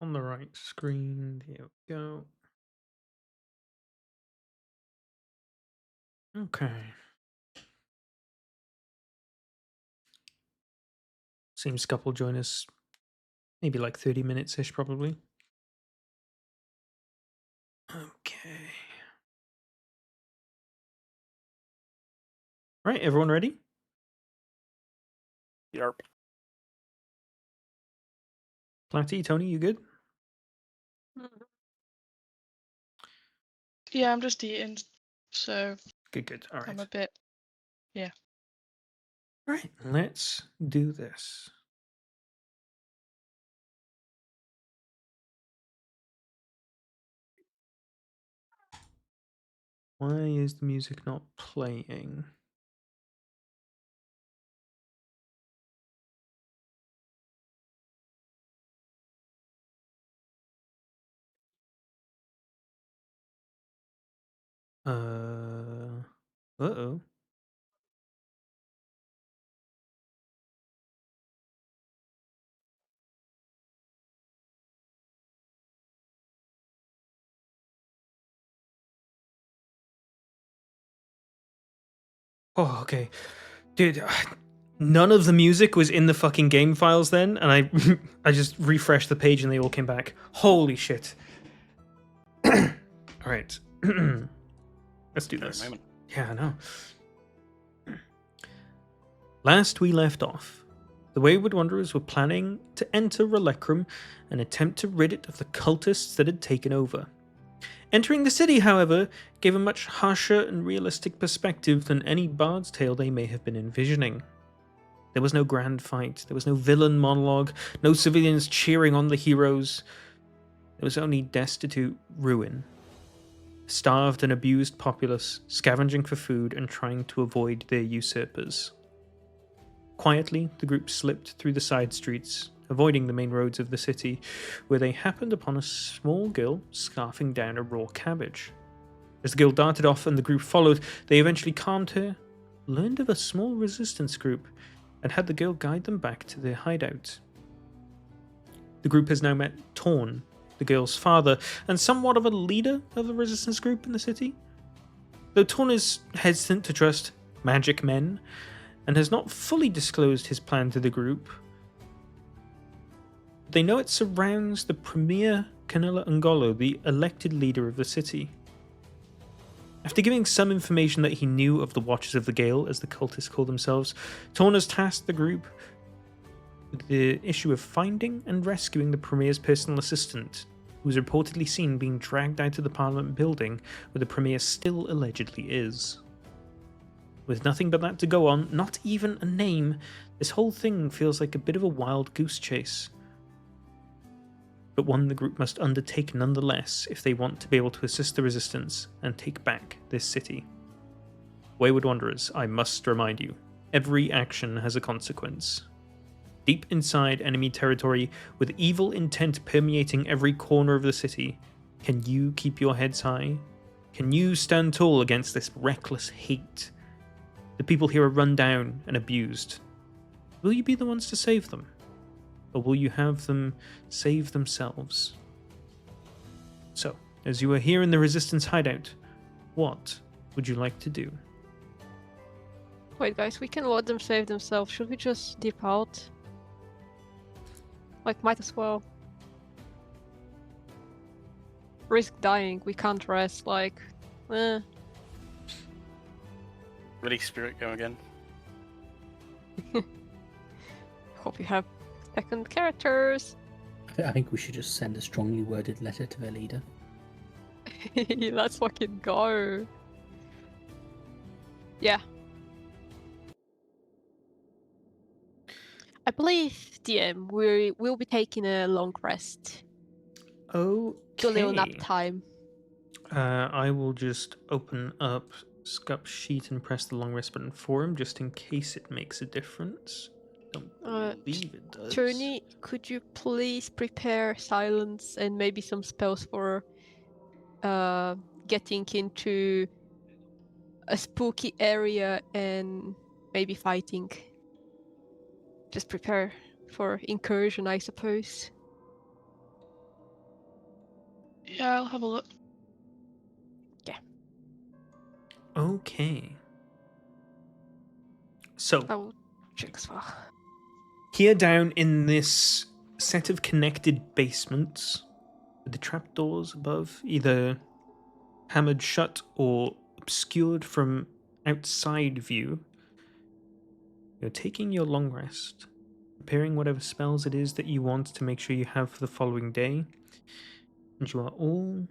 On the right screen, here we go. Okay. Seems couple join us maybe like 30 minutes-ish probably. Okay. Right, everyone ready? Yarp. Platty, Tony, you good? Yeah, I'm just eating, so Good. All I'm right. a bit. Yeah. All right, let's do this. Why is the music not playing? Uh-oh. Oh, okay. Dude, none of the music was in the fucking game files then, and I I just refreshed the page and they all came back. Holy shit. All right. Let's do Great this. moment. Yeah, I know. Last we left off, the Wayward Wanderers were planning to enter Relecrum and attempt to rid it of the cultists that had taken over. Entering the city, however, gave a much harsher and realistic perspective than any bard's tale they may have been envisioning. There was no grand fight, there was no villain monologue, no civilians cheering on the heroes. There was only destitute ruin. Starved and abused populace, scavenging for food and trying to avoid their usurpers. Quietly, the group slipped through the side streets, avoiding the main roads of the city, where they happened upon a small girl scarfing down a raw cabbage. As the girl darted off and the group followed, they eventually calmed her, learned of a small resistance group, and had the girl guide them back to their hideout. The group has now met Torn, the girl's father, and somewhat of a leader of the resistance group in the city. Though Torn is hesitant to trust magic men and has not fully disclosed his plan to the group, they know it surrounds the Premier Canella Ngolo, the elected leader of the city. After giving some information that he knew of the Watchers of the Gale, as the cultists call themselves, Torn has tasked the group with the issue of finding and rescuing the Premier's personal assistant, who was reportedly seen being dragged out of the Parliament building where the Premier still allegedly is. With nothing but that to go on, not even a name, this whole thing feels like a bit of a wild goose chase. But one the group must undertake nonetheless if they want to be able to assist the resistance and take back this city. Wayward Wanderers, I must remind you, every action has a consequence. Deep inside enemy territory, with evil intent permeating every corner of the city, can you keep your heads high? Can you stand tall against this reckless hate? The people here are run down and abused. Will you be the ones to save them? Or will you have them save themselves? So, as you are here in the Resistance hideout, what would you like to do? Wait, guys, we can let them save themselves. Should we just dip out? Like, might as well. Risk dying, we can't rest, like, Release spirit go again. Hope you have second characters. I think we should just send a strongly worded letter to their leader. Let's fucking go. Yeah. I believe, DM, we will be taking a long rest. Okay. Do a little nap time. I will just open up Scup's sheet and press the long rest button for him, just in case it makes a difference. Don't believe it does. Tony, could you please prepare silence and maybe some spells for getting into a spooky area and maybe fighting? Just prepare for incursion, I suppose. Yeah, I'll have a look. Okay. So, I will check as well. here down in this set of connected basements, with the trapdoors above, either hammered shut or obscured from outside view, you're taking your long rest, preparing whatever spells it is that you want to make sure you have for the following day, and you are all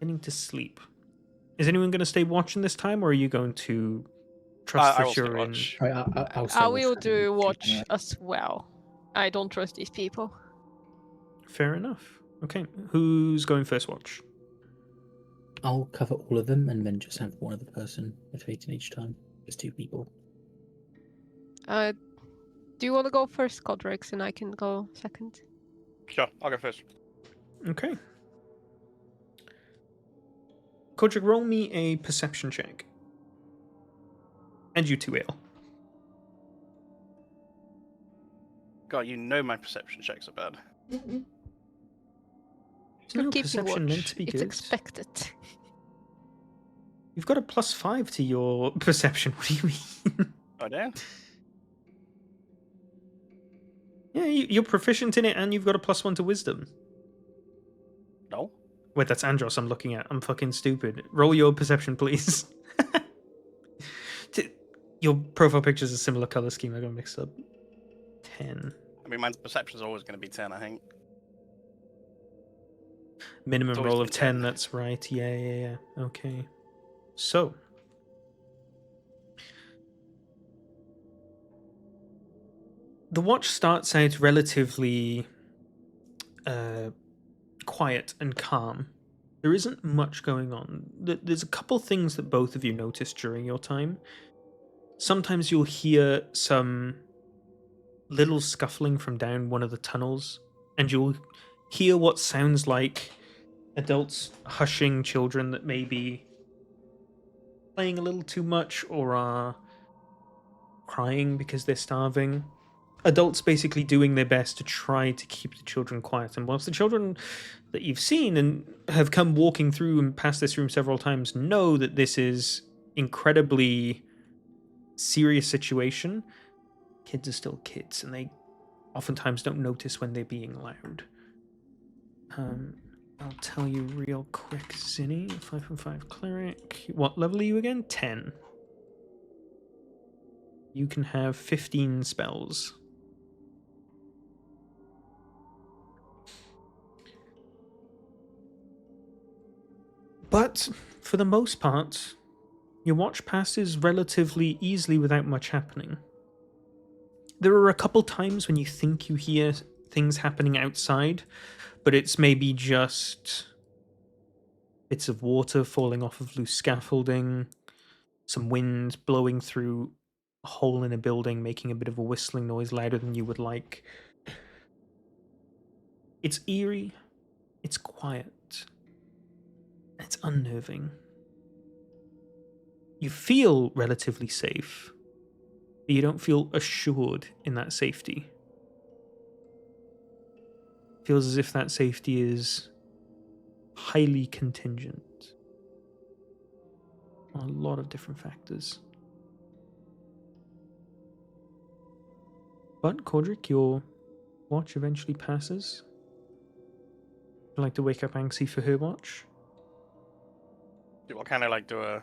getting to sleep. Is anyone going to stay watching this time, or are you going to trust I will that stay you're in? watch. I'll say I what's will happening do with watch anyway. as well. I don't trust these people. Fair enough. Okay, who's going first watch? I'll cover all of them and then just have one other person rotating each time. Just 2 people. Do you want to go first, Codrix, and I can go second? Sure, I'll go first. Okay. Kodrick, roll me a perception check. And you too, Ale. God, you know my perception checks are bad. Isn't You're your keeping perception watch. meant to be It's good? expected. You've got a +5 to your perception. What do you mean? Oh, damn. Yeah, you're proficient in it, and you've got a +1 to wisdom. No. Wait, that's Andros I'm looking at. I'm fucking stupid. Roll your perception, please. Your profile picture's a similar color scheme. I got mixed up. 10. I mean, my perception's always going to be 10, I think. Minimum It's always roll of been 10, 10. that's right. Yeah. Okay. So. The watch starts out relatively quiet and calm. There isn't much going on. There's a couple things that both of you notice during your time. Sometimes you'll hear some little scuffling from down one of the tunnels, and you'll hear what sounds like adults hushing children that may be playing a little too much or are crying because they're starving. Adults basically doing their best to try to keep the children quiet. And whilst the children that you've seen and have come walking through and past this room several times know that this is incredibly serious situation, kids are still kids, and they oftentimes don't notice when they're being loud. I'll tell you real quick, Zinni, 5 from 5 cleric. What level are you again? 10. You can have 15 spells. But for the most part, your watch passes relatively easily without much happening. There are a couple times when you think you hear things happening outside, but it's maybe just bits of water falling off of loose scaffolding, some wind blowing through a hole in a building, making a bit of a whistling noise louder than you would like. It's eerie, it's quiet, it's unnerving. You feel relatively safe, but you don't feel assured in that safety. It feels as if that safety is highly contingent on a lot of different factors. But, Cordric, your watch eventually passes. Would you like to wake up Anxie for her watch? I'll kind of like do a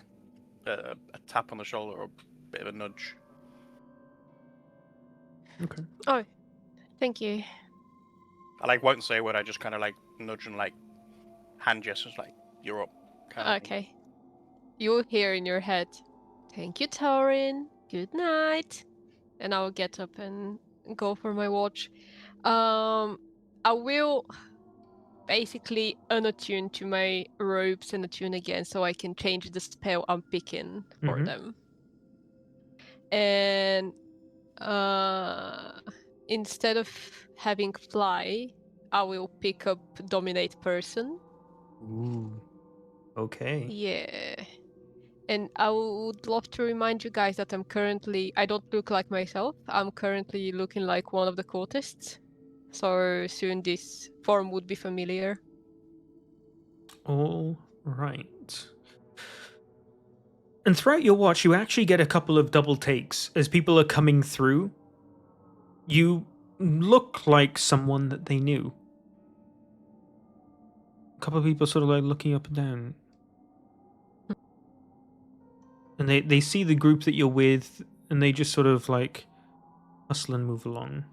tap on the shoulder or a bit of a nudge. Okay. Oh, thank you. I like won't say a word. I just kind of like nudge and like hand gestures, like you're up. Kind of thing. Okay. You'll hear in your head, "Thank you, Taurin. Good night." And I'll get up and go for my watch. I will basically unattune to my robes and attune again so I can change the spell I'm picking for them. And instead of having fly, I will pick up dominate person. Ooh. Okay. Yeah. And I would love to remind you guys that I don't look like myself. I'm currently looking like one of the cultists. So soon this form would be familiar. All right. And throughout your watch, you actually get a couple of double takes as people are coming through. You look like someone that they knew. A couple of people sort of like looking up and down. And they see the group that you're with, and they just sort of like hustle and move along.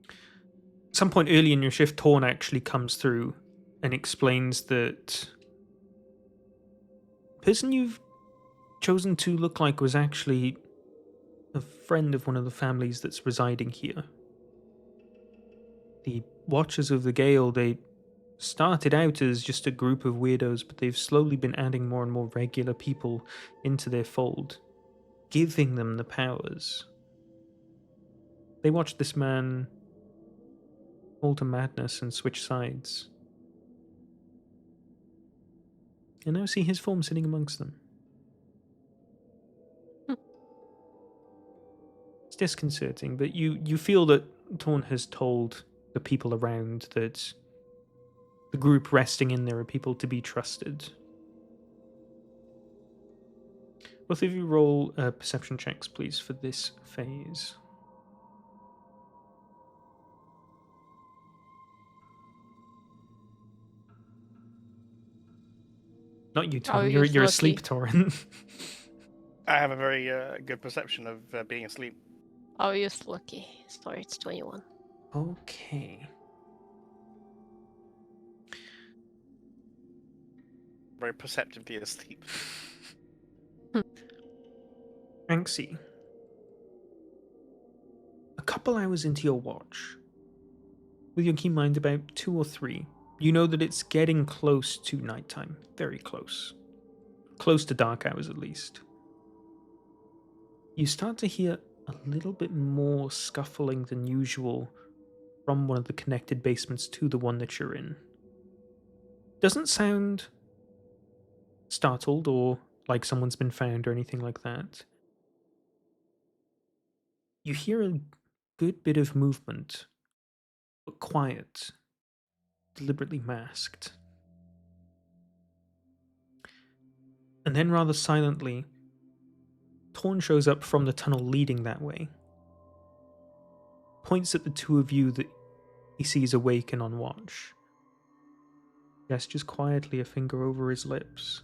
At some point early in your shift, Torn actually comes through and explains that the person you've chosen to look like was actually a friend of one of the families that's residing here. The Watchers of the Gale, they started out as just a group of weirdos, but they've slowly been adding more and more regular people into their fold, giving them the powers. They watched this man fall to madness and switch sides. And now see his form sitting amongst them. It's disconcerting, but you feel that Torn has told the people around that the group resting in there are people to be trusted. Both of you roll perception checks, please, for this phase. Not you, Torn. You're use asleep, lucky. Torn. I have a very good perception of being asleep. I'll use lucky. Sorry, it's 21. Okay. Very perceptively asleep. Anxie. A couple hours into your watch, with your keen mind about 2 or 3, you know that it's getting close to nighttime. Very close. Close to dark hours, at least. You start to hear a little bit more scuffling than usual from one of the connected basements to the one that you're in. Doesn't sound startled or like someone's been found or anything like that. You hear a good bit of movement, but quiet, deliberately masked. And then, rather silently, Torn shows up from the tunnel leading that way. Points at the two of you that he sees awake and on watch. Gestures quietly a finger over his lips.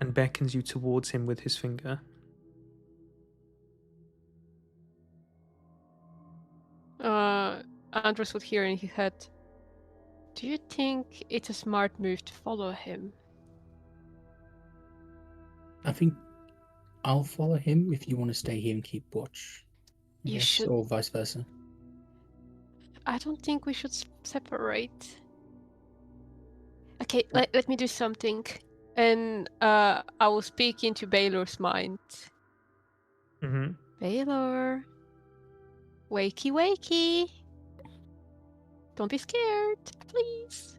And beckons you towards him with his finger. Andres would hear in his head. Do you think it's a smart move to follow him? I think I'll follow him if you want to stay here and keep watch. You Yes, should- or vice versa. I don't think we should separate. Okay, let me do something. And I will speak into Baylor's mind. Mm-hmm. Baylor. Wakey wakey. Don't be scared, please.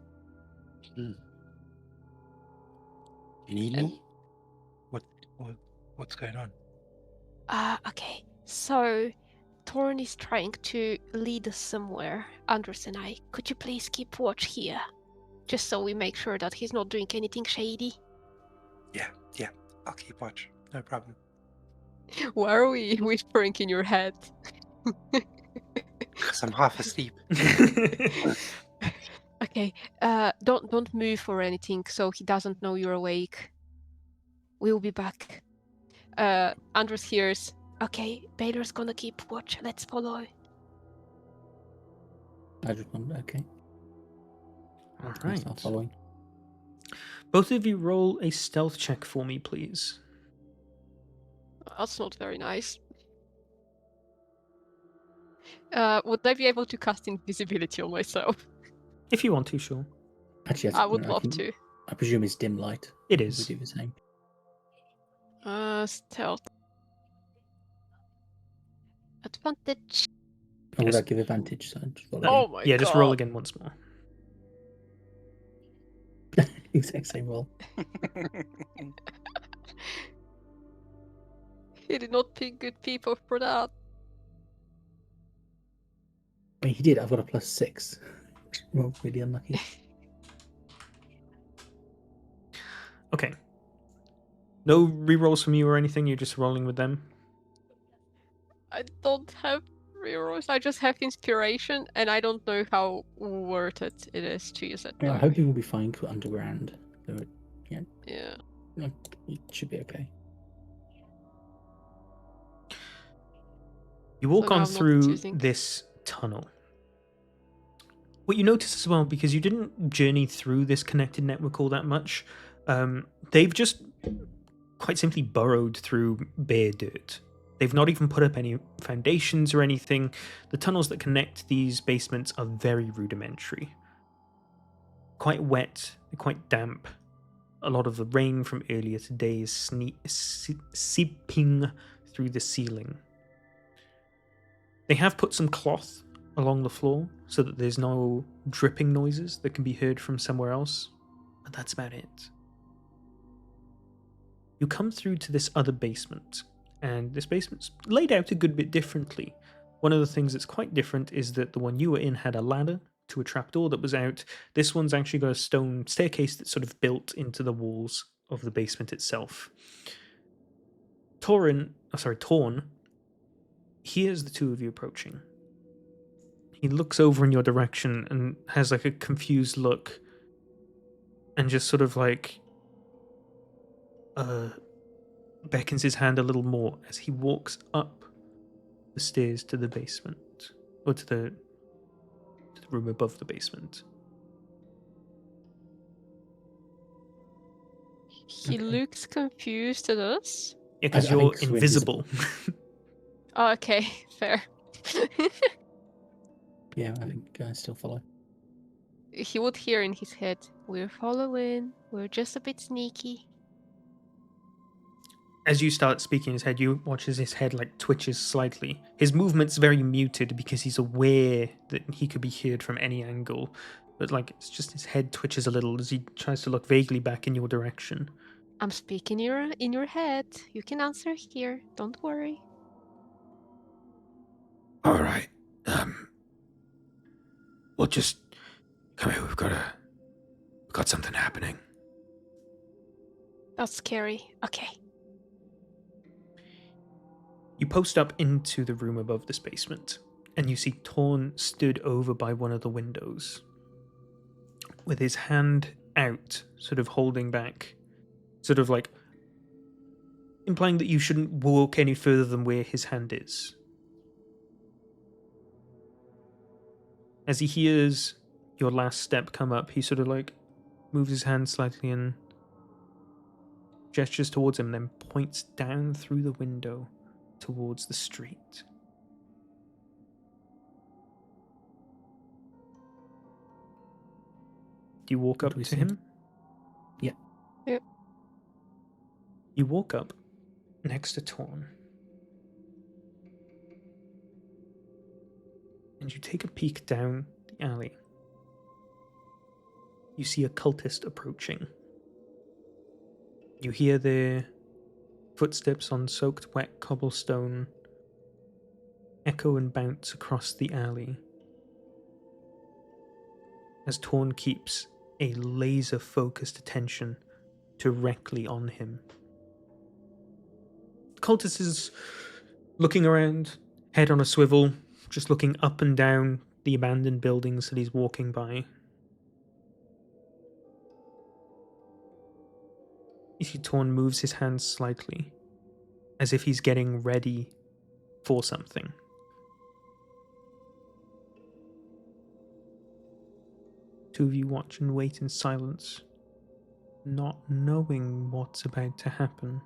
You need me? What's going on? Okay. So, Torn is trying to lead us somewhere. Andres and I. Could you please keep watch here? Just so we make sure that he's not doing anything shady. Yeah, I'll keep watch. No problem. Why are we whispering in your head? Because I'm half asleep. Okay. Don't move or anything, so he doesn't know you're awake. We'll be back. Andres hears. Okay, Baylor's gonna keep watch. Let's follow. I just wonder, okay. All I'll right. start following. Both of you roll a stealth check for me, please. That's not very nice. Would I be able to cast invisibility on myself? If you want to, sure. Actually, I would no, love think- to. I presume it's dim light. It We is. do the same. Stealth. Advantage. Or would Yes. I give advantage? So just roll Oh my god. Yeah, just roll again once more. again. Exact same roll. He did not pick good people for that. I mean, he did. I've got a +6. Well, really unlucky. Okay. No rerolls from you or anything. You're just rolling with them. I don't have rerolls. I just have inspiration, and I don't know how worth it is to use it. Yeah, I'm though. hoping we'll be fine for underground. So Yeah. it should be okay. You walk now on I'm not through choosing. this tunnel. What you notice as well, because you didn't journey through this connected network all that much, they've just quite simply burrowed through bare dirt. They've not even put up any foundations or anything. The tunnels that connect these basements are very rudimentary. Quite wet, quite damp. A lot of the rain from earlier today is seeping through the ceiling. They have put some cloth along the floor so that there's no dripping noises that can be heard from somewhere else, but that's about it. You come through to this other basement, and this basement's laid out a good bit differently. One of the things that's quite different is that the one you were in had a ladder to a trapdoor that was out. This one's actually got a stone staircase that's sort of built into the walls of the basement itself. Torn hears the two of you approaching. He looks over in your direction and has like a confused look and just sort of like beckons his hand a little more as he walks up the stairs to the basement, or to the room above the basement. He Okay. looks confused at us. Yeah, because I you're think we're invisible. Oh, okay, fair. Yeah, I think I still follow. He would hear in his head, "We're following. We're just a bit sneaky." As you start speaking in his head, you watch as his head like twitches slightly. His movement's very muted because he's aware that he could be heard from any angle. But like it's just his head twitches a little as he tries to look vaguely back in your direction. I'm speaking in your head. You can answer here. Don't worry. All right. We'll just come here. We've got something happening. That's scary. Okay. You post up into the room above this basement, and you see Torn stood over by one of the windows, with his hand out, sort of holding back, sort of like implying that you shouldn't walk any further than where his hand is. As he hears your last step come up, he sort of like moves his hand slightly and gestures towards him, then points down through the window towards the street. Do you walk What up do we to see? him? Yeah. Yep. You walk up next to Torn. And you take a peek down the alley. You see a cultist approaching. You hear their footsteps on soaked wet cobblestone echo and bounce across the alley as Torn keeps a laser-focused attention directly on him. The cultist is looking around, head on a swivel, just looking up and down the abandoned buildings that he's walking by. You see Torn moves his hand slightly, as if he's getting ready for something. Two of you watch and wait in silence, not knowing what's about to happen.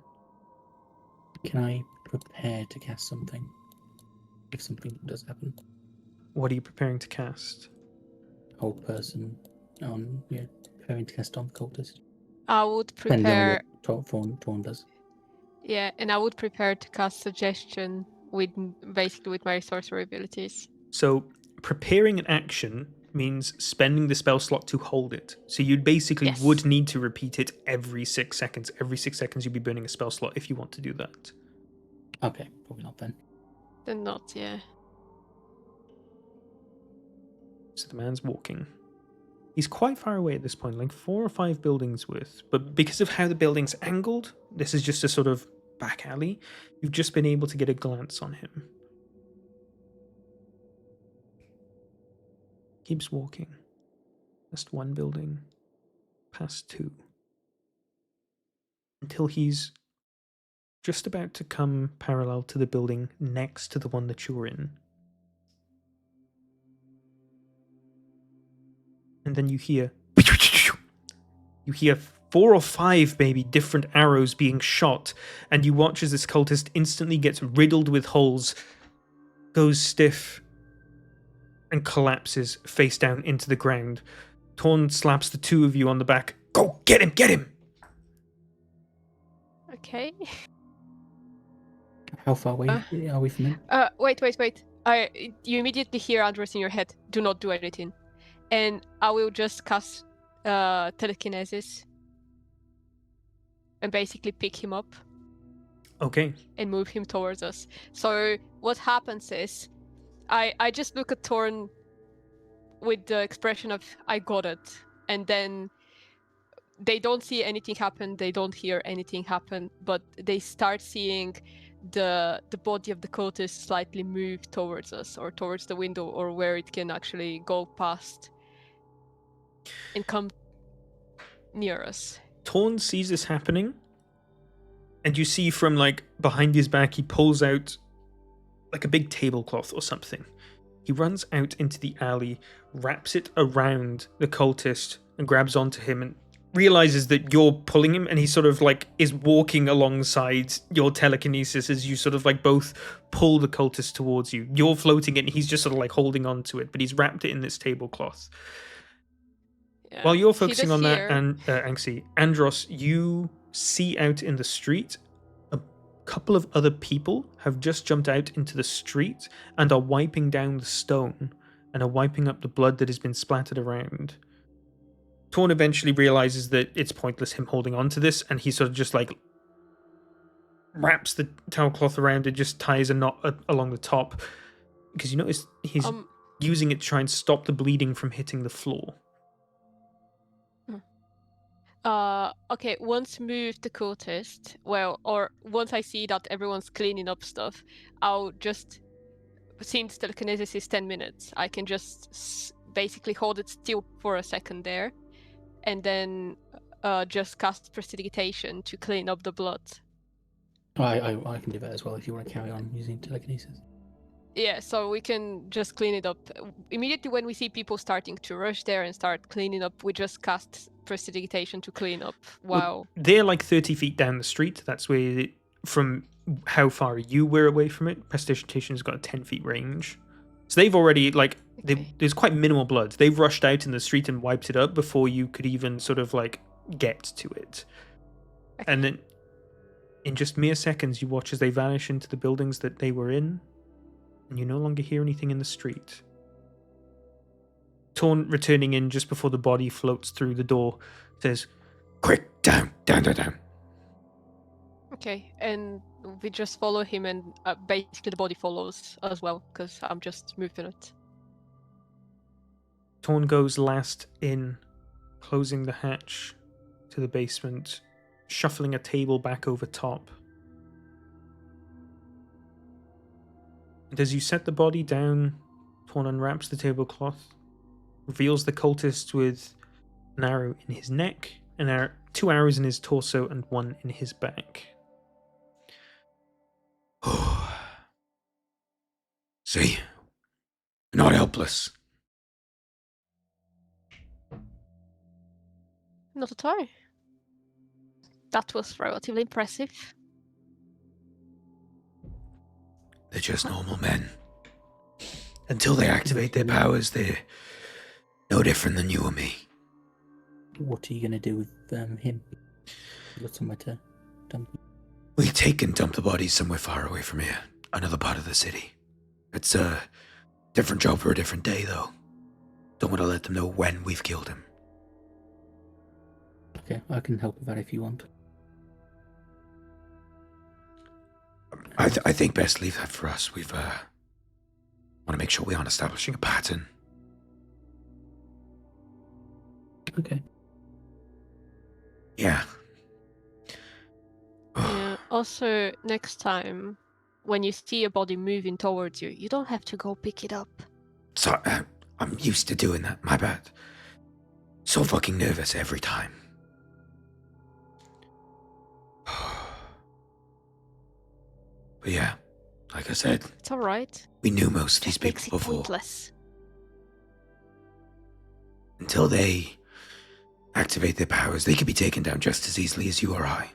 Can I prepare to cast something if something does happen? What are you preparing to cast? Hold person on, preparing to cast on the cultist. I would Depending prepare. on what Torn does. Yeah, and I would prepare to cast suggestion with basically with my sorcerer abilities. So, preparing an action means spending the spell slot to hold it. So you basically Yes. would need to repeat it every 6 seconds. Every 6 seconds you'd be burning a spell slot if you want to do that. Okay, probably not then. Then not, yeah. So the man's walking. He's quite far away at this point, like 4 or 5 buildings worth. But because of how the building's angled, this is just a sort of back alley. You've just been able to get a glance on him. Keeps walking. Past 1 building. Past 2. Until he's just about to come parallel to the building next to the one that you're in. And then you hear 4 or 5 maybe different arrows being shot, and you watch as this cultist instantly gets riddled with holes, goes stiff, and collapses face down into the ground. Torn slaps the 2 of you on the back. Go, get him, get him! Okay. How far away are we from him? Wait. You immediately hear Andros in your head. Do not do anything. And I will just cast telekinesis and basically pick him up Okay. and move him towards us. So what happens is I just look at Torn with the expression of I got it, and then they don't see anything happen, they don't hear anything happen, but they start seeing the body of the cultist slightly move towards us, or towards the window, or where it can actually go past and come near us. Torn sees this happening, and you see from like behind his back he pulls out like a big tablecloth or something. He runs out into the alley, wraps it around the cultist, and grabs onto him, and realizes that you're pulling him, and he sort of like is walking alongside your telekinesis as you sort of like both pull the cultist towards you. You're floating it, and he's just sort of like holding on to it, but he's wrapped it in this tablecloth. Yeah. While you're See focusing this on here? that, and Anxie, Andros, you see out in the street a couple of other people have just jumped out into the street and are wiping down the stone and are wiping up the blood that has been splattered around. Torn eventually realizes that it's pointless him holding on to this, and he sort of just like wraps the towel cloth around and just ties a knot along the top, because you notice he's using it to try and stop the bleeding from hitting the floor. Okay, once move the cultist, or once I see that everyone's cleaning up stuff, I'll just, since telekinesis is 10 minutes, I can just basically hold it still for a second there, and then just cast prestidigitation to clean up the blood. I can do that as well if you want to carry on using telekinesis. Yeah, so we can just clean it up. Immediately when we see people starting to rush there and start cleaning up, we just cast prestidigitation to clean up while... They're like 30 feet down the street. That's where, from how far you were away from it, prestidigitation's got a 10 feet range. So they've already, like, there's quite minimal blood. They've rushed out in the street and wiped it up before you could even sort of, like, get to it. Okay. And then, in just mere seconds, you watch as they vanish into the buildings that they were in, and you no longer hear anything in the street. Torn, returning in just before the body floats through the door, says, Quick, down. Okay, and we just follow him, and basically the body follows as well, because I'm just moving it. Torn goes last in, closing the hatch to the basement, shuffling a table back over top. And as you set the body down, Torn unwraps the tablecloth, reveals the cultist with an arrow in his neck, 2 arrows in his torso, and 1 in his back. See? You're not helpless. Not at all. That was relatively impressive. They're just normal men. Until they activate their powers, they're no different than you or me. What are you going to do with him? You got somewhere to dump him? We take and dump the bodies somewhere far away from here. Another part of the city. It's a different job for a different day, though. Don't want to let them know when we've killed him. Okay, I can help with that if you want. I think best leave that for us. We've, want to make sure we aren't establishing a pattern. Okay. Yeah. Yeah. Also, next time when you see a body moving towards you, you don't have to go pick it up. So, I'm used to doing that. My bad. So fucking nervous every time. But yeah, like I said, It's all right. we knew most of these Just makes people it before. pointless. Until they activate their powers, they could be taken down just as easily as you or I.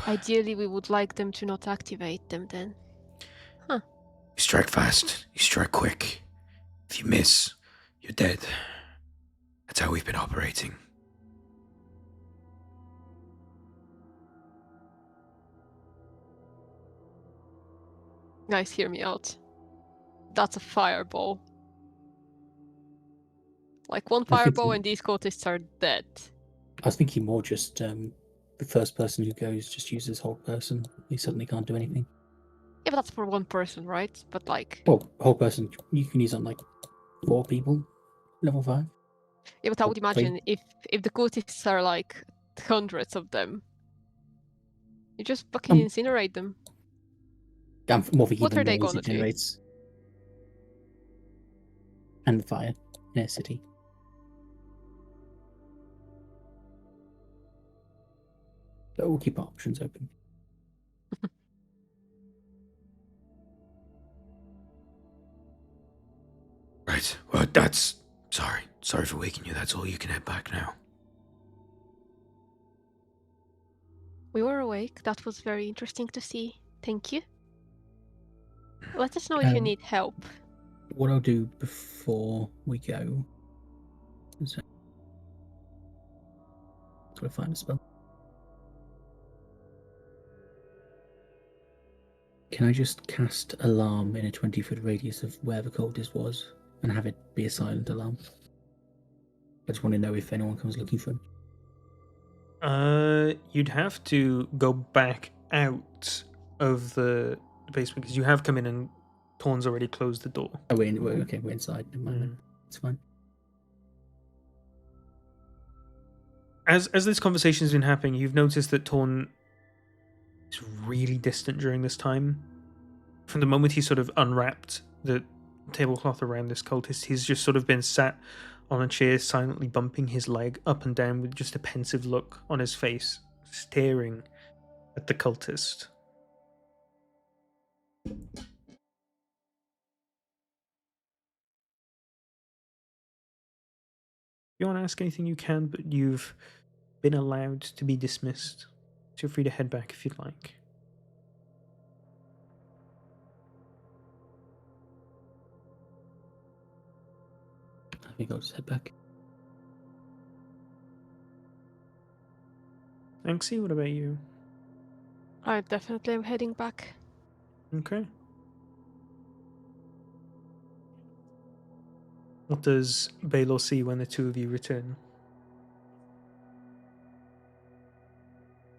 Ideally, we would like them to not activate them then. You strike fast, you strike quick. If you miss, you're dead. That's how we've been operating. Guys, hear me out. That's a fireball. Like one I think fireball so. and these cultists are dead. I was thinking more just the first person who goes just uses hold person. He suddenly can't do anything. Yeah, but that's for one person, right? But like, Well, hold person you can use on like 4 people, level 5. yeah, but I would Or imagine 3. if the cultists are like hundreds of them, you just fucking incinerate them. I'm more thinking What the are they noise gonna it do? generates. And the fire in a city. But we'll keep our options open. Right, well, that's... Sorry for waking you. That's all. You can head back now. We were awake. That was very interesting to see. Thank you. Let us know if you need help. What I'll do before we go is gotta find a spell. Can I just cast alarm in a 20-foot radius of where the cultist was and have it be a silent alarm? I just want to know if anyone comes looking for him. You'd have to go back out of the basement because you have come in and Torn's already closed the door. Oh, we're inside. Never mind then. It's fine. As this conversation's been happening, you've noticed that Torn is really distant during this time. From the moment he sort of unwrapped the tablecloth around this cultist, he's just sort of been sat on a chair, silently bumping his leg up and down with just a pensive look on his face, staring at the cultist. If you want to ask anything, you can, but you've been allowed to be dismissed. Feel free to head back if you'd like. I think I'll just head back. Anxie, what about you? I definitely am heading back. Okay. What does Baylor see when the two of you return?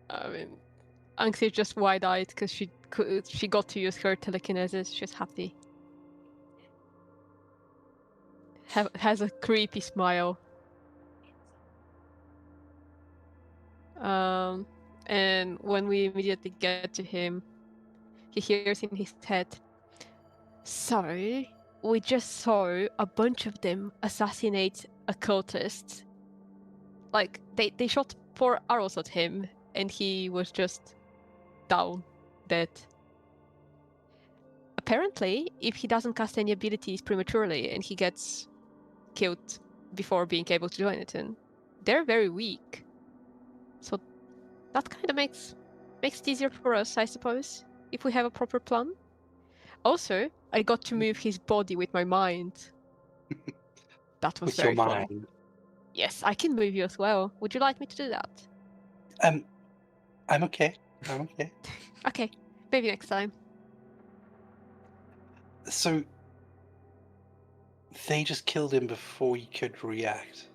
I mean, Anxie's just wide-eyed because she got to use her telekinesis. She's happy. Has a creepy smile. And when we immediately get to him, he hears in his head, "So, we just saw a bunch of them assassinate a cultist. Like, they shot 4 arrows at him, and he was just down, dead. Apparently, if he doesn't cast any abilities prematurely and he gets killed before being able to do anything, they're very weak. So that kind of makes it easier for us, I suppose, if we have a proper plan. Also, I got to move his body with my mind. That was With very your fun. mind. Yes, I can move you as well. Would you like me to do that? I'm okay. I'm okay. Okay, maybe next time. So they just killed him before he could react,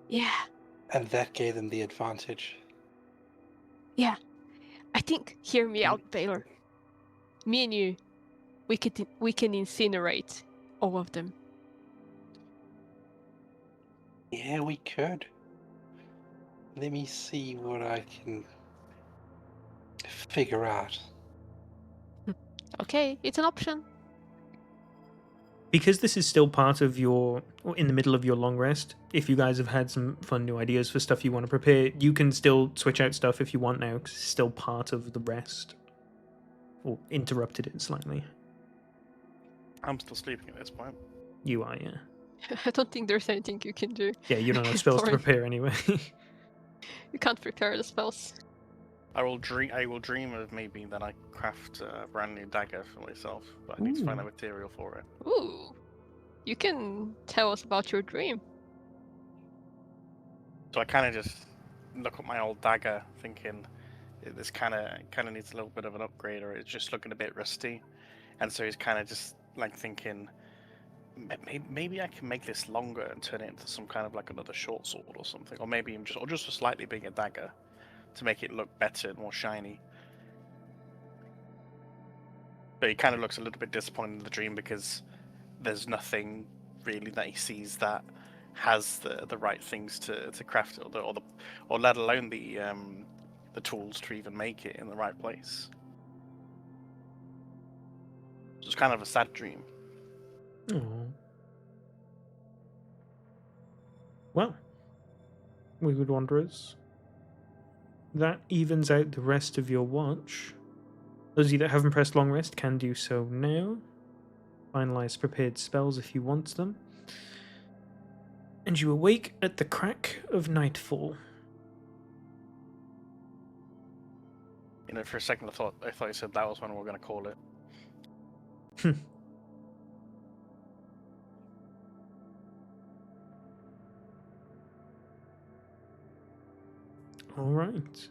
Yeah, and that gave them the advantage. yeah. I think, hear me out, Baylor. Me and you, we can incinerate all of them. Yeah, we could. Let me see what I can figure out. Okay, it's an option. Because this is still part of or in the middle of your long rest, if you guys have had some fun new ideas for stuff you want to prepare, you can still switch out stuff if you want now, because it's still part of the rest. Or interrupted it slightly. I'm still sleeping at this point. You are, yeah. I don't think there's anything you can do. Yeah, you don't have spells to Sorry. prepare anyway. You can't prepare the spells. I will dream of maybe that I craft a brand new dagger for myself, but I need to find the material for it. Ooh. You can tell us about your dream. So I kind of just look at my old dagger, thinking this kind of needs a little bit of an upgrade, or it's just looking a bit rusty. And so he's kind of just like thinking, maybe I can make this longer and turn it into some kind of like another short sword or something, or maybe just a slightly bigger dagger to make it look better and more shiny. But he kind of looks a little bit disappointed in the dream because there's nothing really that he sees that has the right things to craft it, or let alone the tools to even make it in the right place. So it's kind of a sad dream. Oh. Well, Wayward Wanderers, that evens out the rest of your watch. Those of you that haven't pressed long rest can do so now. Finalize prepared spells if you want them. And you awake at the crack of nightfall. You know, for a second I thought you said that was when we were going to call it. All right.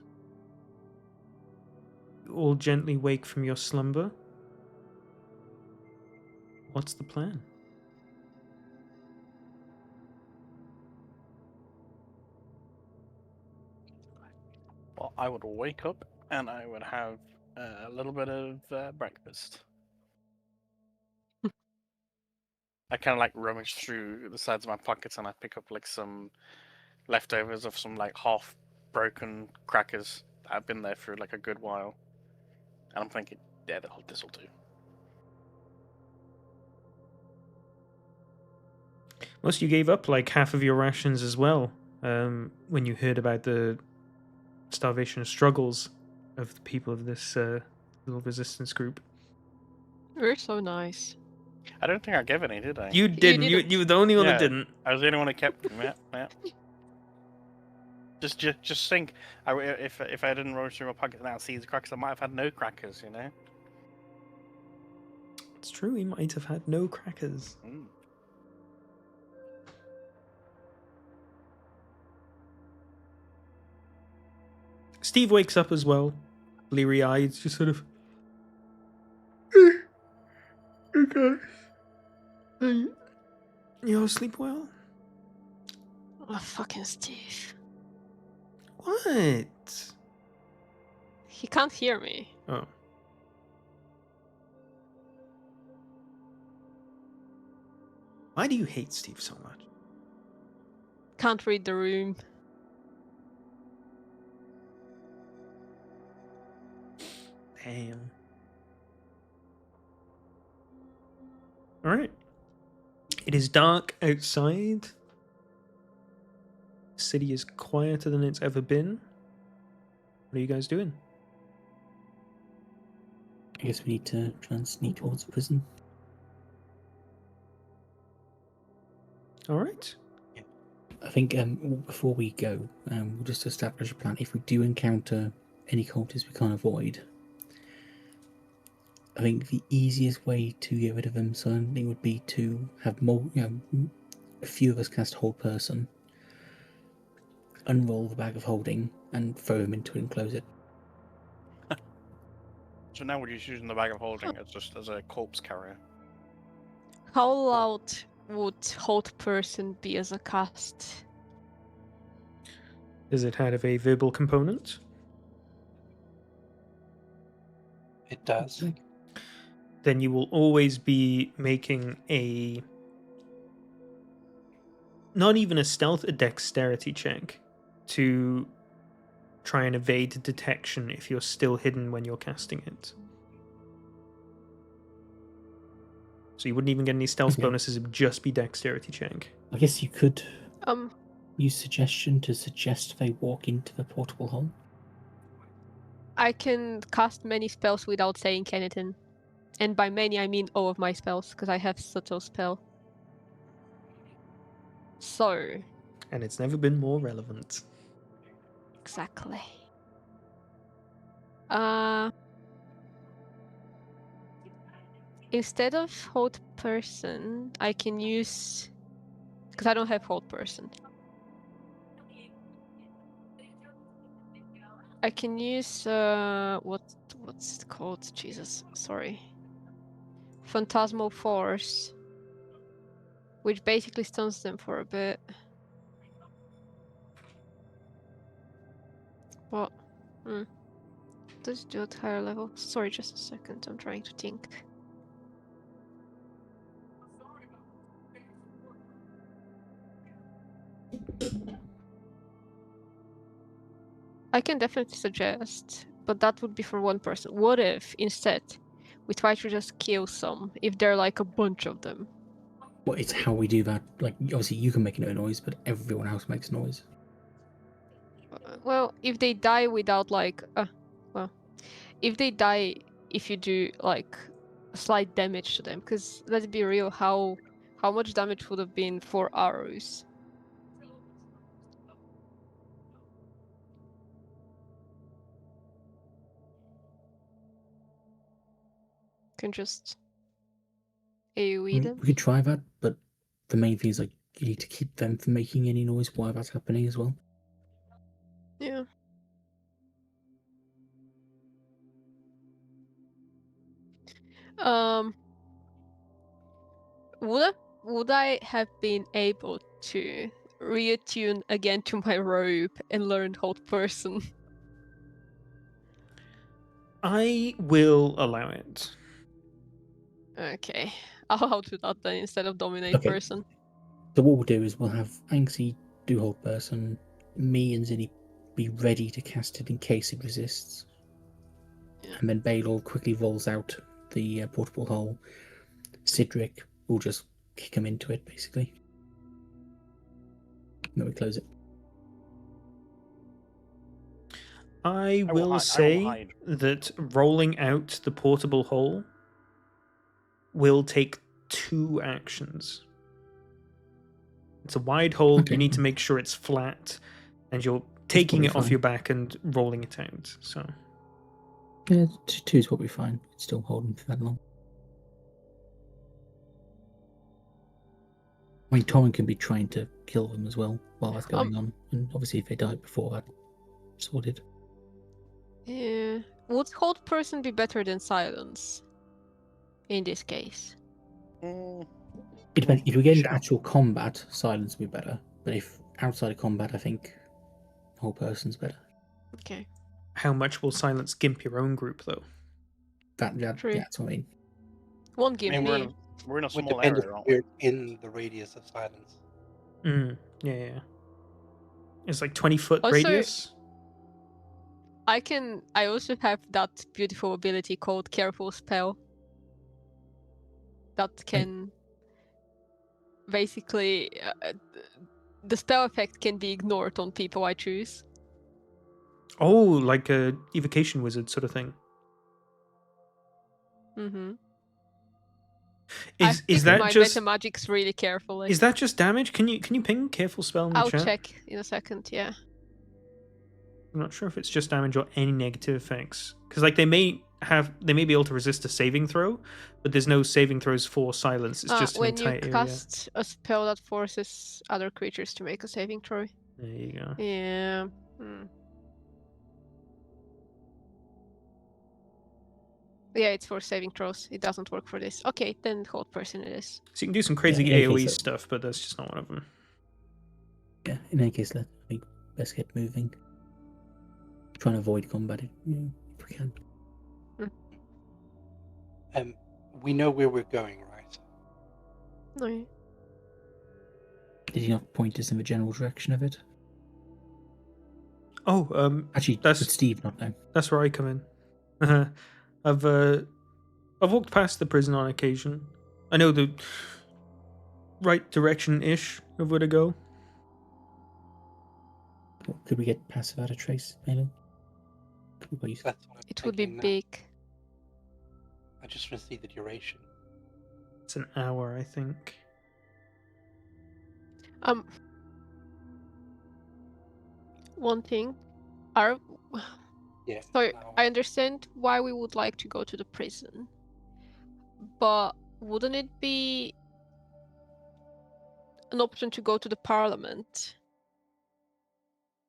You all gently wake from your slumber. What's the plan? Well, I would wake up and I would have a little bit of breakfast. I kind of like rummage through the sides of my pockets and I pick up like some leftovers of some like half broken crackers that have been there for like a good while. And I'm thinking, yeah, this will do. Most you gave up like half of your rations as well when you heard about the starvation struggles of the people of this little resistance group. We're so nice. I don't think I gave any, did I? You didn't. You were the only one that didn't. I was the only one that kept them. Yeah. Just think, if I didn't rummage through my pockets and see the crackers, I might have had no crackers. You know. It's true. He might have had no crackers. Mm. Steve wakes up as well, bleary-eyed, just sort of. Okay. You all sleep well? Oh, fucking Steve. What? He can't hear me. Oh. Why do you hate Steve so much? Can't read the room. Damn. Alright. It is dark outside. The city is quieter than it's ever been. What are you guys doing? I guess we need to try and sneak towards the prison. Alright. I think before we go, we'll just establish a plan. If we do encounter any cultists we can't avoid, I think the easiest way to get rid of them suddenly would be to have a few of us cast Hold Person, unroll the bag of holding, and throw him into it and close it. So now we're just using the bag of holding as a corpse carrier. How loud would Hold Person be as a cast? Does it have a verbal component? It does. then you will always be making a... not even a stealth, a dexterity check to try and evade detection if you're still hidden when you're casting it. So you wouldn't even get any stealth Okay. bonuses, it would just be dexterity check. I guess you could Um, use suggestion to suggest they walk into the portable hole. I can cast many spells without saying anything. And by many, I mean all of my spells, because I have subtle spell. So, And it's never been more relevant. exactly. Instead of hold person, I can use... because I don't have hold person. I can use what's it called? Jesus, sorry. Phantasmal Force, which basically stuns them for a bit. What? Does it do at higher level? Sorry, just a second. I'm trying to think. I can definitely suggest, but that would be for one person. What if instead we try to just kill some if there are like a bunch of them? Well, it's how we do that. Like, obviously, you can make no noise, but everyone else makes noise. Well, if they die without like, if they die, if you do like slight damage to them, because let's be real, how much damage would have been 4 arrows? Can just AoE them. We could try that, but the main thing is like you need to keep them from making any noise while that's happening as well. Yeah. Would I have been able to reattune again to my robe and learn hold person? I will allow it. Okay, I'll do that then instead of dominate Okay. person. So what we'll do is we'll have Anxie do hold person, me and Zinni be ready to cast it in case it resists. Yeah. And then Balor quickly rolls out the portable hole. Cedric will just kick him into it, basically. No, we close it. I will will hi- I will say hide. that rolling out the portable hole will take 2 actions. It's a wide hole, Okay. you need to make sure it's flat, and you're That's taking probably it off fine. your back and rolling it out. So Yeah, 2 is probably fine. It's still holding for that long. I mean, Torrin can be trying to kill them as well while that's going on. And obviously, if they die before that, sorted. Yeah. Would hold person be better than silence? In this case. Mm, It depends. If we get into Shout. actual combat, silence would be better. But if outside of combat, I think whole person's better. Okay. how much will silence gimp your own group, though? True. Yeah, that's what I mean. Won't I give mean, me. we're in a Would small depend if area, aren't we? we're in the radius of silence. Yeah. It's like 20-foot Also- radius. I also have that beautiful ability called Careful Spell. That can basically the spell effect can be ignored on people I choose. Oh, like a evocation wizard sort of thing. Mm-hmm. Is picked that my just meta magics really carefully. is that just damage? Can you ping careful spell in the I'll chat? check in a second. Yeah. I'm not sure if it's just damage or any negative effects, because like they may be able to resist a saving throw, but there's no saving throws for silence. It's just an When you entire area. cast a spell that forces other creatures to make a saving throw. There you go. Yeah. Yeah, it's for saving throws. It doesn't work for this. Okay, then hold person it is. So you can do some crazy Yeah, in any AoE case, stuff, but that's just not one of them. Yeah, in any case, let's get moving. Try and avoid combat if we can. we know where we're going, right? No. Did he not point us in the general direction of it? Oh, Actually, That's- would Steve not know? that's where I come in. I've walked past the prison on occasion. I know the right direction-ish of where to go. Could we get past without a trace, Malin? Could we please? That's what I'm It would be thinking now. big. I just want to see the duration. It's an hour, I think. One thing. Are Yeah. so now- I understand why we would like to go to the prison, but wouldn't it be an option to go to the parliament,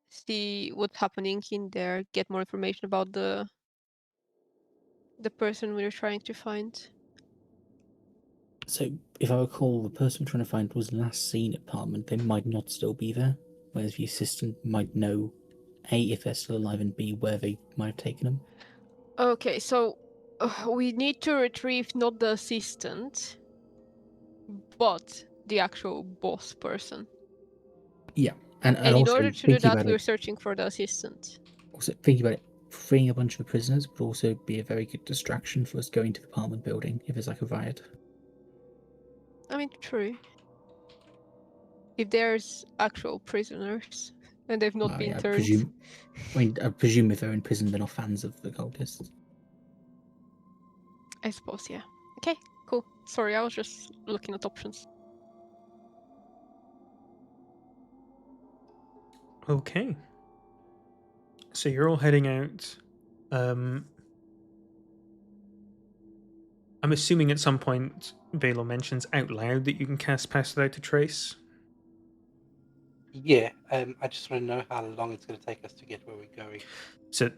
see what's happening in there, get more information about the person we're trying to find? So, if I recall, the person we're trying to find was last seen at Parliament. They might not still be there, whereas the assistant might know, A, if they're still alive, and B, where they might have taken them. Okay, so we need to retrieve not the assistant, but the actual boss person. Yeah, and And in also order to do thinking that, about we're it, searching for the assistant. also thinking about it, freeing a bunch of the prisoners would also be a very good distraction for us going to the Parliament building if there's like a riot. I mean, true. If there's actual prisoners and they've not Well, been yeah, turned. I presume if they're in prison, they're not fans of the cultists. I suppose, yeah. Okay, cool. Sorry, I was just looking at options. Okay. So you're all heading out. I'm assuming at some point Velo mentions out loud that you can cast Pass Without a Trace. Yeah. I just want to know how long it's going to take us to get where we're going. So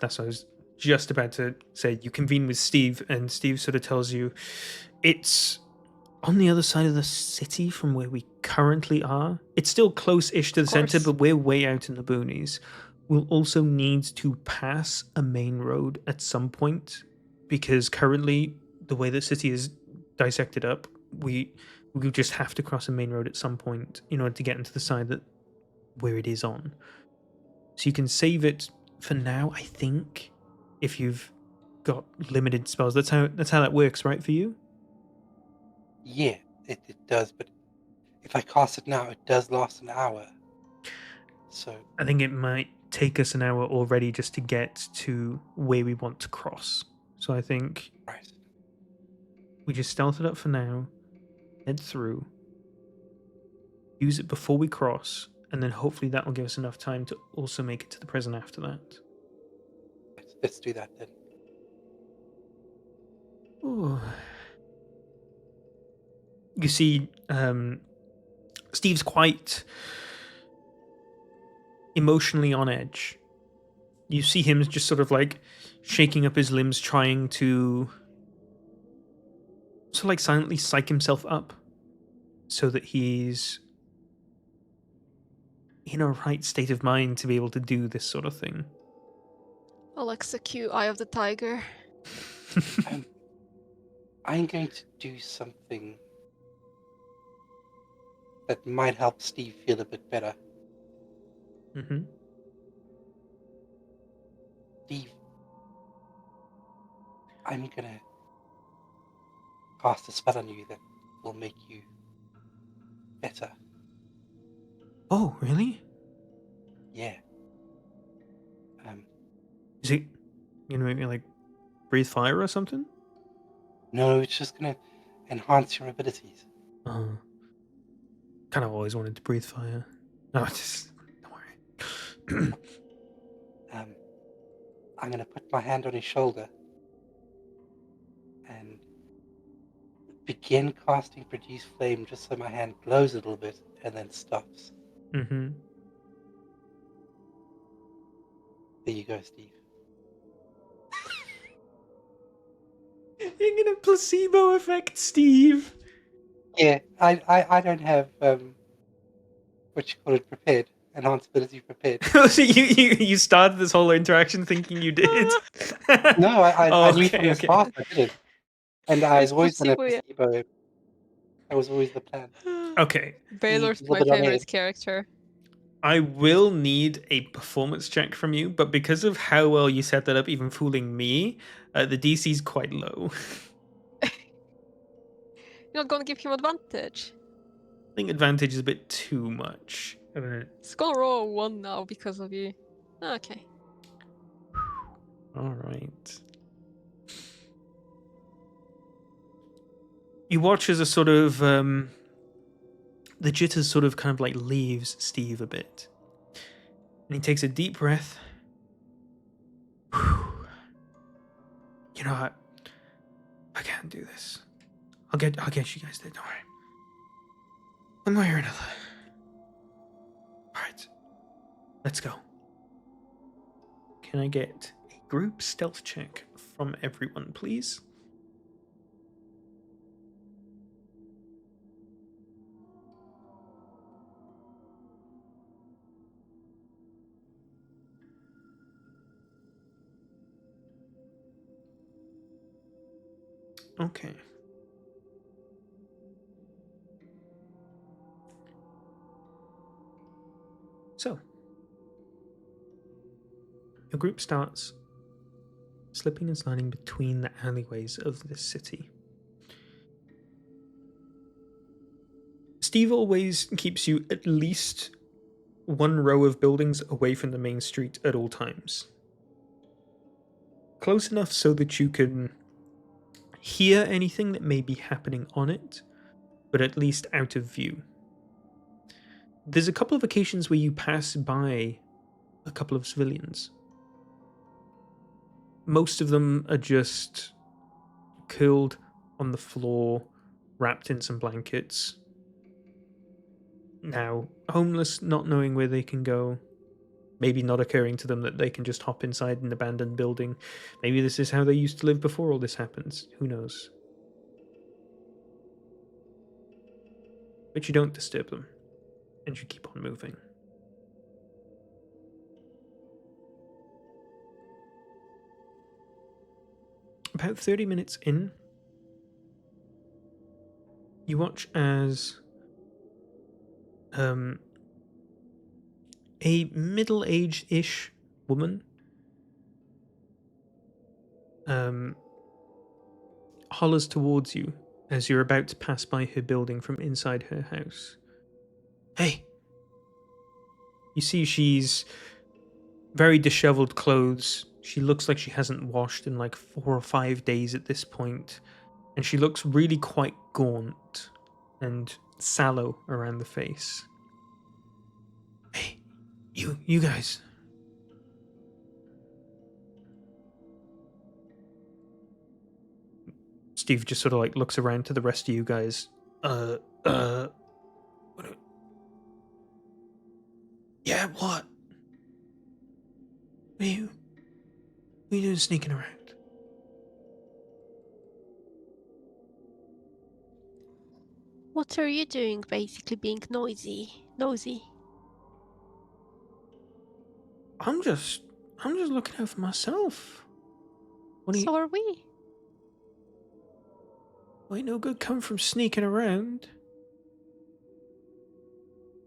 that's what I was just about to say. You convene with Steve, and Steve sort of tells you it's on the other side of the city from where we currently are. It's still close-ish to the center, course. but we're way out in the boonies. We'll also need to pass a main road at some point, because currently the way the city is dissected up, we just have to cross a main road at some point in order to get into the side that where it is on. So you can save it for now, I think, if you've got limited spells. That's how that works, right, for you? Yeah, it does, but if I cast it now, it does last an hour. So, I think it might take us an hour already just to get to where we want to cross. So I think right. we just stealth it up for now, head through, use it before we cross, and then hopefully that will give us enough time to also make it to the prison after that. Let's do that then. Ooh. You see, Steve's quite emotionally on edge. You see him just sort of like shaking up his limbs, trying to sort of like silently psych himself up so that he's in a right state of mind to be able to do this sort of thing. I'll execute Eye of the Tiger. I'm going to do something that might help Steve feel a bit better. Mm-hmm. Steve, I'm gonna cast a spell on you that will make you better. Oh, really? Yeah. Is it gonna make me like breathe fire or something? No, it's just gonna enhance your abilities. Kind of always wanted to breathe fire. No, just don't worry. I'm gonna put my hand on his shoulder and begin casting Produce Flame just so my hand glows a little bit and then stops. Mm-hmm. There you go, Steve. You're gonna placebo effect Steve. Yeah, I don't have what you call it prepared. Enhanced ability prepared. So you started this whole interaction thinking you did. No, I knew Okay, from the okay. start I did it. And I was always going to Спасибо, placebo him. That was always the plan. Okay, Baylor's Rub my it on favorite it. character. I will need a performance check from you, but because of how well you set that up, even fooling me, the DC is quite low. You're not gonna give him advantage. I think advantage is a bit too much. I don't know. It's gonna roll a 1 now because of you. Okay. All right. You watch as a sort of the jitters sort of kind of like leaves Steve a bit, and he takes a deep breath. You know what? I can't do this. I'll get you guys there. Don't worry. One way or another. All right. Let's go. Can I get a group stealth check from everyone, please? Okay. So, your group starts slipping and sliding between the alleyways of this city. Steve always keeps you at least one row of buildings away from the main street at all times. Close enough so that you can hear anything that may be happening on it, but at least out of view. There's a couple of occasions where you pass by a couple of civilians. Most of them are just curled on the floor, wrapped in some blankets. Now, homeless, not knowing where they can go. Maybe not occurring to them that they can just hop inside an abandoned building. Maybe this is how they used to live before all this happens. Who knows? But you don't disturb them, and you keep on moving. About 30 minutes in, you watch as a middle-aged-ish woman hollers towards you as you're about to pass by her building from inside her house. Hey! You see she's very disheveled clothes. She looks like she hasn't washed in like 4 or 5 days at this point, and she looks really quite gaunt and sallow around the face. Hey, you guys. Steve just sort of like looks around to the rest of you guys. What? Yeah, what? What are you doing sneaking around? What are you doing, basically being nosy? I'm just looking out for myself. So are we. Ain't no good come from sneaking around.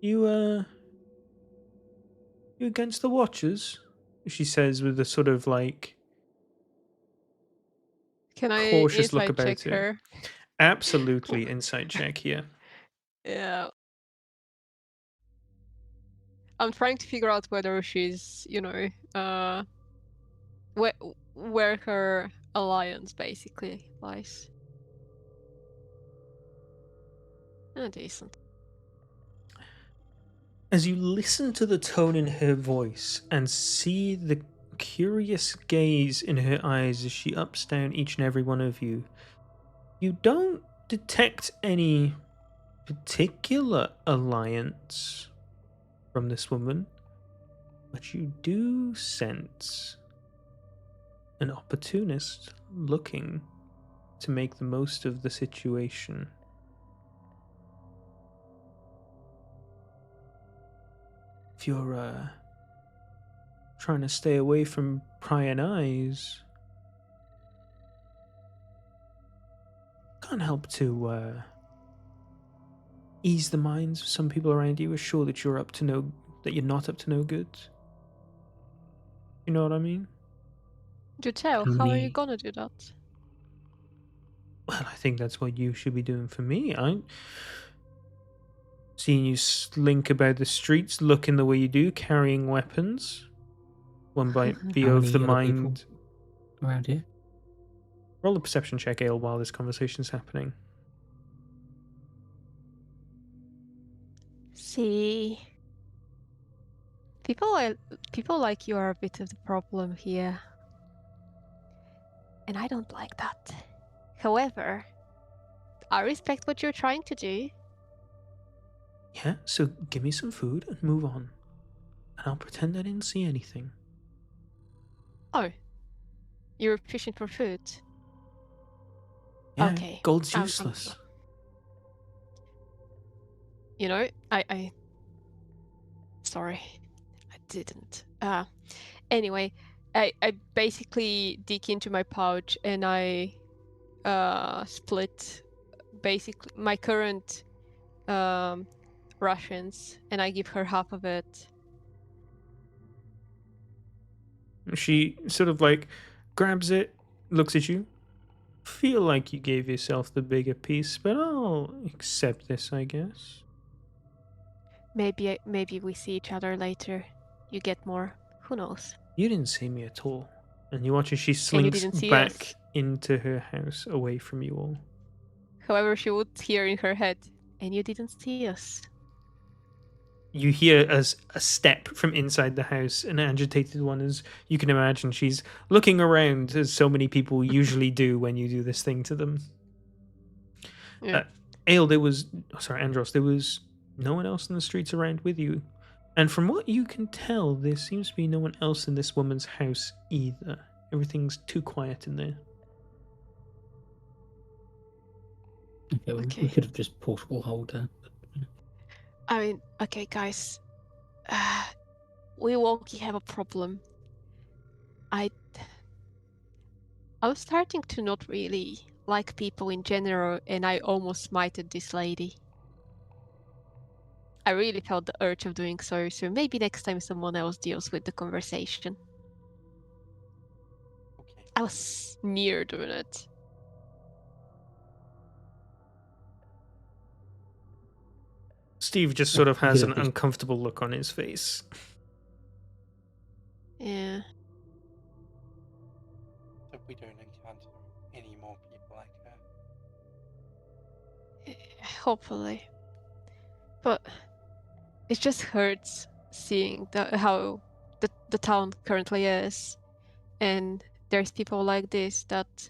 You against the Watchers? She says with a sort of like Can I cautious look insight about check it. her? Absolutely, insight check here. Yeah. I'm trying to figure out whether she's, where her alliance basically lies. Decent. As you listen to the tone in her voice and see the curious gaze in her eyes as she ups down each and every one of you, you don't detect any particular alliance from this woman, but you do sense an opportunist looking to make the most of the situation. If you're trying to stay away from prying eyes, can't help to ease the minds of some people around you, assure that you're not up to no good. You know what I mean? Do tell, Can how are you we- gonna do that? Well, I think that's what you should be doing for me. I'm seeing you slink about the streets, looking the way you do, carrying weapons. One might be How of the many other people mind. around here? Roll a perception check, Ale, while this conversation's happening. See, people like you are a bit of the problem here, and I don't like that. However, I respect what you're trying to do. Yeah, so give me some food and move on. And I'll pretend I didn't see anything. Oh, you're fishing for food. Yeah, Okay, gold's I'm- useless. You know, I sorry, I didn't. Anyway, I basically dig into my pouch and I split basically my current rations and I give her half of it. She sort of like grabs it, looks at you. Feel like you gave yourself the bigger piece, but I'll accept this, I guess. Maybe we see each other later. You get more. Who knows? You didn't see me at all. And you watch as she And you slinks didn't see back us. into her house away from you all. However, she would hear in her head, and you didn't see us. You hear as a step from inside the house, an agitated one, as you can imagine. She's looking around, as so many people usually do when you do this thing to them. Yeah. Ale, Andros, there was no one else in the streets around with you. And from what you can tell, there seems to be no one else in this woman's house either. Everything's too quiet in there. Okay, well, Okay. we could have just portable hold her. I mean, okay, guys. We Walkie have a problem. I'm starting to not really like people in general, and I almost smited this lady. I really felt the urge of doing so maybe next time someone else deals with the conversation. Okay. I was near doing it. Steve just sort of We has could an have just- uncomfortable look on his face. Yeah. Hope we don't encounter any more people like her. Hopefully. But it just hurts seeing how the town currently is. And there's people like this that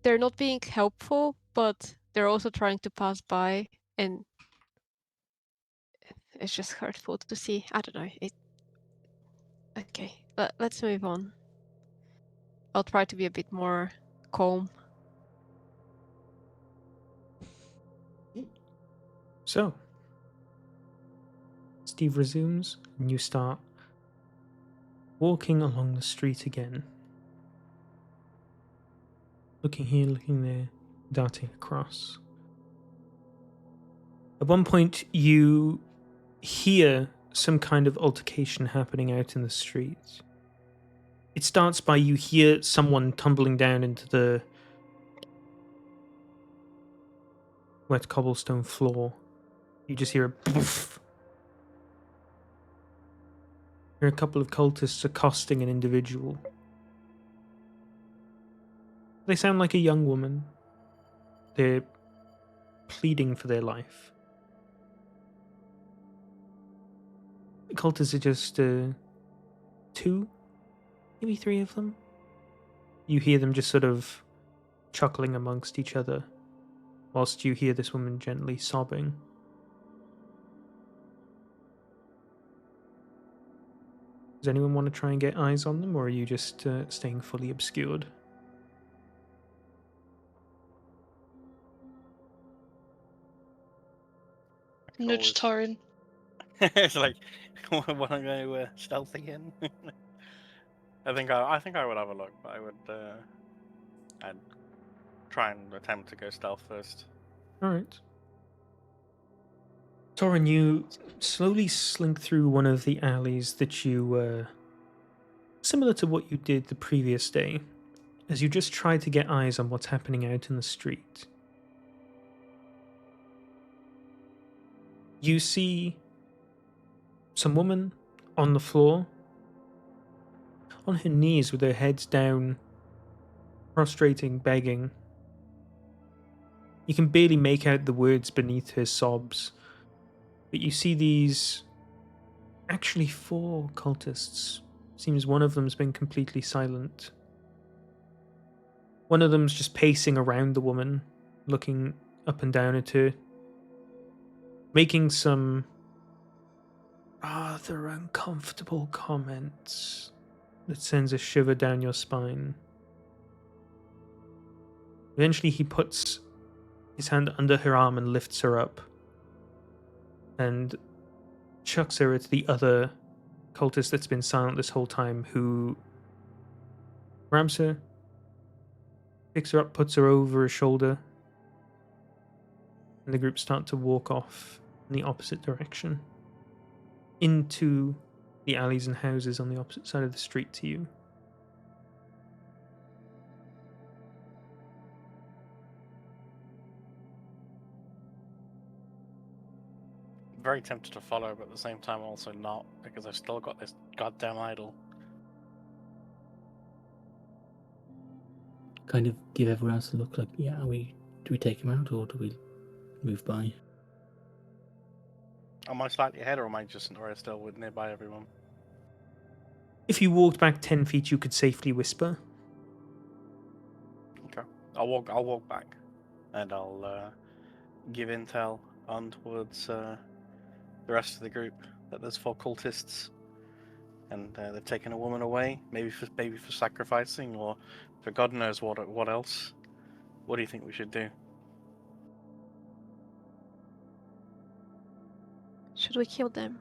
they're not being helpful, but they're also trying to pass by, and it's just hurtful to see. I don't know. Okay, let's move on. I'll try to be a bit more calm. So, Steve resumes, and you start walking along the street again. Looking here, looking there, darting across. At one point, you hear some kind of altercation happening out in the street. It starts by you hear someone tumbling down into the wet cobblestone floor. You just hear a poof. Hear a couple of cultists accosting an individual. They sound like a young woman. They're pleading for their life. The cultists are just 2, maybe 3 of them. You hear them just sort of chuckling amongst each other, whilst you hear this woman gently sobbing. Does anyone want to try and get eyes on them, or are you just staying fully obscured? Nudge I think I would have a look, but I'd try and attempt to go stealth first. All right. Torin, you slowly slink through one of the alleys that you, similar to what you did the previous day, as you just try to get eyes on what's happening out in the street. You see some woman on the floor, on her knees with her head down, prostrating, begging. You can barely make out the words beneath her sobs, but you see these actually 4 cultists. Seems one of them's been completely silent. One of them's just pacing around the woman, looking up and down at her, making some rather uncomfortable comments that sends a shiver down your spine. Eventually he puts his hand under her arm and lifts her up and chucks her at the other cultist that's been silent this whole time, who grabs her, picks her up, puts her over his shoulder, and the group start to walk off in the opposite direction, into the alleys and houses on the opposite side of the street to you. Very tempted to follow, but at the same time also not, because I've still got this goddamn idol. Kind of give everyone else a look like, yeah, do we take him out or do we move by? Am I slightly ahead, or am I just still nearby everyone? If you walked back 10 feet, you could safely whisper. Okay, I'll walk back, and I'll give intel on towards the rest of the group that there's 4 cultists, and they've taken a woman away, maybe for sacrificing, or for God knows what else. What do you think we should do? Should we kill them?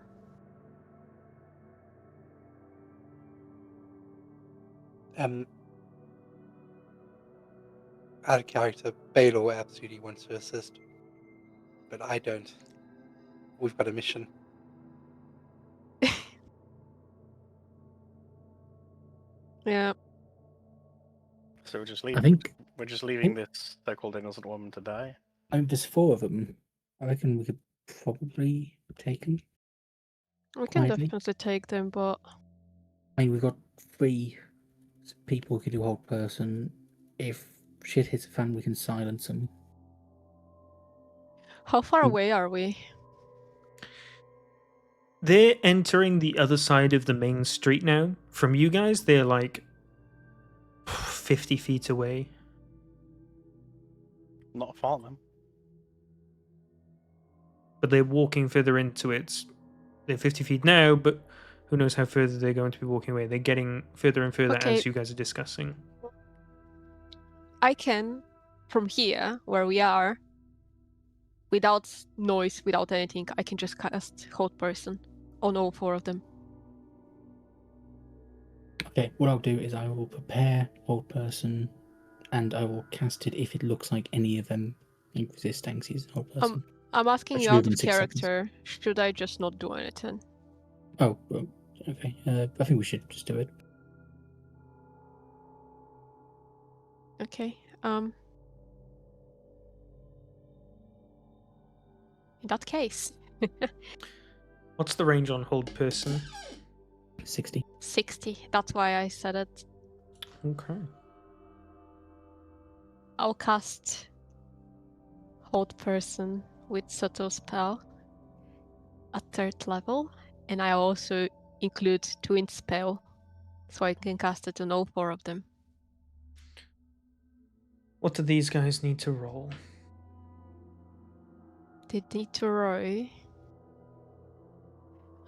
Out of character, Baylor absolutely wants to assist, but I don't. We've got a mission. Yeah. So we're just I leaving. think We're just leaving this so-called innocent woman to die. there's 4 of them. I reckon we could probably take them. We can Quietly. definitely take them, but I mean, we've got 3 people who can do hold person. If shit hits the fan, we can silence them. how far Mm. away are we? They're entering the other side of the main street now. From you guys, they're like 50 feet away. Not far then. But they're walking further into it. They're 50 feet now, but who knows how further they're going to be walking away. They're getting further and further Okay. as you guys are discussing. I can, from here, where we are, without noise, without anything, I can just cast Hold Person on all 4 of them. Okay, what I'll do is I will prepare hold person, and I will cast it if it looks like any of them resist Tanksy's hold person. I'm asking I you should out move in of 6 seconds. character. Should I just not do anything? Oh, well, okay. I think we should just do it. Okay. In that case, What's the range on hold person? 60. 60. That's why I said it. Okay. I'll cast Hold Person with Subtle Spell at 3rd level, and I also include Twin Spell, so I can cast it on all 4 of them. What do these guys need to roll? They need to roll.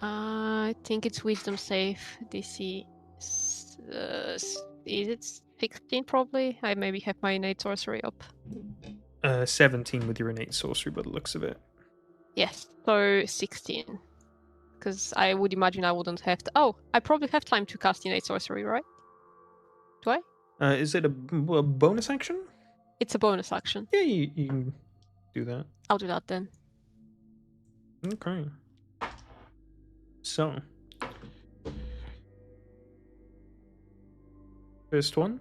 I think it's Wisdom save. DC. Is it 16 probably? I maybe have my innate sorcery up. 17 with your innate sorcery by the looks of it. Yes, so 16. Because I would imagine I wouldn't have to. Oh, I probably have time to cast innate sorcery, right? Do I? Is it a bonus action? It's a bonus action. Yeah, you can do that. I'll do that then. Okay. So, first one.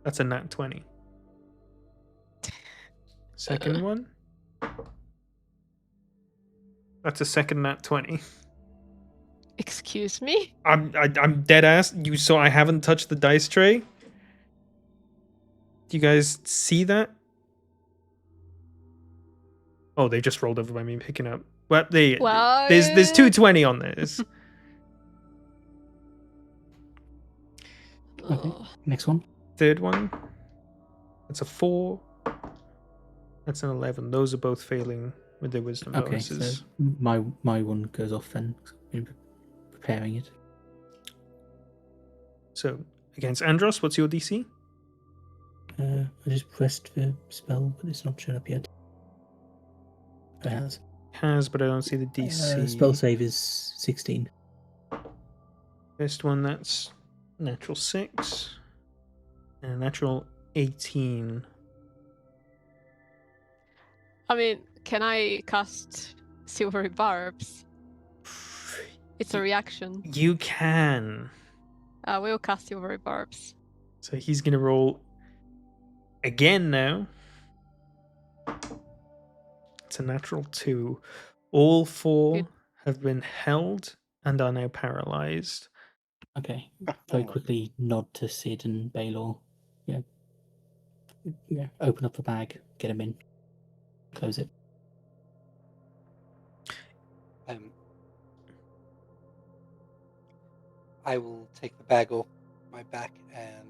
That's a nat 20. Second one. That's a second nat 20. Excuse me? I'm dead ass. You saw I haven't touched the dice tray. Do you guys see that? Oh, they just rolled over by me picking up. Well, Well, there's 220 on this. Okay. Ugh. Next one. Third one. That's a 4. That's an 11. Those are both failing with their wisdom Okay, bonuses. so my one goes off then. 'Cause I've been preparing it. So against Andros, what's your DC? I just pressed the spell, but it's not shown up yet. It has. Has, but I don't see the DC. Spell save is 16. First one, that's natural 6. And a natural 18. I mean, can I cast Silvery Barbs? It's a reaction. You can. I will cast Silvery Barbs. So he's going to roll again now. It's a natural 2. All 4 Good. have been held and are now paralyzed. Okay. Very quickly nod to Sid and Baylor. Yeah. Open up the bag, get him in, close it. I will take the bag off my back and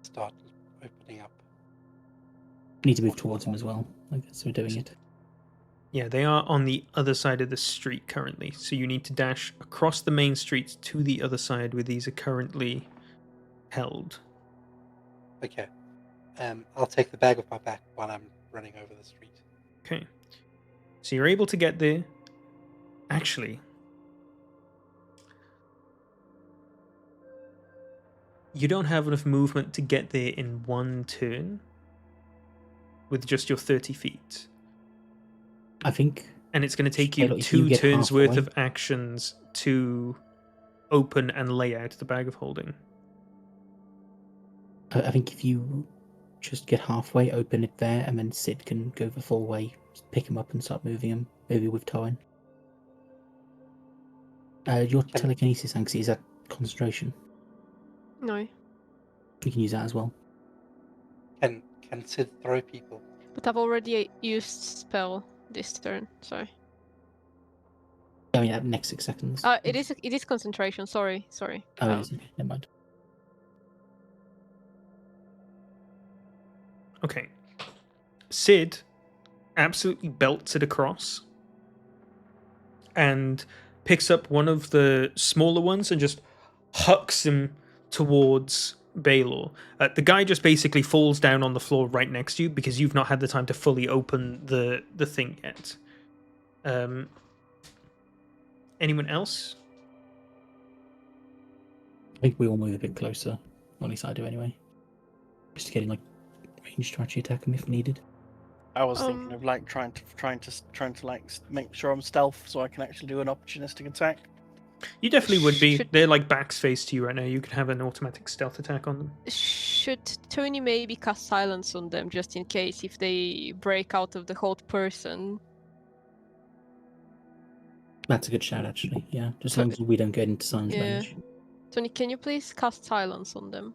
start opening up. Need to move towards him as well. I guess we're doing it. Yeah, they are on the other side of the street currently. So you need to dash across the main street to the other side where these are currently held. Okay. I'll take the bag off my back while I'm running over the street. Okay. So you're able to get there. Actually, you don't have enough movement to get there in one turn with just your 30 feet. I think. And it's going to take Taylor, you if you 2 get turns worth halfway- of actions to open and lay out the bag of holding. I think if you just get halfway, open it there, and then Sid can go the full way, pick him up and start moving him, maybe with Torin. Your telekinesis, Anxie, is that concentration? No. You can use that as well. Can Sid throw people? But I've already used spell this turn, so. Oh yeah, next 6 seconds. It is concentration, sorry. Oh, it is. Okay, never mind. Okay. Sid absolutely belts it across and picks up one of the smaller ones and just hucks him towards Baylor. The guy just basically falls down on the floor right next to you because you've not had the time to fully open the thing yet. Anyone else? I think we all move a bit closer. Or at least I do anyway. Just getting like range to actually attack him if needed. I was thinking of like trying to like make sure I'm stealth so I can actually do an opportunistic attack. You definitely would be. Should- They're like backs faced to you right now. You could have an automatic stealth attack on them. Should Tony maybe cast silence on them just in case if they break out of the hold person? That's a good shout, actually. Yeah, just as So- long as we don't get into silence Yeah. range. Tony, can you please cast silence on them?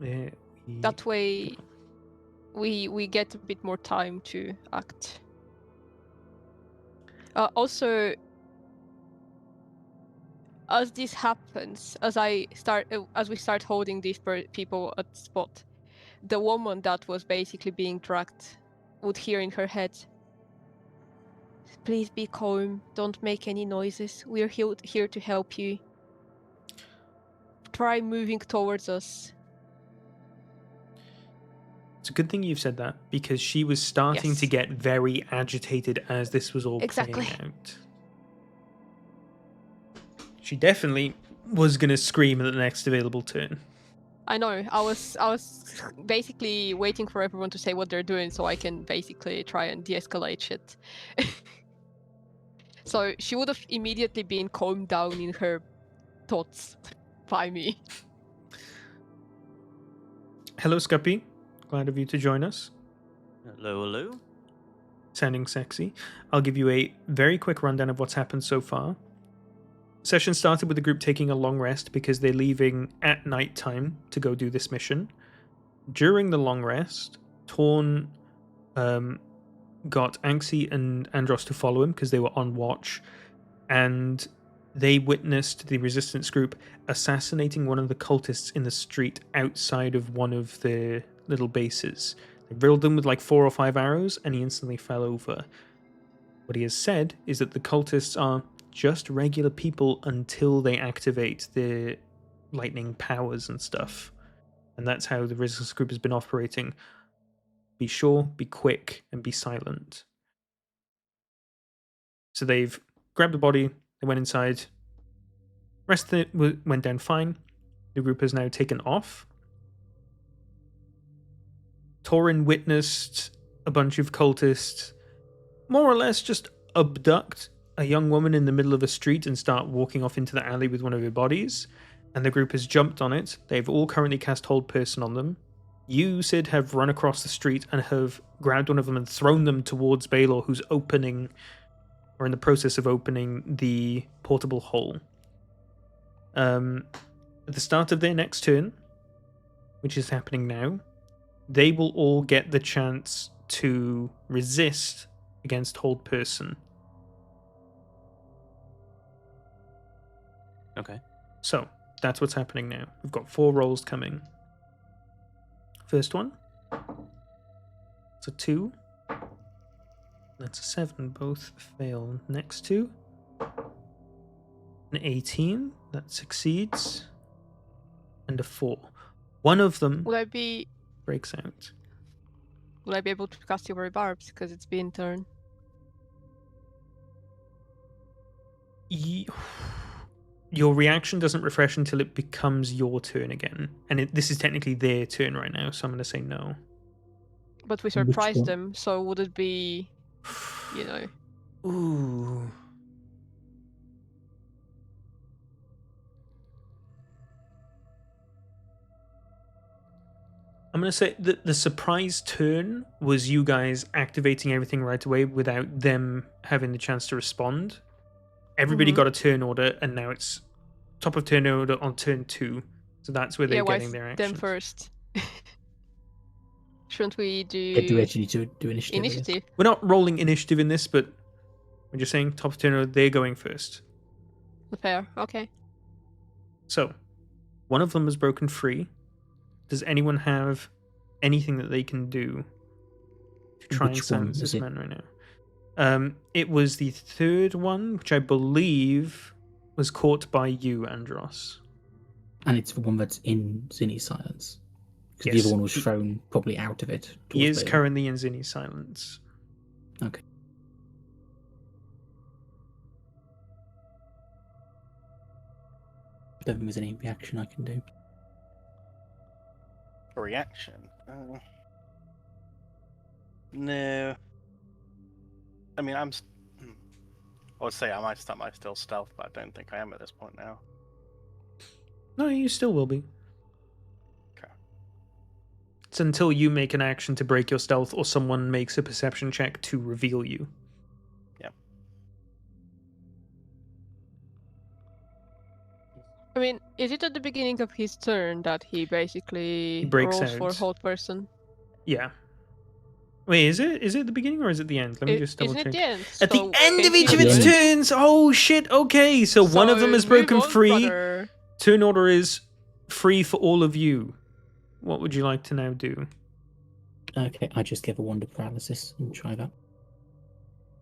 Yeah, That way we get a bit more time to act. Also, as this happens, as we start holding these people at spot, the woman that was basically being dragged would hear in her head, "Please be calm, don't make any noises, we're here to help you. Try moving towards us." It's a good thing you've said that, because she was starting to Yes. get very agitated as this was all Exactly. playing out. She definitely was going to scream at the next available turn. I know. I was basically waiting for everyone to say what they're doing so I can basically try and de-escalate shit. So she would have immediately been calmed down in her thoughts by me. Hello, Scuppy. Glad of you to join us. Hello, hello. Sounding sexy. I'll give you a very quick rundown of what's happened so far. Session started with the group taking a long rest because they're leaving at night time to go do this mission. During the long rest, Torn got Anxi and Andros to follow him because they were on watch, and they witnessed the resistance group assassinating one of the cultists in the street outside of one of the little bases. They riddled him with like 4 or 5 arrows, and he instantly fell over. What he has said is that the cultists are just regular people until they activate their lightning powers and stuff. And that's how the resistance group has been operating. Be sure, be quick, and be silent. So they've grabbed the body, they went inside. Rest of it went down fine. The group has now taken off. Torin witnessed a bunch of cultists more or less just abduct a young woman in the middle of a street and start walking off into the alley with one of her bodies. And the group has jumped on it. They've all currently cast Hold Person on them. You, Sid, have run across the street and have grabbed one of them and thrown them towards Baylor, who's opening, or in the process of opening, the portable hole. At the start of their next turn, which is happening now, they will all get the chance to resist against Hold Person. Okay. So, that's what's happening now. We've got 4 rolls coming. First one. It's a 2. That's a 7. Both fail. Next 2. An 18. That succeeds. And a 4. One of them Would I be breaks out. able to cast Silvery Barbs because it's been turn? Your reaction doesn't refresh until it becomes your turn again. And this is technically their turn right now, so I'm going to say no. But we Which surprised one? them, so would it be, you know? Ooh. I'm going to say that the surprise turn was you guys activating everything right away without them having the chance to respond. Everybody Mhm. got a turn order, and now it's top of turn order on turn 2. So that's where they're why getting their them actions. first? Shouldn't we do Yeah, do we actually need to do initiative? I guess? initiative? We're not rolling initiative in this, but we're just saying top of turn order, they're going first. Fair, okay. So, one of them is broken free. Does anyone have anything that they can do to try and Which one silence is this it? man right now? It was the third one, which I believe was caught by you, Andros. And it's the one that's in Zinni's silence. Because the Yes, other one was he- thrown probably out of it. He towards is Baylor. currently in Zinni's silence. Okay. Don't think there's any reaction I can do. A reaction? No. I mean, I would say I might start my still stealth, but I don't think I am at this point now. No, you still will be. Okay. It's until you make an action to break your stealth or someone makes a perception check to reveal you. I mean, is it at the beginning of his turn that he basically He breaks rolls for out. Hold Person? Yeah. Wait, is it at the beginning or is it the end? Let me just double Isn't check. it the end? At So the end of can each he of its do it? turns! Oh shit, okay. So one of them is So broken move on, free. brother. Turn order is free for all of you. What would you like to now do? Okay, I just give a wonder paralysis and try that.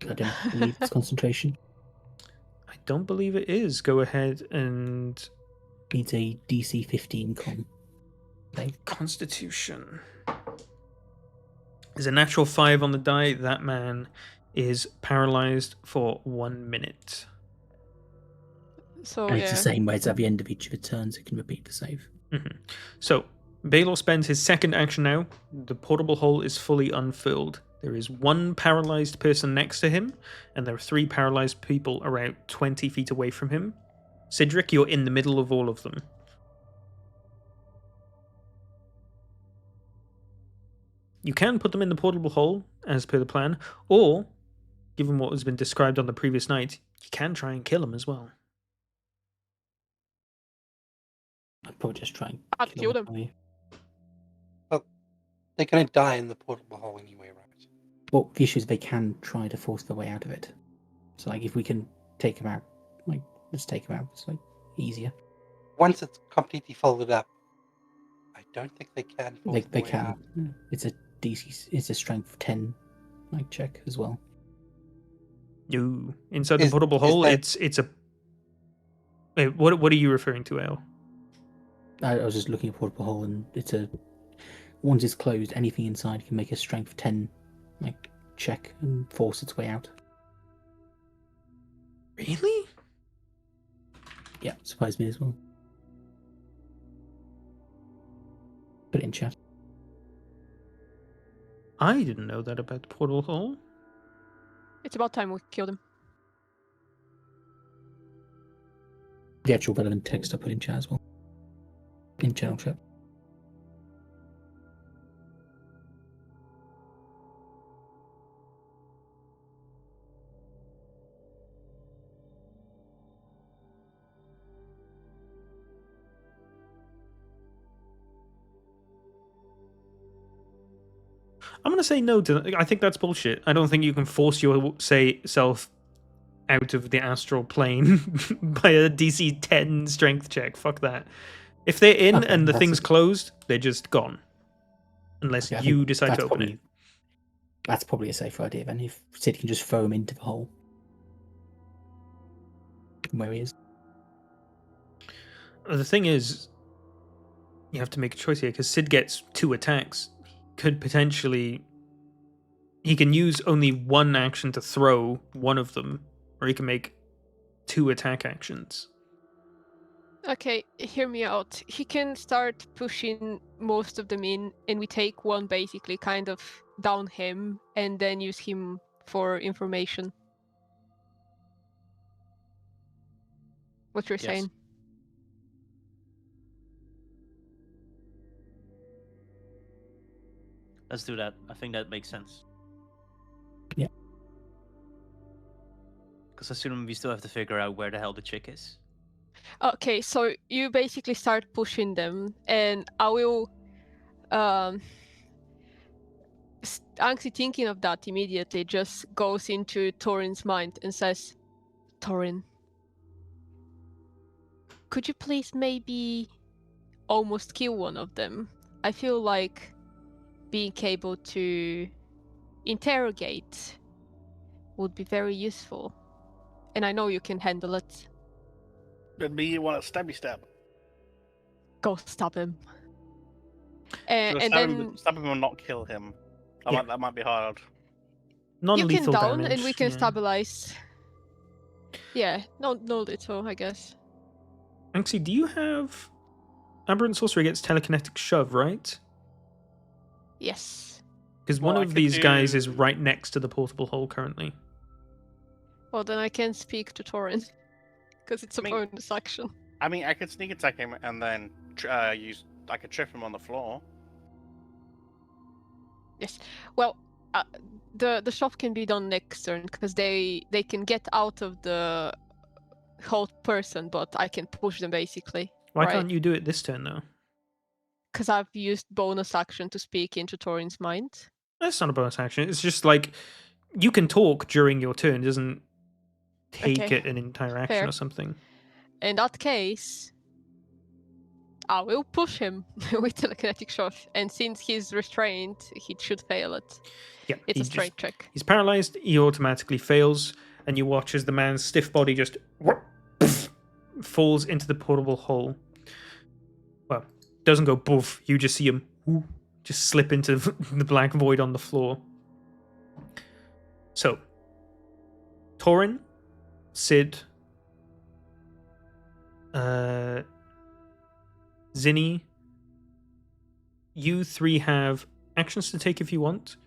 I don't believe it's concentration. I don't believe it is. Go ahead and Needs a DC 15 con. Constitution. There's a natural 5 on the die. That man is paralyzed for 1 minute. So And it's yeah. the same way as at the end of each of the turns, it can repeat the save. So, Baylor spends his second action now. The portable hole is fully unfurled. There is 1 paralyzed person next to him, and there are 3 paralyzed people around 20 feet away from him. Cedric, you're in the middle of all of them. You can put them in the portable hole, as per the plan, or, given what has been described on the previous night, you can try and kill them as well. I'd probably just try and I'd kill them. away. They're going to die in the portable hole anyway, right? Well, the issue is they can try to force their way out of it. So, like, if we can take them out, like, let's take them out. It's, like, easier. Once it's completely folded up, I don't think they can force They their way can. out. It's a DC. It's a strength 10, like, check as well. No, inside the Is- portable is hole, that- it's a. Wait, what are you referring to, Ale? I was just looking at portable hole, and it's a. Once it's closed, anything inside can make a strength 10, like, check and force its way out. Really? Yeah, surprised me as well. Put it in chat. I didn't know that about the portal hole. It's about time we killed him. The actual relevant text I put in chat as well. In channel chat. I'm gonna say no to that. I think that's bullshit. I don't think you can force your self out of the astral plane by a DC 10 strength check. Fuck that. If they're in Okay, and the that's thing's a- closed, they're just gone. Unless Okay, I you think decide that's to open probably, it. That's probably a safer idea then, if Sid can just throw him into the hole. Where he is. The thing is, you have to make a choice here because Sid gets 2 attacks. Could potentially. He can use only 1 action to throw one of them, or he can make 2 attack actions. Okay, hear me out. He can start pushing most of them in, and we take one basically kind of down him, and then use him for information. What you're Yes. saying? Let's do that. I think that makes sense. Yeah. Because I assume we still have to figure out where the hell the chick is. Okay, so you basically start pushing them, and I will. Anxie, thinking of that immediately, just goes into Torin's mind and says, "Torin, could you please maybe almost kill one of them? I feel like being able to interrogate would be very useful, and I know you can handle it. But me, you want to stabby stab. Go stab him." So And stab him and not kill him. Yeah. That might be hard. you Non-lethal can down, damage. and we can yeah. stabilize. Yeah, no little, I guess. Anxie, do you have Aberrant Sorcery gets telekinetic shove, right? Yes. Because Well, one I of could these guys is do- right next to the portable hole currently. Well, then I can speak to Torin, because it's a I mean- bonus action. I mean, I could sneak attack him and then I could trip him on the floor. Yes. Well, the shove can be done next turn, because they can get out of the whole person, but I can push them basically. Why right? can't you do it this turn though? Because I've used bonus action to speak into Torin's mind. That's not a bonus action. It's just like you can talk during your turn. It doesn't take Okay, it an entire action fair. or something. In that case, I will push him with telekinetic shove, and since he's restrained, he should fail it. Yeah, It's he a just- strength check. He's paralyzed. He automatically fails, and you watch as the man's stiff body just falls into the portable hole. Well, doesn't go boof. You just see him just slip into the black void on the floor. So, Torin, Sid, Zinni, you three have actions to take if you want.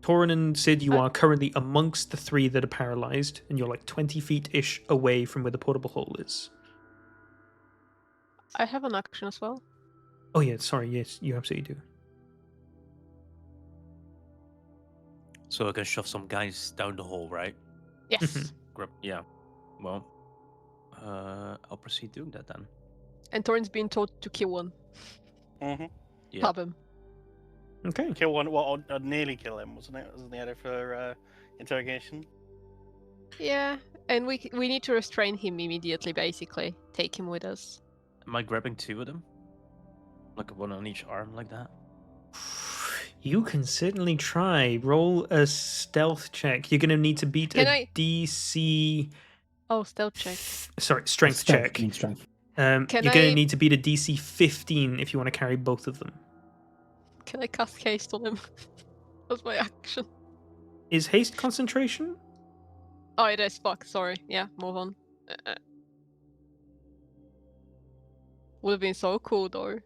Torin and Sid, you are currently amongst the three that are paralyzed, and you're like 20 feet-ish away from where the portable hole is. I have an action as well. Oh yeah, sorry, yes, you absolutely do. So I can shove some guys down the hole, right? Yes. Yeah. Well, I'll proceed doing that then. And Torin's being told to kill one. Mm-hmm. Yeah. Stab him. Okay. Kill one, or nearly kill him, wasn't it? Wasn't the idea for interrogation? Yeah, and we need to restrain him immediately, basically. Take him with us. Am I grabbing two of them? Like one on each arm, like that? You can certainly try. Roll a stealth check. You're going to need to beat Can a I- DC... Oh, stealth check. Sorry, strength Stealth check. means strength. Can You're going to I- need to beat a DC 15 if you want to carry both of them. Can I cast haste on him? That's my action. Is haste concentration? Oh, it is. Fuck. Sorry. Yeah, move on. Would have been so cool, though.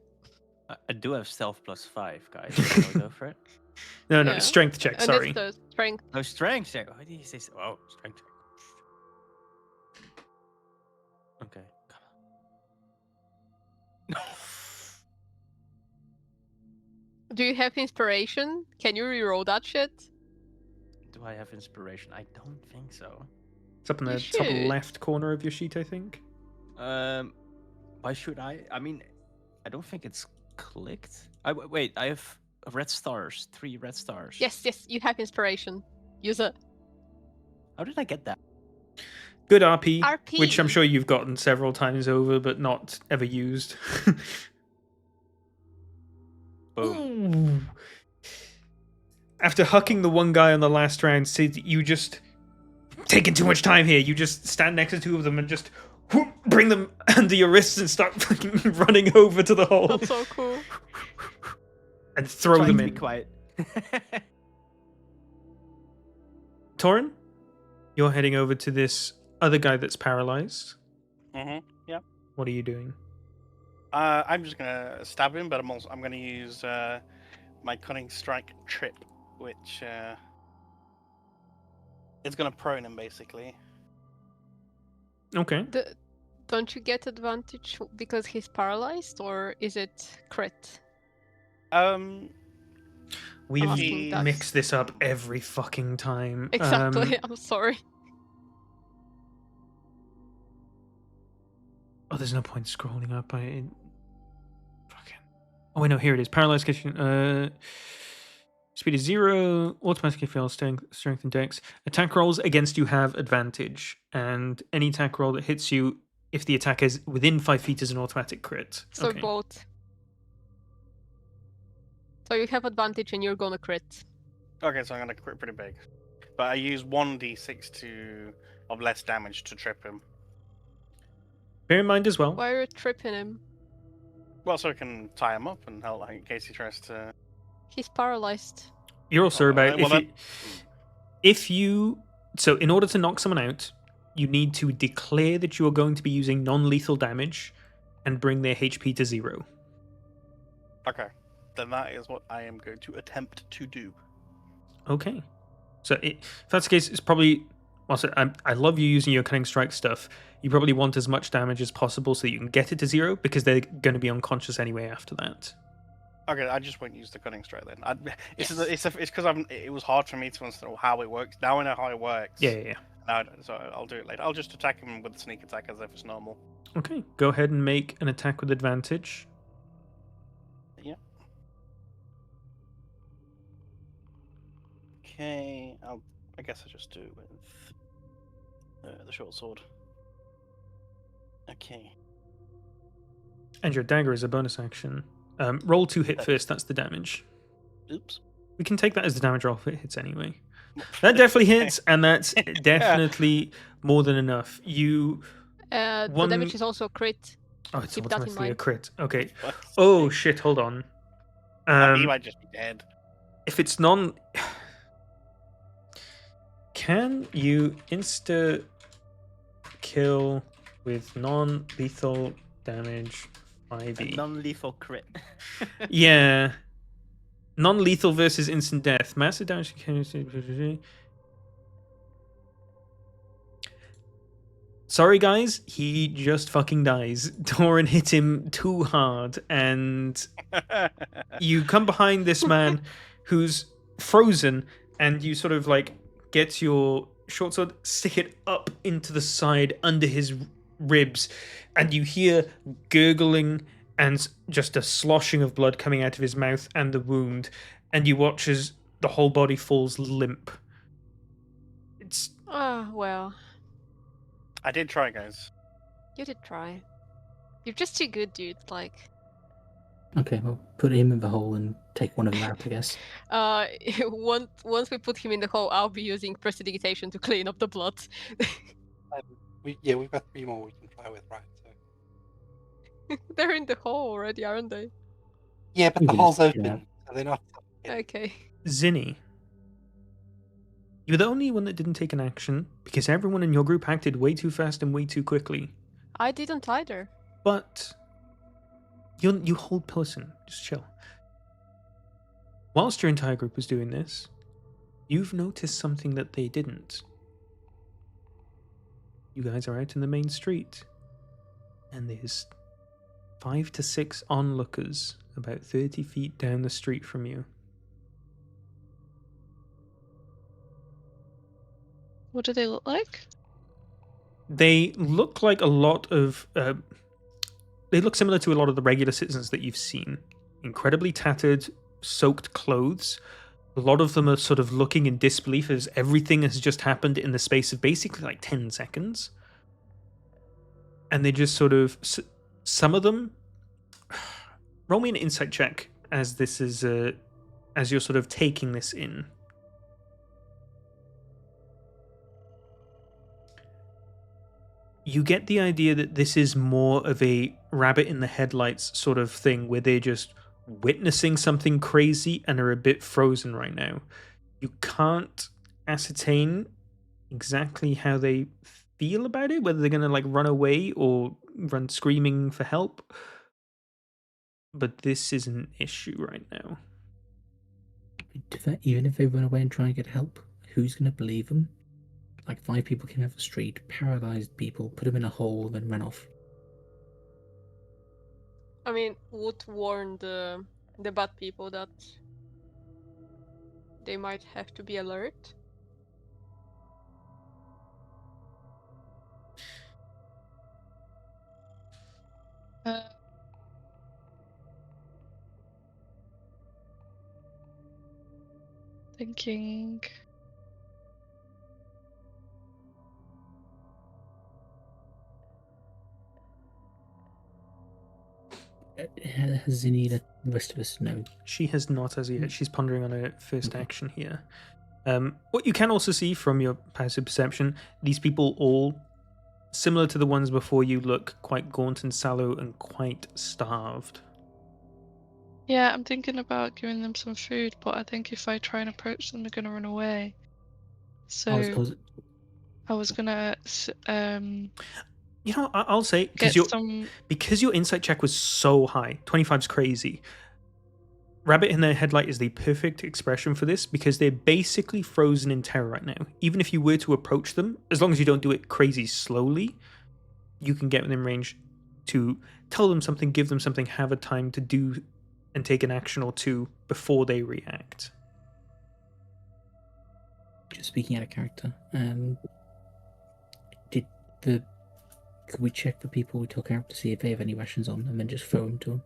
I do have stealth +5, guys. Shall I go for it? No, Yeah. strength check, And sorry. it's the strength. Oh, strength check. Why did you say so? Oh, strength check. Okay. Come on. Do you have inspiration? Can you reroll that shit? Do I have inspiration? I don't think so. It's up in You the top should. left corner of your sheet, I think. Why should I? I mean, I don't think it's clicked. Wait, I have red stars. 3 red stars. Yes, you have inspiration. Use it. How did I get that? Good RP, RP. which I'm sure you've gotten several times over, but not ever used. Ooh. After hucking the one guy on the last round, Sid, you just taking too much time here. You just stand next to two of them and just whoop, bring them under your wrists and start fucking running over to the hole That's so cool. and throw Trying them to in. be quiet. Torin, you're heading over to this other guy that's paralyzed. Mm-hmm. Yeah. What are you doing? I'm just gonna stab him, but I'm gonna use my cunning strike trip, which is gonna prone him basically. Okay. Don't you get advantage because he's paralyzed, or is it crit? We asking that. mix this up every fucking time. Exactly. I'm sorry. Oh, there's no point scrolling up. Fucking. Oh wait, no, here it is. Paralyzed condition. Speed is 0. Automatically fails strength and dex. Attack rolls against you have advantage, and any attack roll that hits you, if the attack is within 5 feet, is an automatic crit. So Okay. both. So you have advantage and you're gonna crit. Okay, so I'm gonna crit pretty big, but I use 1d6 of less damage to trip him. Bear in mind as well. Why are you tripping him? Well, so I can tie him up and help, like, in case he tries to. He's paralyzed. You're also about well, if you so in order to knock someone out, you need to declare that you are going to be using non-lethal damage and bring their HP to 0. Okay, then that is what I am going to attempt to do. Okay. So if that's the case, it's probably also I love you using your cunning strike stuff. You probably want as much damage as possible so that you can get it to 0 because they're going to be unconscious anyway after that. Okay, I just won't use the cunning strike then. It's Yes. because it was hard for me to understand how it works. Now I know how it works. Yeah. Now, so I'll do it later. I'll just attack him with sneak attack as if it's normal. Okay. Go ahead and make an attack with advantage. Yeah. Okay, I guess I just do it with the short sword. Okay. And your dagger is a bonus action. Roll 2 hit first, that's the damage. Oops. We can take that as the damage roll if it hits anyway. That definitely hits, and that's definitely more than enough. The The damage is also crit. Oh, it's Keep that in automatically a mind. crit. Okay. Oh shit! Hold on. He might just be dead. If it's non... Can you insta-kill with non-lethal damage A 5e? non-lethal crit. Yeah. Non-lethal versus instant death. Massive damage. Sorry, guys. He just fucking dies. Torin hit him too hard, and you come behind this man who's frozen, and you sort of like get your short sword, stick it up into the side under his ribs, and you hear gurgling and just a sloshing of blood coming out of his mouth and the wound, and you watch as the whole body falls limp. It's Ah, well, I did try, guys. you did try. You're just too good, dude. Like, Okay, well, put him in the hole and take one of them out, I guess. once we put him in the hole, I'll be using prestidigitation to clean up the blood. We've got 3 more we can try with, right? So. They're in the hole already, aren't they? Yeah, but We the can hole's just- open, yeah. so they're not. Okay. Zinni. You're the only one that didn't take an action because everyone in your group acted way too fast and way too quickly. I didn't either. But you hold person. Just chill. Whilst your entire group was doing this, you've noticed something that they didn't. You guys are out in the main street, and there's 5 to 6 onlookers about 30 feet down the street from you. What do they look like? They look like a lot of. They look similar to a lot of the regular citizens that you've seen. Incredibly tattered, soaked clothes. A lot of them are sort of looking in disbelief as everything has just happened in the space of basically like 10 seconds. And they just sort of. Some of them. Roll me an insight check as this is. As you're sort of taking this in. You get the idea that this is more of a rabbit in the headlights sort of thing where they're just witnessing something crazy and are a bit frozen right now. You can't ascertain exactly how they feel about it, whether they're going to like run away or run screaming for help. But this is an issue right now. Even if they run away and try and get help, who's going to believe them? Like 5 people came off the street, paralyzed people, put them in a hole, then ran off. I mean, would warn the bad people that they might have to be alert. Thinking. Has Zinni let the rest of us know? She has not as yet. She's pondering on her first action here. What you can also see from your passive perception, these people all, similar to the ones before you, look quite gaunt and sallow and quite starved. Yeah, I'm thinking about giving them some food, but I think if I try and approach them, they're gonna run away. So I was gonna You know, I'll say get because your insight check was so high, 25's crazy. Rabbit in their headlight is the perfect expression for this because they're basically frozen in terror right now. Even if you were to approach them, as long as you don't do it crazy slowly, you can get within range to tell them something, give them something, have a time to do and take an action or two before they react. Just speaking out of character, could we check for people we took out to see if they have any rations on and then just throw them to them?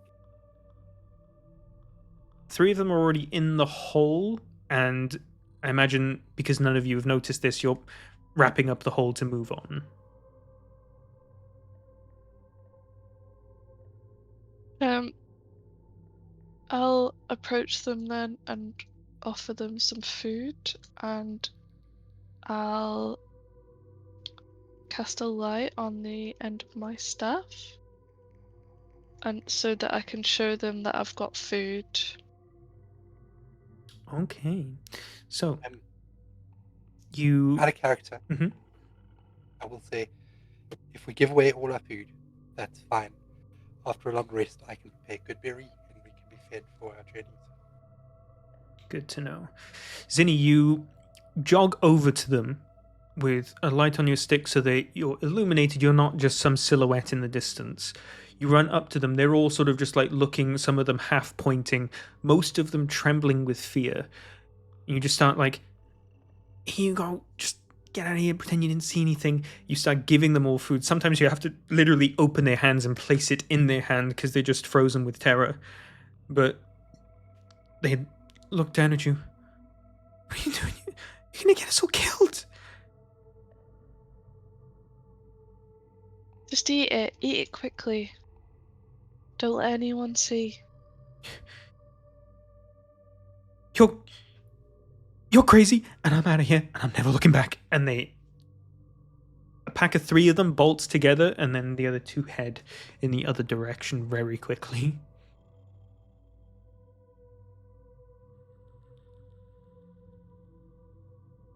3 of them are already in the hole, and I imagine because none of you have noticed this, you're wrapping up the hole to move on. I'll approach them then and offer them some food, and I'll cast a light on the end of my staff, and so that I can show them that I've got food Okay. So, Um, you... Out of character, Mhm. I will say, if we give away all our food, that's fine. After a long rest, I can prepare good berry, and we can be fed for our journeys. Good to know. Zinni, you jog over to them with a light on your stick so that you're illuminated. You're not just some silhouette in the distance. You run up to them. They're all sort of just like looking, some of them half pointing, most of them trembling with fear. And you just start like, here you go, just get out of here, pretend you didn't see anything. You start giving them all food. Sometimes you have to literally open their hands and place it in their hand because they're just frozen with terror. But they look down at you. What are you doing? You're gonna get us all killed. Just eat it. Eat it quickly. Don't let anyone see. You're crazy, and I'm out of here, and I'm never looking back. And a pack of 3 of them bolts together, and then the other 2 head in the other direction very quickly.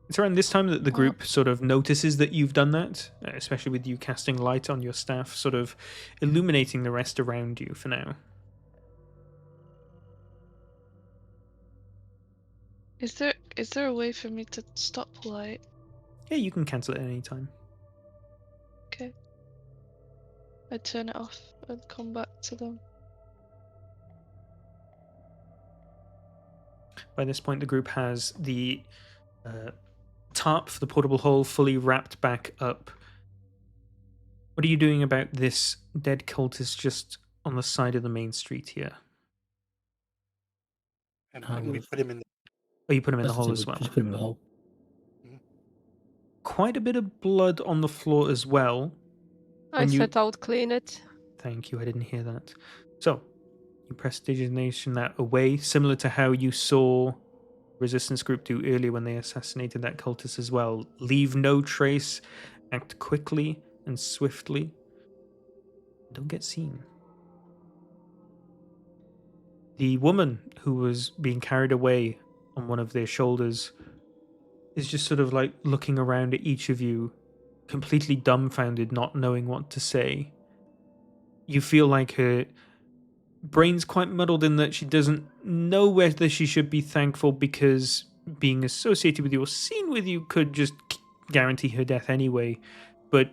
It's around this time that the group sort of notices that you've done that, especially with you casting light on your staff, sort of illuminating the rest around you for now. Is there a way for me to stop light? Yeah, you can cancel it at any time. Okay. I turn it off and come back to them. By this point, the group has the tarp for the portable hole fully wrapped back up. What are you doing about this dead cultist just on the side of the main street here? And we put him in the... Oh, you put him in the hole as well. Just put him in the hole. Quite a bit of blood on the floor as well. I said I would clean it. Thank you, I didn't hear that. So, you prestidigitation that away, similar to how you saw Resistance Group do earlier when they assassinated that cultist as well. Leave no trace, act quickly and swiftly. Don't get seen. The woman who was being carried away on one of their shoulders is just sort of like looking around at each of you, completely dumbfounded, not knowing what to say. You feel like her brain's quite muddled in that she doesn't know whether she should be thankful because being associated with you or seen with you could just guarantee her death anyway, but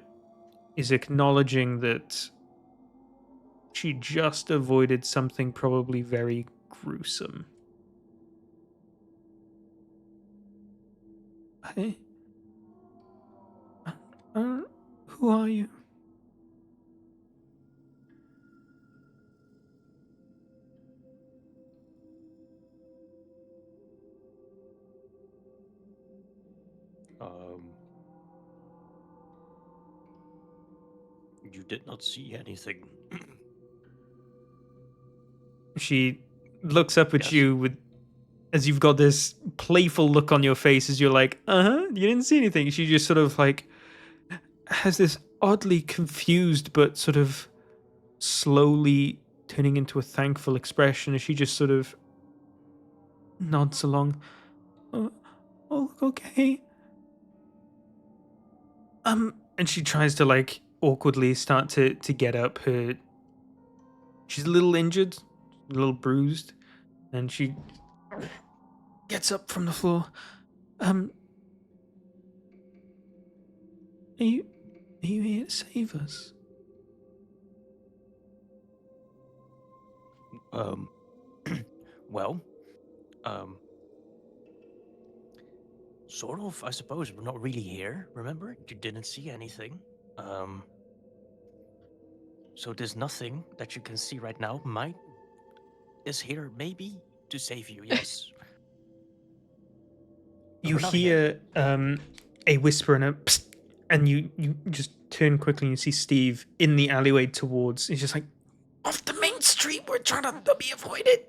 is acknowledging that she just avoided something probably very gruesome. Hey? Who are you? You did not see anything. She looks up at Yes. you with, as you've got this playful look on your face as you're like, you didn't see anything. She just sort of like has this oddly confused but sort of slowly turning into a thankful expression as she just sort of nods along. Oh, okay. And she tries to like awkwardly start to get up. She's a little injured, a little bruised, and she gets up from the floor. Are you here to save us? Well, sort of, I suppose. We're not really here, remember? You didn't see anything. So there's nothing that you can see right now. Might is here maybe to save you, yes. You hear a whisper and a psst, and you just turn quickly and you see Steve in the alleyway towards. He's just like, off the main street, we're trying to be avoided.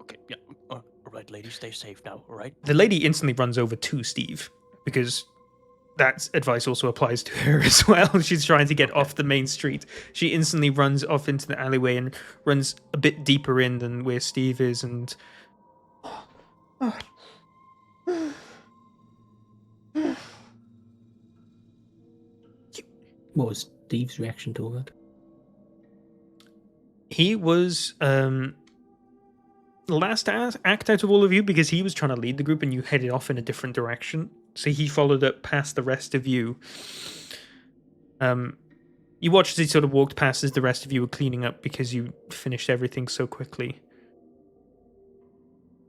Okay, yeah. All right, lady, stay safe now, all right? The lady instantly runs over to Steve because that advice also applies to her as well. She's trying to get off the main street. She instantly runs off into the alleyway and runs a bit deeper in than where Steve is, and What was Steve's reaction to all that? he was the last act out of all of you because he was trying to lead the group and you headed off in a different direction. So he followed up past the rest of you. You watched as he sort of walked past as the rest of you were cleaning up because you finished everything so quickly.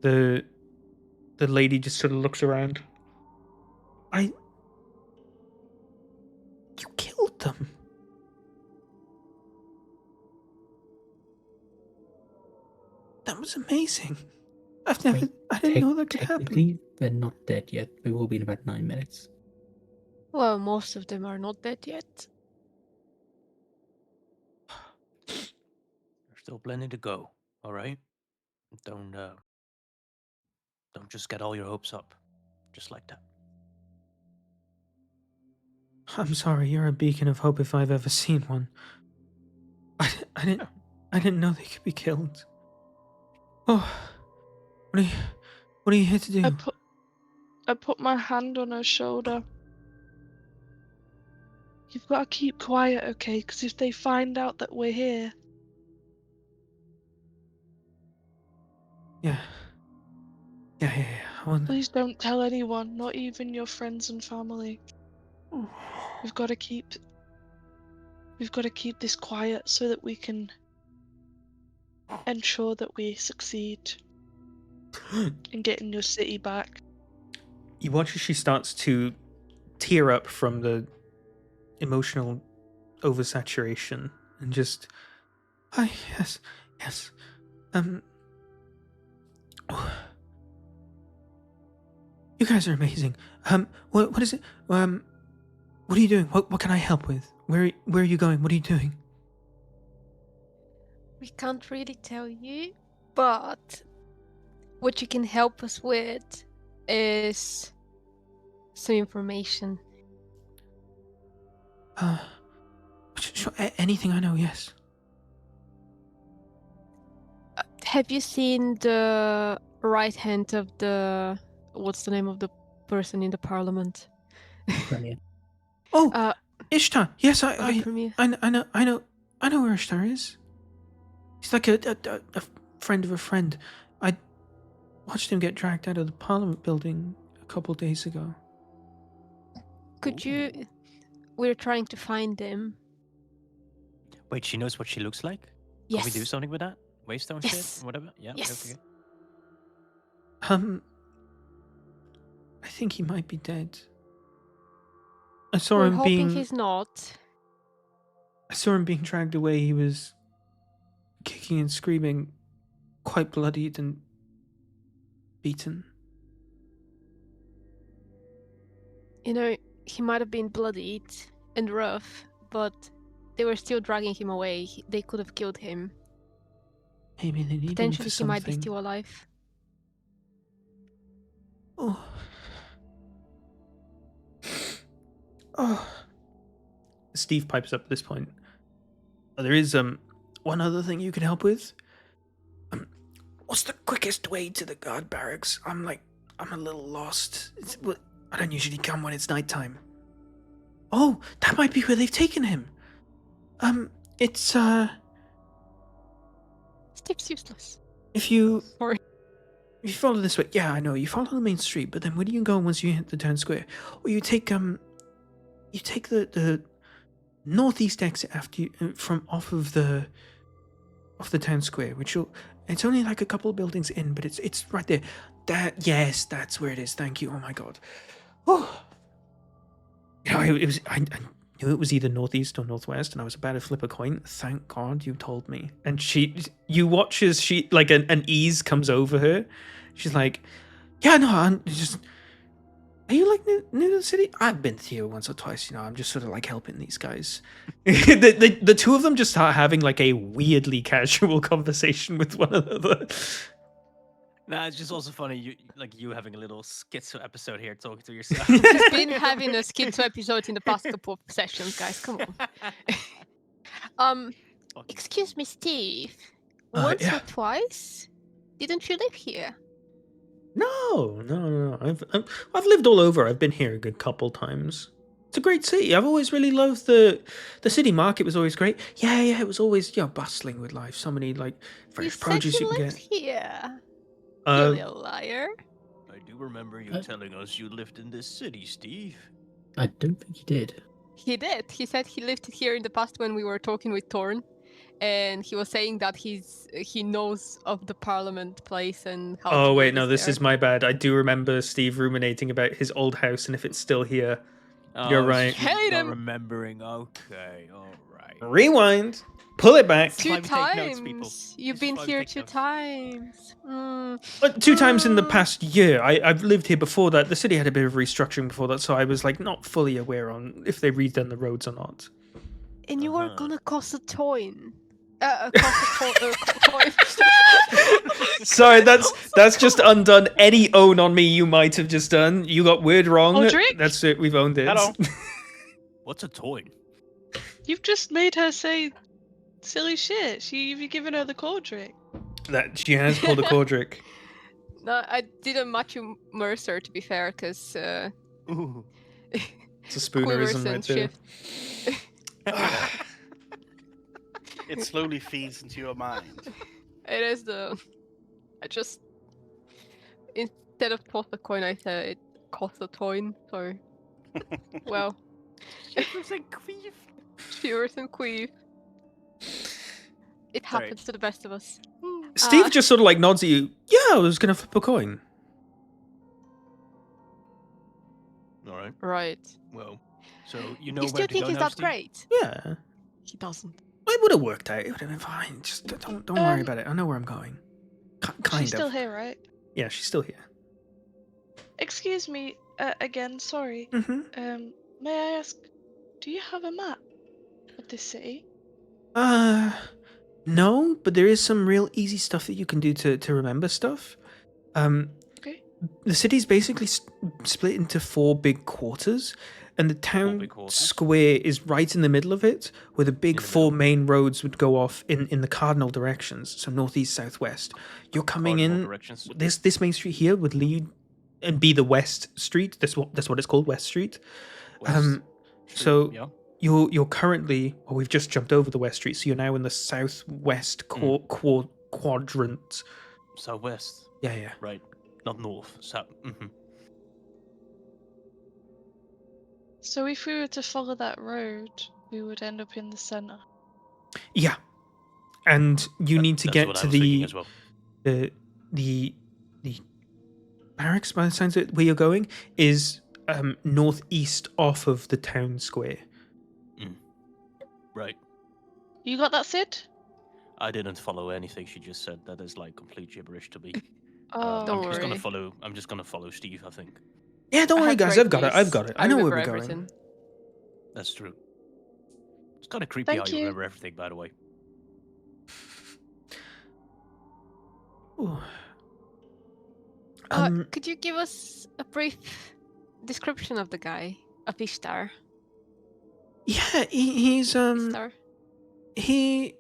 The lady just sort of looks around. You killed them. That was amazing. I didn't know that could happen. Technically, they're not dead yet. They will be in about 9 minutes. Well, most of them are not dead yet. There's still plenty to go. All right. Don't just get all your hopes up, just like that. I'm sorry, you're a beacon of hope if I've ever seen one. I didn't know they could be killed. Oh, what are you here to do? I put my hand on her shoulder. You've got to keep quiet, okay? Because if they find out that we're here... Yeah. Please don't tell anyone, not even your friends and family. We've got to keep this quiet so that we can ensure that we succeed in getting your city back. You watch as she starts to tear up from the emotional oversaturation and just, yes. You guys are amazing. What is it? What are you doing? What can I help with? Where are you going? What are you doing? We can't really tell you, but what you can help us with is some information. Sure, anything I know, yes. Have you seen the right hand of the... What's the name of the person in the parliament? Premier. Oh, Ishtar. Yes, I Premier. know where Ishtar is. He's like a friend of a friend. I watched him get dragged out of the Parliament building a couple days ago. Could you... We're trying to find him. Wait, she knows what she looks like? Yes. Can we do something with that? Waystone Yes. shit? Whatever? Yeah, Yes. okay. I think he might be dead. I saw We're him hoping being... he's not. I saw him being dragged away. He was kicking and screaming, quite bloodied and beaten. You know, he might have been bloodied and rough, but they were still dragging him away. They could have killed him. Maybe they need him for Potentially he something. might be still alive. Oh. Steve pipes up at this point. There is one other thing you can help with. What's the quickest way to the guard barracks? I'm a little lost. I don't usually come when it's nighttime. Oh, that might be where they've taken him. It's Steve's useless. if you Sorry. If you follow this way, yeah, I know, you follow the main street, but then where do you go once you hit the town square? Or you take the northeast exit after you from off the town square, it's only like a couple of buildings in, but it's right there. That's where it is. Thank you. Oh my god. Oh. You know, I knew it was either northeast or northwest, and I was about to flip a coin. Thank God you told me. And you watch as she, like, an ease comes over her. She's like, yeah, no, I'm just... Are you, like, new to the city? I've been here once or twice, you know. I'm just sort of, like, helping these guys. the two of them just start having, like, a weirdly casual conversation with one another. Nah, it's just also funny. You having a little schizo episode here, talking to yourself. He's been having a schizo episode in the past couple of sessions, guys. Come on. Excuse me, Steve. Once yeah. or twice? Didn't you live here? No. I've lived all over. I've been here a good couple times. It's a great city. I've always really loved the city market. Was always great. Yeah. It was always bustling with life. So many like fresh produce you you can lived get. here. You Uh, little liar. I do remember you telling us you lived in this city, Steve. I don't think he did. He did. He said he lived here in the past when we were talking with Torn, and he was saying that he knows of the Parliament place and how. Oh to wait, get no, this there. is my bad. I do remember Steve ruminating about his old house and if it's still here. Oh, You're right. Hate not him. remembering. Okay, all right. Rewind. Pull it back. That's why Two we take notes, people. times. You've This is been why we here take two notes. times. 2 times in the past year. I've lived here before that. The city had a bit of restructuring before that, so I was like not fully aware on if they redone the roads or not. And you were Uh-huh. gonna cost a coin. Coin. Sorry, that's just undone any own on me you might have just done. You got word wrong. Aldrich? That's it. We've owned it. Hello. What's a toy? You've just made her say silly shit. You've given her the Cordric. That she has called a Cordric. No, I didn't match you, Mercer, to be fair, because Ooh. It's a spoonerism right there. It slowly feeds into your mind. It is I just instead of toss a coin, I said it cost a coin. So, well, Shivers and queef. shivers and queef. It Sorry. happens to the best of us. Steve just sort of like nods at you. Yeah, I was gonna flip a coin. All right. Right. Well, so you know You where still to think go he's now, that Steve? great? Yeah. He doesn't. It would have worked out. It would have been fine. Just don't worry about it. I know where I'm going. Kind She's of. still here, right? Yeah, she's still here. Excuse me, again, sorry. Mm-hmm. May I ask, do you have a map of this city? No, but there is some real easy stuff that you can do to remember stuff. Okay. The city's basically split into 4 big quarters, and the town big quarters? square is right in the middle of it, where the big In the 4 main roads would go off in the cardinal directions, so northeast, southwest. You're coming Cardinal in. directions. This main street here would lead and be the West Street. That's what it's called, West Street. West Street, So yeah. you're currently, well, we've just jumped over the West Street, so you're now in the southwest quadrant. Southwest. Yeah. Right. Not north. South. Mm-hmm. So if we were to follow that road, we would end up in the center. Yeah. And you need to That's get what I to was thinking the as well. the barracks, by the sounds of it, where you're going is northeast off of the town square. Right. You got that, Sid? I didn't follow anything she just said. That is like complete gibberish to me. Oh, Don't I'm just gonna worry. follow. I'm just gonna follow Steve. I think Yeah, don't I worry, have guys. great I've got it. peace. I've got it. I know where we're remember going. everything. that's true. It's kind of creepy Thank how you you. remember everything. By the way. Ooh. Could you give us a brief description of the guy, of Ishtar? Yeah, he's Ishtar? he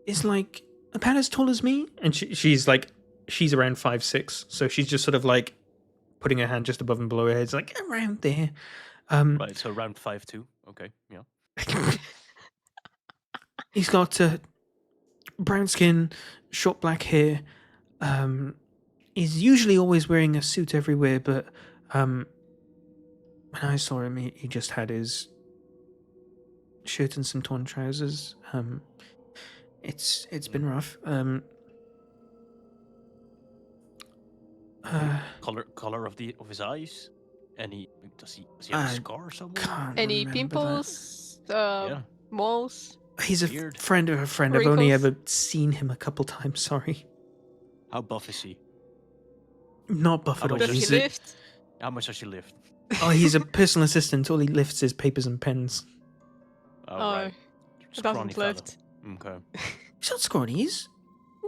is like about as tall as me, and she's around 5'6", so she's just sort of like putting her hand just above and below her head. It's like around there. Right. So around 5'2". Okay. Yeah. He's got brown skin, short black hair. He's usually always wearing a suit everywhere, but when I saw him, he just had his shirt and some torn trousers. It's been rough. Color of his eyes. Any does he have a I scar or something? can't Any remember pimples? Yeah. Moles? that. He's a Beard. friend of a friend. I've only Wrinkles? ever seen him a couple times. Sorry, How buff is he? not buff How at all. much Does he He's a, lift? How much does she lift? he's a personal assistant. All he lifts is papers and pens. Oh, Oh, right. doesn't Scrawny fella. lift. Okay. He's not scrawny. He's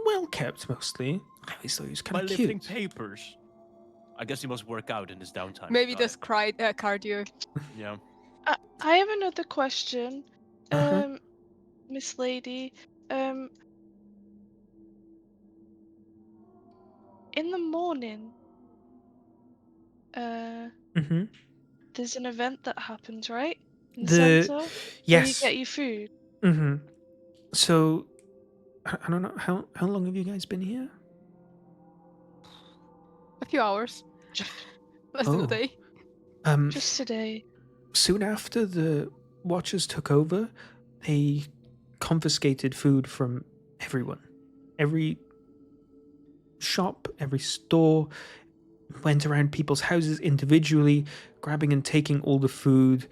well kept mostly. I always thought he was By kind of lifting cute. papers. I guess he must work out in his downtime. Maybe Got does it. cardio. Yeah. I have another question, Uh-huh. Miss Lady. In the morning, Mm-hmm. there's an event that happens, right? In the The center, where you yes. get your food. Mm-hmm. So I don't know how long have you guys been here? A few hours. Less than a Oh. day. Just today. Soon after the Watchers took over, they confiscated food from everyone. Every shop, every store, went around people's houses individually, grabbing and taking all the food,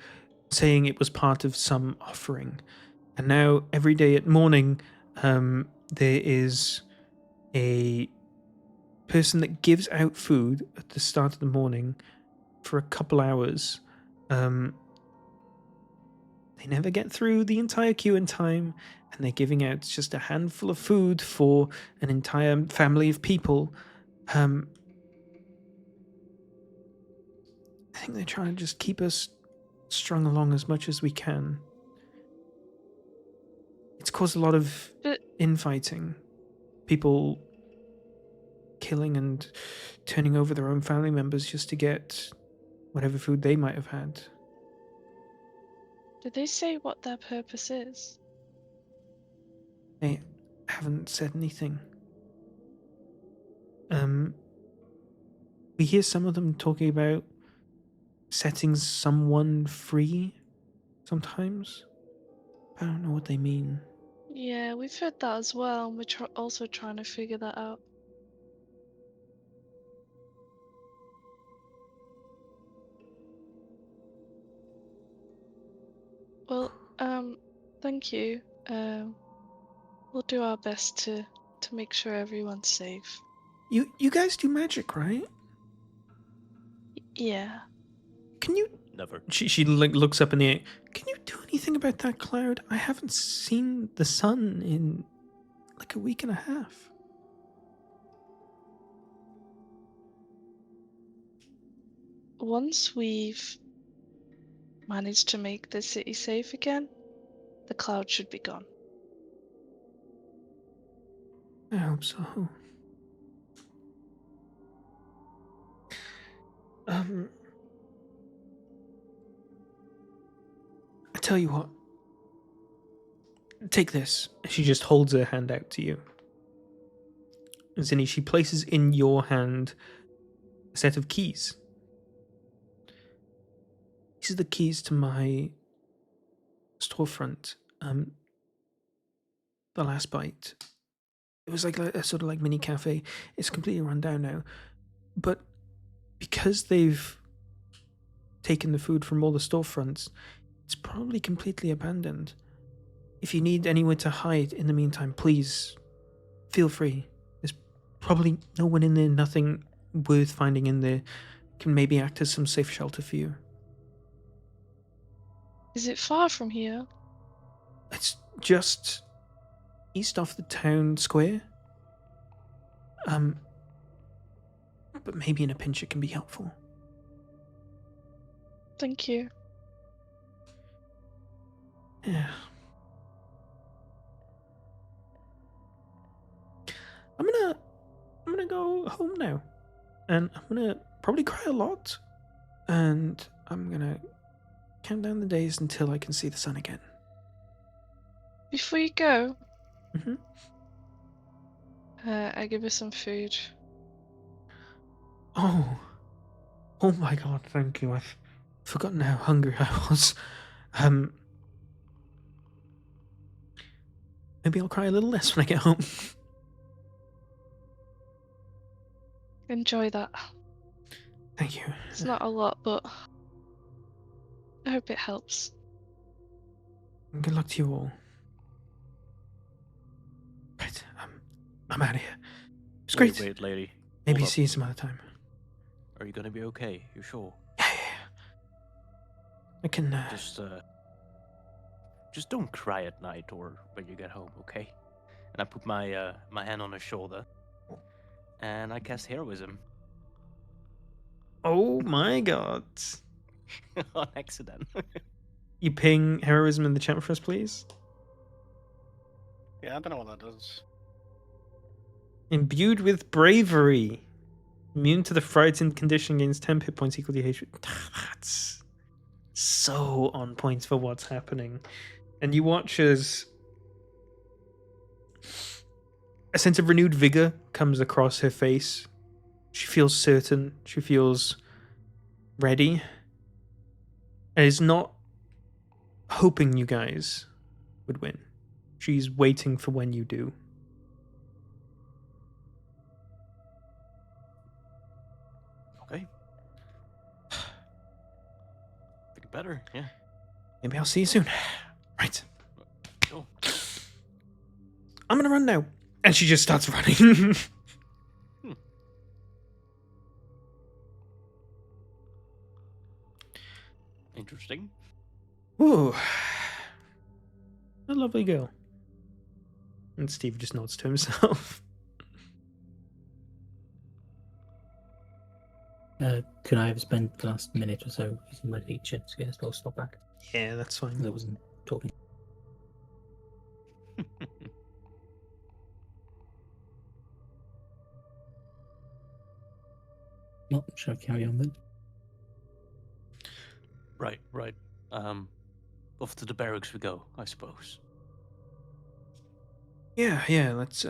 saying it was part of some offering. And now, every day at morning, there is a person that gives out food at the start of the morning for a couple hours. They never get through the entire queue in time, and they're giving out just a handful of food for an entire family of people. I think they're trying to just keep us strung along as much as we can. It's caused a lot of But infighting. People killing and turning over their own family members just to get whatever food they might have had. did they say what their purpose is? They haven't said anything. We hear some of them talking about setting someone free sometimes. I don't know what they mean. Yeah, we've heard that as well, and we're also trying to figure that out. Well, thank you. We'll do our best to make sure everyone's safe. You guys do magic, right? Yeah. Can you? Never. She like looks up in the air. Can you do anything about that cloud? I haven't seen the sun in like a week and a half. Once we've managed to make the city safe again, the cloud should be gone. I hope so. I tell you what. Take this. She just holds her hand out to you. Zinni, she places in your hand a set of keys. These are the keys to my storefront. The last bite. It was like a sort of like mini cafe. It's completely run down now. But because they've taken the food from all the storefronts, it's probably completely abandoned. If you need anywhere to hide in the meantime, please feel free. There's probably no one in there, nothing worth finding in there. Can maybe act as some safe shelter for you. Is it far from here? It's just east off the town square. But maybe in a pinch it can be helpful. Thank you. Yeah. I'm gonna go home now. And I'm gonna probably cry a lot. And I'm gonna count down the days until I can see the sun again. Before you go, Mm-hmm. I give her some food. Oh my god, thank you. I've forgotten how hungry I was. Maybe I'll cry a little less when I get home. Enjoy that. Thank you. It's not a lot, but I hope it helps. Good luck to you all. Right, I'm out of here. It's great. Wait, lady. Maybe Hold up. see you some other time. Are you gonna be okay? You sure? Yeah. I can. Just don't cry at night or when you get home, okay? And I put my my hand on her shoulder, and I cast heroism Oh my god. on accident. You ping heroism in the chat for us, please. Yeah, I don't know what that does. Imbued with bravery. Immune to the frightened condition, gains 10 hit points equal to hatred. That's so on point for what's happening. And you watch as a sense of renewed vigor comes across her face. She feels certain. She feels ready. And is not hoping you guys would win. She's waiting for when you do. Okay. Think better, yeah. Maybe I'll see you soon. Right. Sure. I'm gonna run now. And she just starts running. Interesting. Ooh. A lovely girl. And Steve just nods to himself. Could I have spent the last minute or so using my feature to get a spell stop back? Yeah, that's fine. I wasn't talking. Not sure. Carry on then. Right, right. Off to the barracks we go, I suppose. Yeah, let's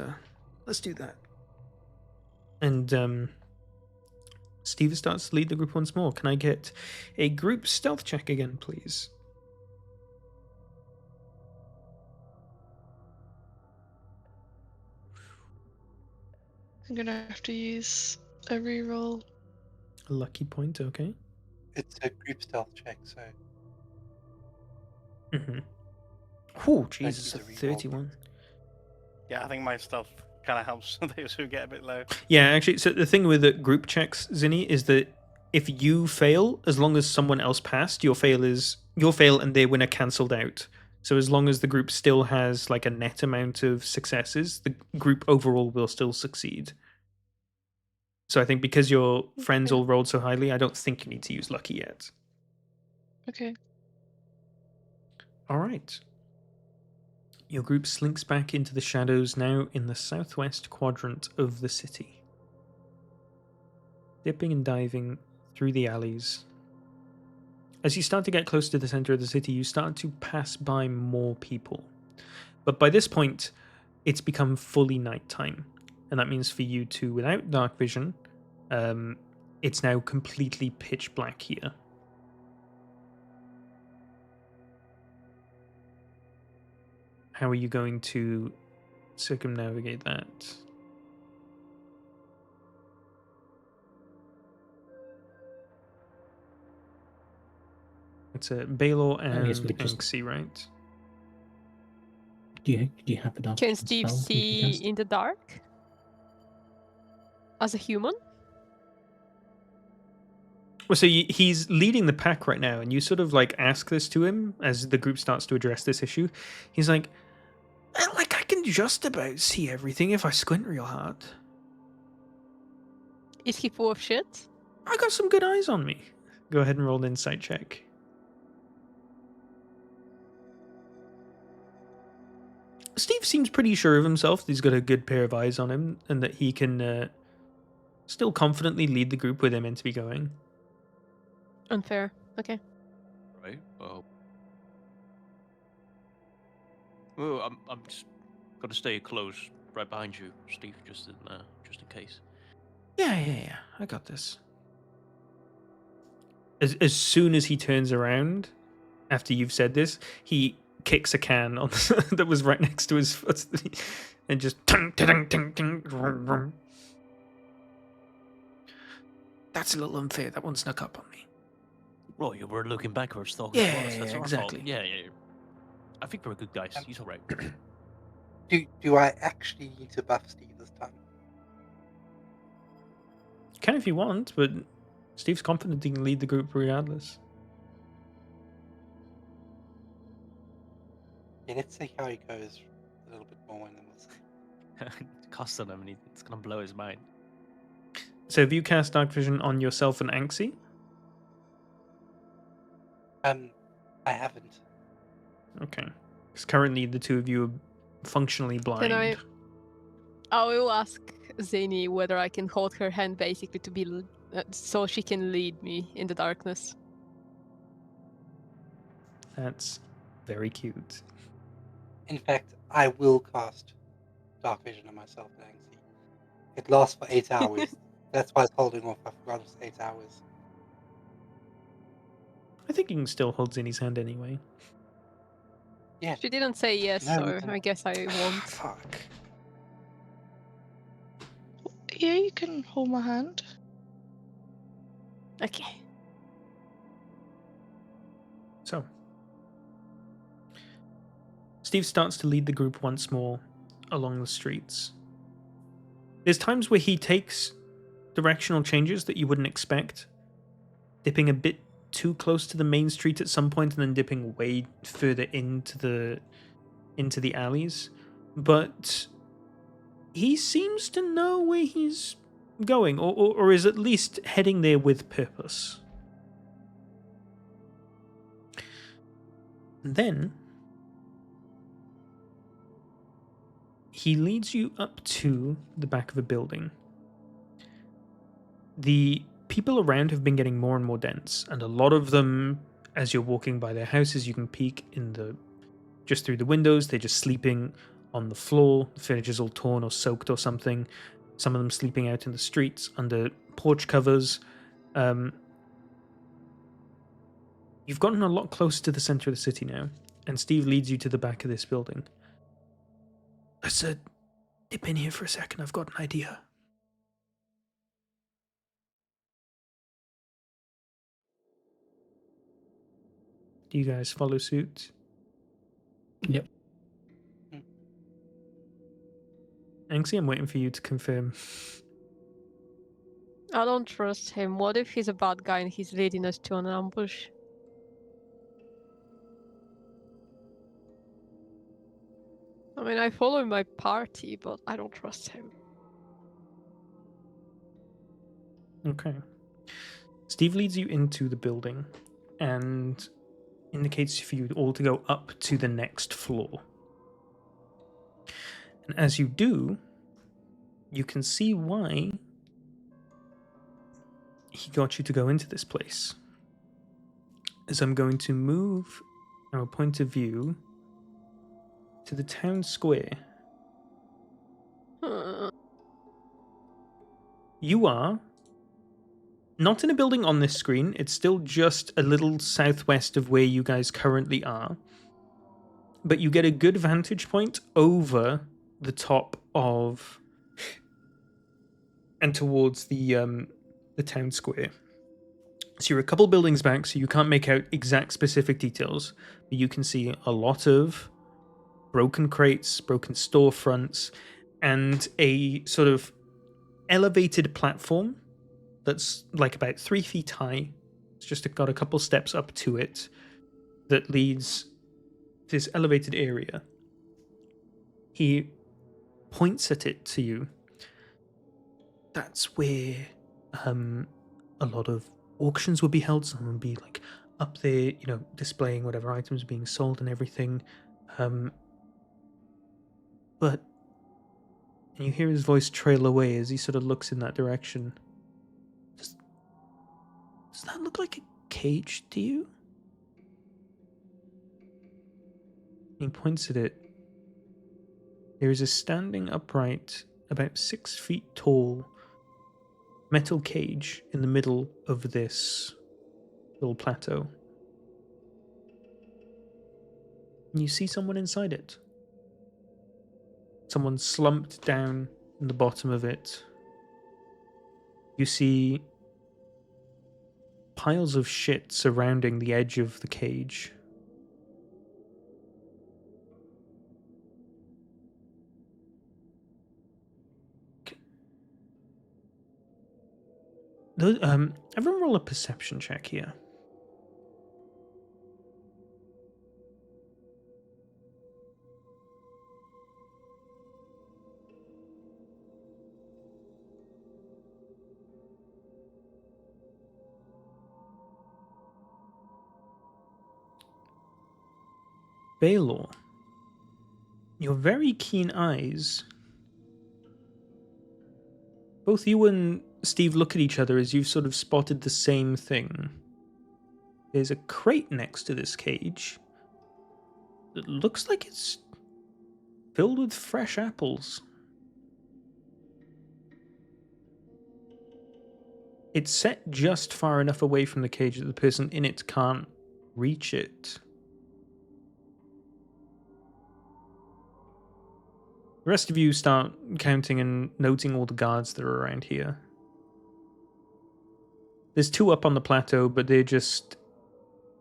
do that. And Steve starts to lead the group once more. Can I get a group stealth check again, please? I'm gonna have to use a reroll. A lucky point, okay. It's a group stealth check, so Mm-hmm. Oh, use Jesus, a a reroll. 31. Yeah, I think my stuff kind of helps those who get a bit low. Yeah, actually, so the thing with the group checks, Zinni, is that if you fail, as long as someone else passed, your fail and their win are cancelled out. So as long as the group still has like a net amount of successes, the group overall will still succeed. So I think because your friends Okay. all rolled so highly, I don't think you need to use lucky yet. Okay. All right. Your group slinks back into the shadows now in the southwest quadrant of the city. Dipping and diving through the alleys. As you start to get close to the center of the city, you start to pass by more people. But by this point, it's become fully nighttime. And that means for you two without dark vision, it's now completely pitch black here. How are you going to circumnavigate that? It's a Baylor and guess we could just- Anxie, right? Do you have the dark Can vision Steve spell you see can cast? in the dark? As a human? Well, so he's leading the pack right now, and you sort of like ask this to him as the group starts to address this issue. He's like, I can just about see everything if I squint real hard. Is he full of shit? I got some good eyes on me. Go ahead and roll an insight check. Steve seems pretty sure of himself that he's got a good pair of eyes on him and that he can still confidently lead the group where they're meant to be going. Unfair. Okay. Right. Well, I'm just gonna stay close, right behind you, Steve, just in case. Yeah. I got this. As soon as he turns around, after you've said this, he kicks a can on that was right next to his foot, and just ting, ting, ting, ting, rum, rum. That's a little unfair. That one snuck up on me. Well, you were looking backwards, talking Yeah, to us. That's yeah, our exactly. fault. Yeah. I think we're good guys. He's alright. do I actually need to buff Steve this time? You can if you want, but Steve's confident he can lead the group regardless. Yeah, let's see how he goes a little bit more, and then we'll see. cast on him, and it's gonna blow his mind. So have you cast Dark Vision on yourself and Anxie? I haven't. Okay. Because currently the two of you are functionally blind. I will ask Zany whether I can hold her hand basically to be so she can lead me in the darkness. That's very cute. In fact, I will cast Dark Vision on myself and Anxie. It lasts for 8 hours. That's why it's holding off. I forgot it's 8 hours. I think you can still hold Zinni's hand anyway. Yeah. She didn't say yes, No, so we can- I guess I won't. Fuck. Yeah, you can hold my hand. Okay. So, Steve starts to lead the group once more along the streets. There's times where he takes directional changes that you wouldn't expect, dipping a bit too close to the main street at some point and then dipping way further into the alleys. But he seems to know where he's going, or is at least heading there with purpose. And then he leads you up to the back of a building. The people around have been getting more and more dense, and a lot of them, as you're walking by their houses, you can peek just through the windows. They're just sleeping on the floor. The furniture's all torn or soaked or something. Some of them sleeping out in the streets under porch covers. You've gotten a lot closer to the center of the city now, and Steve leads you to the back of this building. Let's dip in here for a second. I've got an idea. Do you guys follow suit? Yep. Anxie, I'm waiting for you to confirm. I don't trust him. What if he's a bad guy and he's leading us to an ambush? I mean, I follow my party, but I don't trust him. Okay. Steve leads you into the building and indicates for you all to go up to the next floor. And as you do, you can see why he got you to go into this place. As I'm going to move our point of view to the town square. You are not in a building on this screen. It's still just a little southwest of where you guys currently are. But you get a good vantage point over the top of and towards the town square. So you're a couple buildings back, so you can't make out exact specific details, but you can see a lot of broken crates, broken storefronts, and a sort of elevated platform that's like about 3 feet high. It's just got a couple steps up to it that leads to this elevated area. He points at it to you. That's where a lot of auctions would be held. Someone would be like up there, displaying whatever items are being sold and everything. But and you hear his voice trail away as he sort of looks in that direction. Does that look like a cage to you? He points at it. There is a standing upright, about 6 feet tall, metal cage in the middle of this little plateau. And you see someone inside it. Someone slumped down in the bottom of it. You see piles of shit surrounding the edge of the cage. Everyone roll a perception check here. Baylor, your very keen eyes. Both you and Steve look at each other as you've sort of spotted the same thing. There's a crate next to this cage that looks like it's filled with fresh apples. It's set just far enough away from the cage that the person in it can't reach it. The rest of you start counting and noting all the guards that are around here. There's 2 up on the plateau, but they're just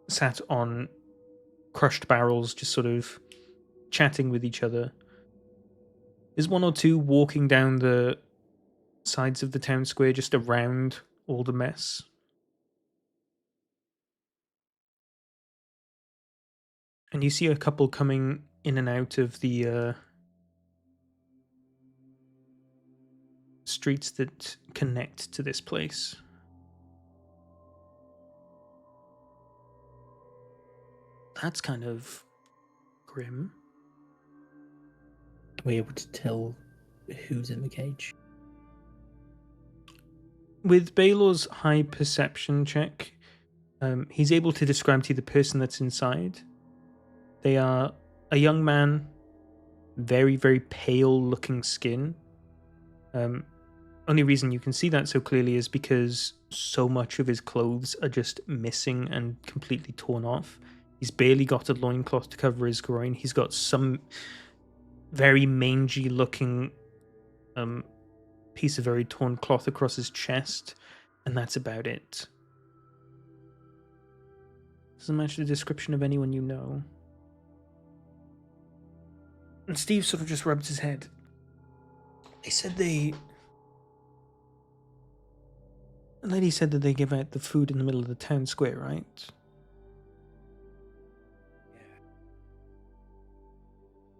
sat on crushed barrels, just sort of chatting with each other. There's 1 or 2 walking down the sides of the town square, just around all the mess. And you see a couple coming in and out of the streets that connect to this place. That's kind of grim. Are we able to tell who's in the cage? With Baylor's high perception check, he's able to describe to you the person that's inside. They are a young man, very, very pale looking skin. Only reason you can see that so clearly is because so much of his clothes are just missing and completely torn off. He's barely got a loincloth to cover his groin. He's got some very mangy looking piece of very torn cloth across his chest, and that's about it. Doesn't match the description of anyone you know. And Steve sort of just rubs his head. They said the lady said that they give out the food in the middle of the town square, right?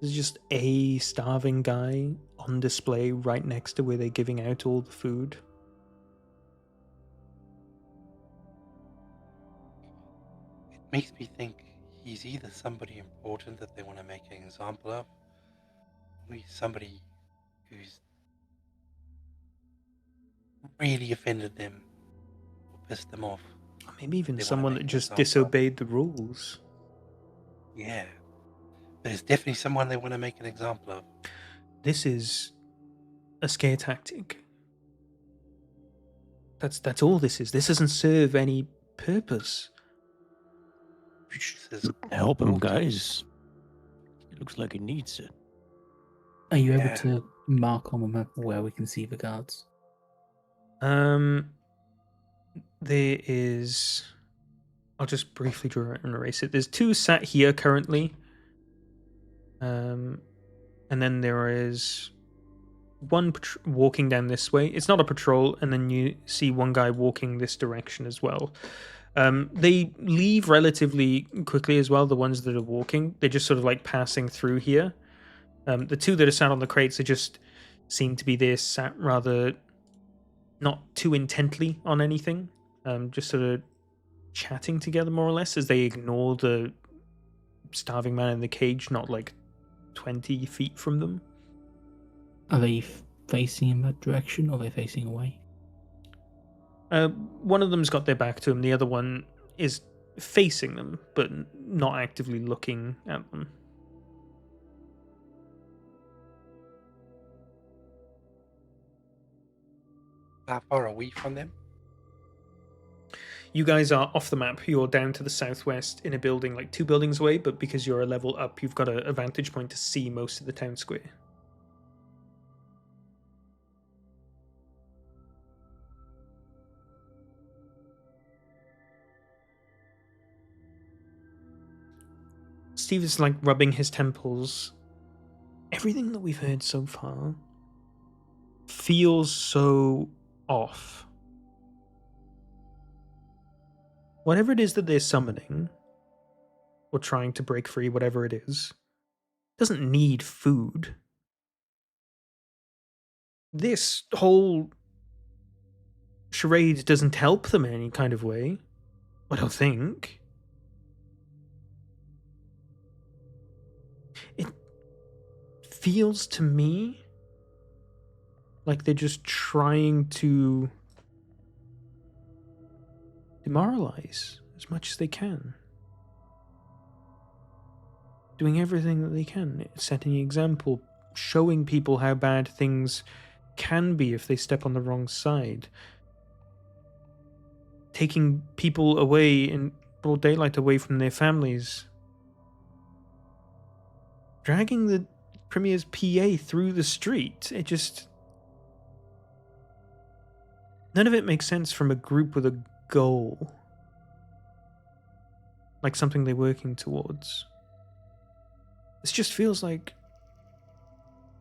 There's just a starving guy on display right next to where they're giving out all the food. It makes me think he's either somebody important that they want to make an example of, or he's somebody who's really offended them or pissed them off. Or maybe even They wanna someone make that an just example. disobeyed the rules. Yeah. But it's definitely someone they want to make an example of. This is a scare tactic. That's all this is. This doesn't serve any purpose. This is Help him, cruelty. guys. It looks like he needs it. Are you Yeah. able to mark on the map where we can see the guards? There is. I'll just briefly draw it and erase it. There's 2 sat here currently. And then there is 1 walking down this way. It's not a patrol, and then you see 1 guy walking this direction as well. They leave relatively quickly as well, the ones that are walking. They're just sort of like passing through here. The 2 that are sat on the crates, they just seem to be there sat rather not too intently on anything. Just sort of chatting together more or less as they ignore the starving man in the cage, not like 20 feet from them. Are they facing in that direction, or are they facing away? One of them's got their back to him. The other one is facing them, but not actively looking at them. How far are we from them? You guys are off the map. You're down to the southwest in a building, like 2 buildings away, but because you're a level up, you've got a vantage point to see most of the town square. Steve is like rubbing his temples. Everything that we've heard so far feels so off. Whatever it is that they're summoning, or trying to break free, whatever it is, doesn't need food. This whole charade doesn't help them in any kind of way. I don't think. feels to me like they're just trying to demoralize as much as they can. Doing everything that they can, setting an example, showing people how bad things can be if they step on the wrong side. Taking people away in broad daylight away from their families. Dragging the Premier's PA through the street. It just... None of it makes sense from a group with a goal. Like something they're working towards. This just feels like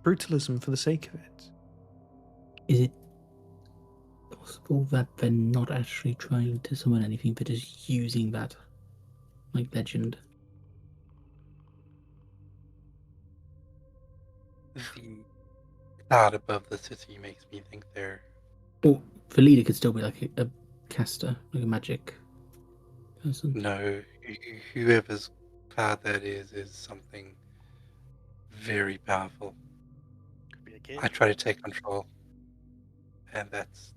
brutalism for the sake of it. Is it possible that they're not actually trying to summon anything, but just using that, like, legend? The cloud above the city makes me think they're... Or the leader could still be like a caster, like a magic person. No, whoever's cloud that is something very powerful. Could be a kid. I try to take control, and that's...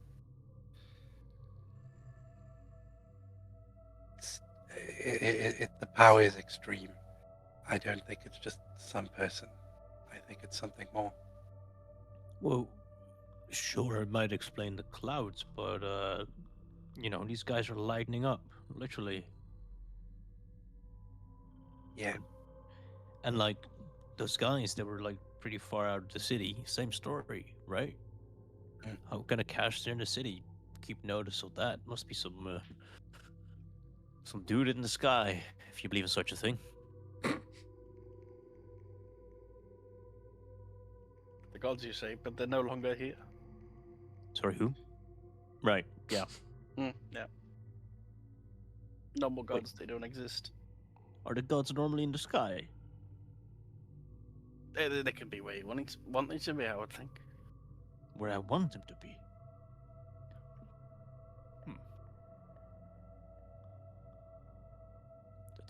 the power is extreme. I don't think it's just some person. I think it's something more. Well, sure, it might explain the clouds, but, you know, these guys are lightening up, literally. Yeah. And, like, those guys, they were, like, pretty far out of the city. Same story, right? Mm. How can a caster in the city keep notice of that? Must be some dude in the sky, if you believe in such a thing. The gods, you say, but they're no longer here. Sorry, who? Right, yeah. Yeah. No more gods, they don't exist. Are the gods normally in the sky? They can be where you want it to be, I would think. Where I want them to be.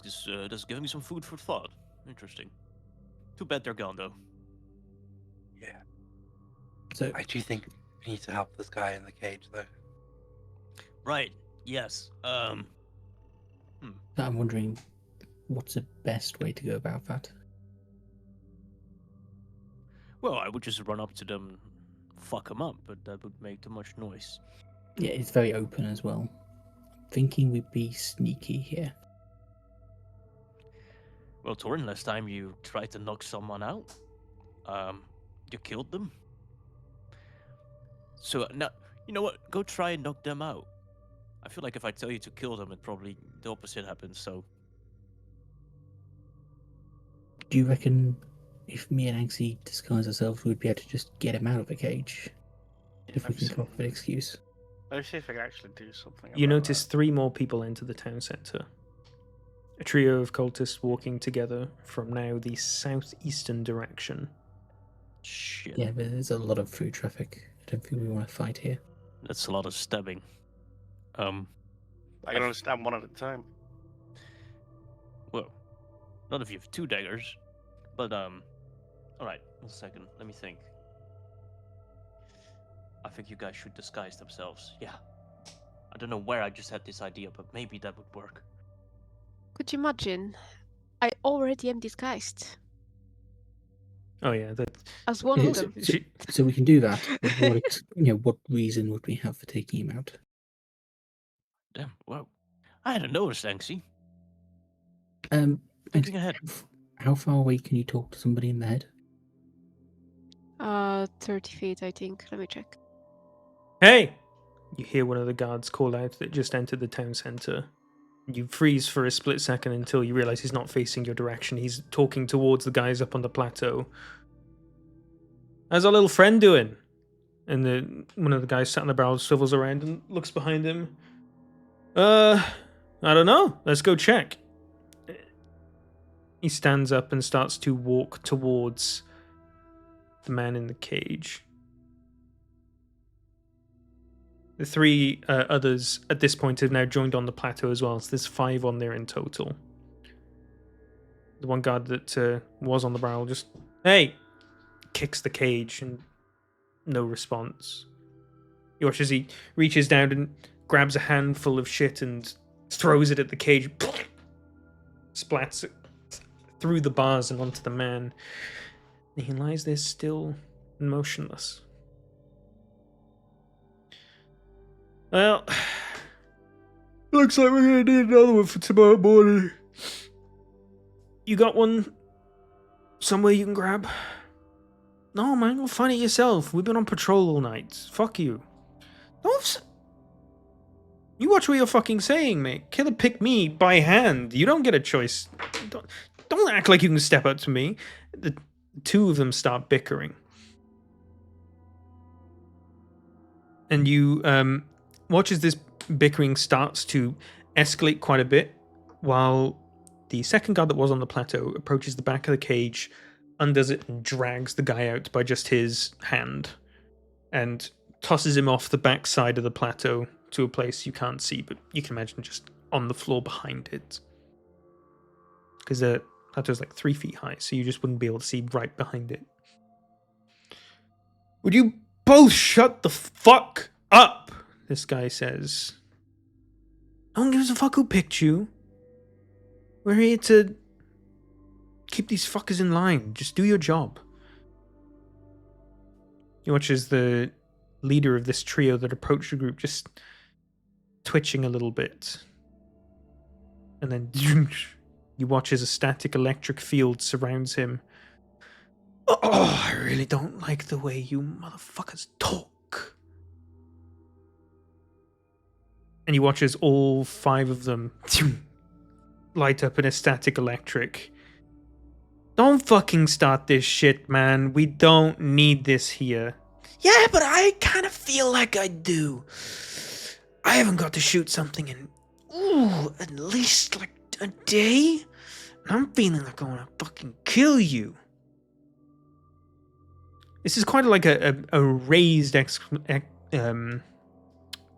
That's giving me some food for thought. Interesting. Too bad they're gone, though. Yeah. So I do think we need to help this guy in the cage, though. Right. Yes. I'm wondering, what's the best way to go about that? Well, I would just run up to them, fuck them up, but that would make too much noise. Yeah, it's very open as well. I'm thinking we'd be sneaky here. Well, Torin, last time you tried to knock someone out, you killed them. So now, you know what? Go try and knock them out. I feel like if I tell you to kill them, it probably the opposite happens. So, Do you reckon if me and Angsy disguise ourselves, we'd be able to just get him out of the cage? If we can come up with an excuse. Let's see if I can actually do something. You about notice 3 more people enter the town centre. A trio of cultists walking together from now the southeastern direction. shit. Yeah, but there's a lot of food traffic. I don't think we want to fight here. That's a lot of stabbing. I can understand one at a time. Well, none of you have 2 daggers, but all right. 1 second. Let me think. I think you guys should disguise themselves. Yeah. I don't know where I just had this idea, but maybe that would work. Could you imagine? I already am disguised Oh yeah, that. as one of Yes. them. So we can do that. But what reason would we have for taking him out? Damn. Well, I hadn't noticed, Anxie. Angsy, Thinking ahead. how far away can you talk to somebody in the head? 30 feet, I think. Let me check. Hey! You hear one of the guards call out that just entered the town centre. You freeze for a split second until you realise he's not facing your direction. He's talking towards the guys up on the plateau. How's our little friend doing? And one of the guys sat on the barrel swivels around and looks behind him. I don't know. Let's go check. He stands up and starts to walk towards the man in the cage. The 3 others at this point have now joined on the plateau as well, so there's 5 on there in total. The one guard that was on the barrel just, hey, kicks the cage and no response. You watch as he reaches down and grabs a handful of shit and throws it at the cage, splats it through the bars and onto the man. And he lies there still and motionless. Well, looks like we're gonna need another one for tomorrow morning. You got one somewhere you can grab? No, man, go find it yourself. We've been on patrol all night. Fuck you. You watch what you're fucking saying, mate. Killer picked me by hand. You don't get a choice. Don't act like you can step up to me. The two of them start bickering. And you watch as this bickering starts to escalate quite a bit, while the second guard that was on the plateau approaches the back of the cage, undoes it, and drags the guy out by just his hand, and tosses him off the back side of the plateau to a place you can't see, but you can imagine just on the floor behind it. Because the plateau's like 3 feet high, so you just wouldn't be able to see right behind it. Would you both shut the fuck up? This guy says. No one gives a fuck who picked you. We're here to keep these fuckers in line. Just do your job. You watch as the leader of this trio that approached the group just twitching a little bit. And then you watch as a static electric field surrounds him. Oh, I really don't like the way you motherfuckers talk. And you watch as all 5 of them light up in a static electric. Don't fucking start this shit, man. We don't need this here. Yeah, but I kind of feel like I do. I haven't got to shoot something in, at least like a day. And I'm feeling like I want to fucking kill you. This is quite like a raised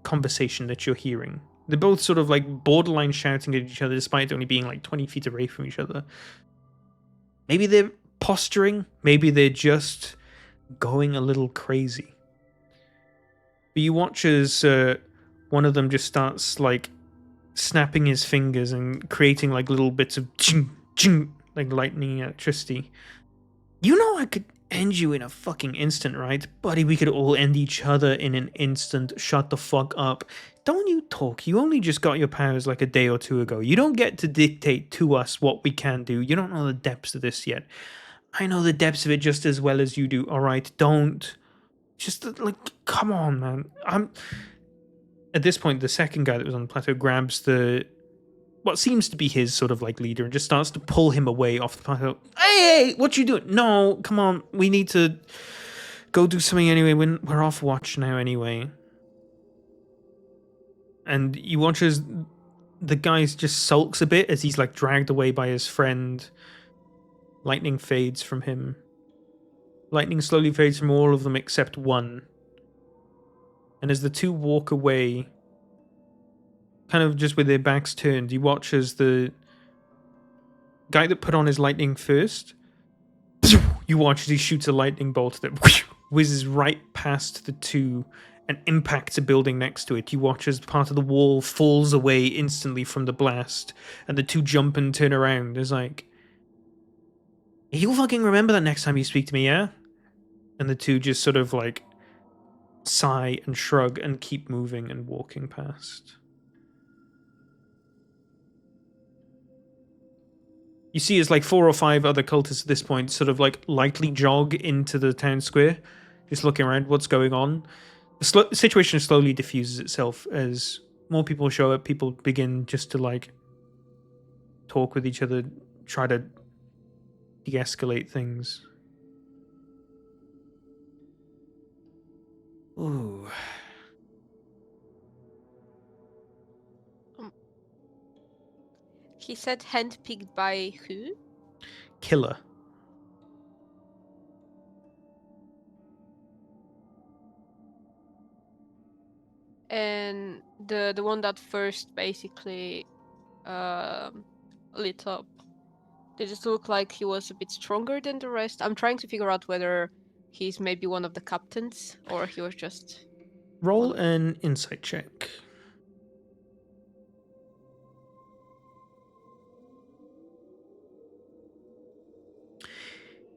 conversation that you're hearing. They're both sort of like borderline shouting at each other despite only being like 20 feet away from each other. Maybe they're posturing. Maybe they're just going a little crazy. But you watch as one of them just starts like snapping his fingers and creating like little bits of ching, ching, like lightning electricity. You know I could end you in a fucking instant, right? Buddy, we could all end each other in an instant. Shut the fuck up. Don't you talk. You only just got your powers like a day or 2 ago. You don't get to dictate to us what we can do. You don't know the depths of this yet. I know the depths of it just as well as you do. All right, don't. Just like, come on, man. At this point, the second guy that was on the plateau grabs what seems to be his sort of like leader and just starts to pull him away off the plateau. Hey, what you doing? No, come on. We need to go do something anyway. We're off watch now anyway. And you watch as the guy just sulks a bit as he's like dragged away by his friend. Lightning fades from him. Lightning slowly fades from all of them except one. And as the 2 walk away, kind of just with their backs turned, you watch as the guy that put on his lightning first, you watch as he shoots a lightning bolt that whizzes right past the 2 and impacts a building next to it. You watch as part of the wall falls away instantly from the blast, and the 2 jump and turn around. It's like, you'll fucking remember that next time you speak to me, yeah? And the 2 just sort of like sigh and shrug and keep moving and walking past. You see as like 4 or 5 other cultists at this point sort of like lightly jog into the town square, just looking around what's going on. The situation slowly diffuses itself as more people show up. People begin just to like talk with each other, try to de-escalate things. Ooh. He said handpicked by who? Killer. And the one that first basically lit up. Did it look like he was a bit stronger than the rest? I'm trying to figure out whether he's maybe one of the captains, or he was just... Roll an insight check.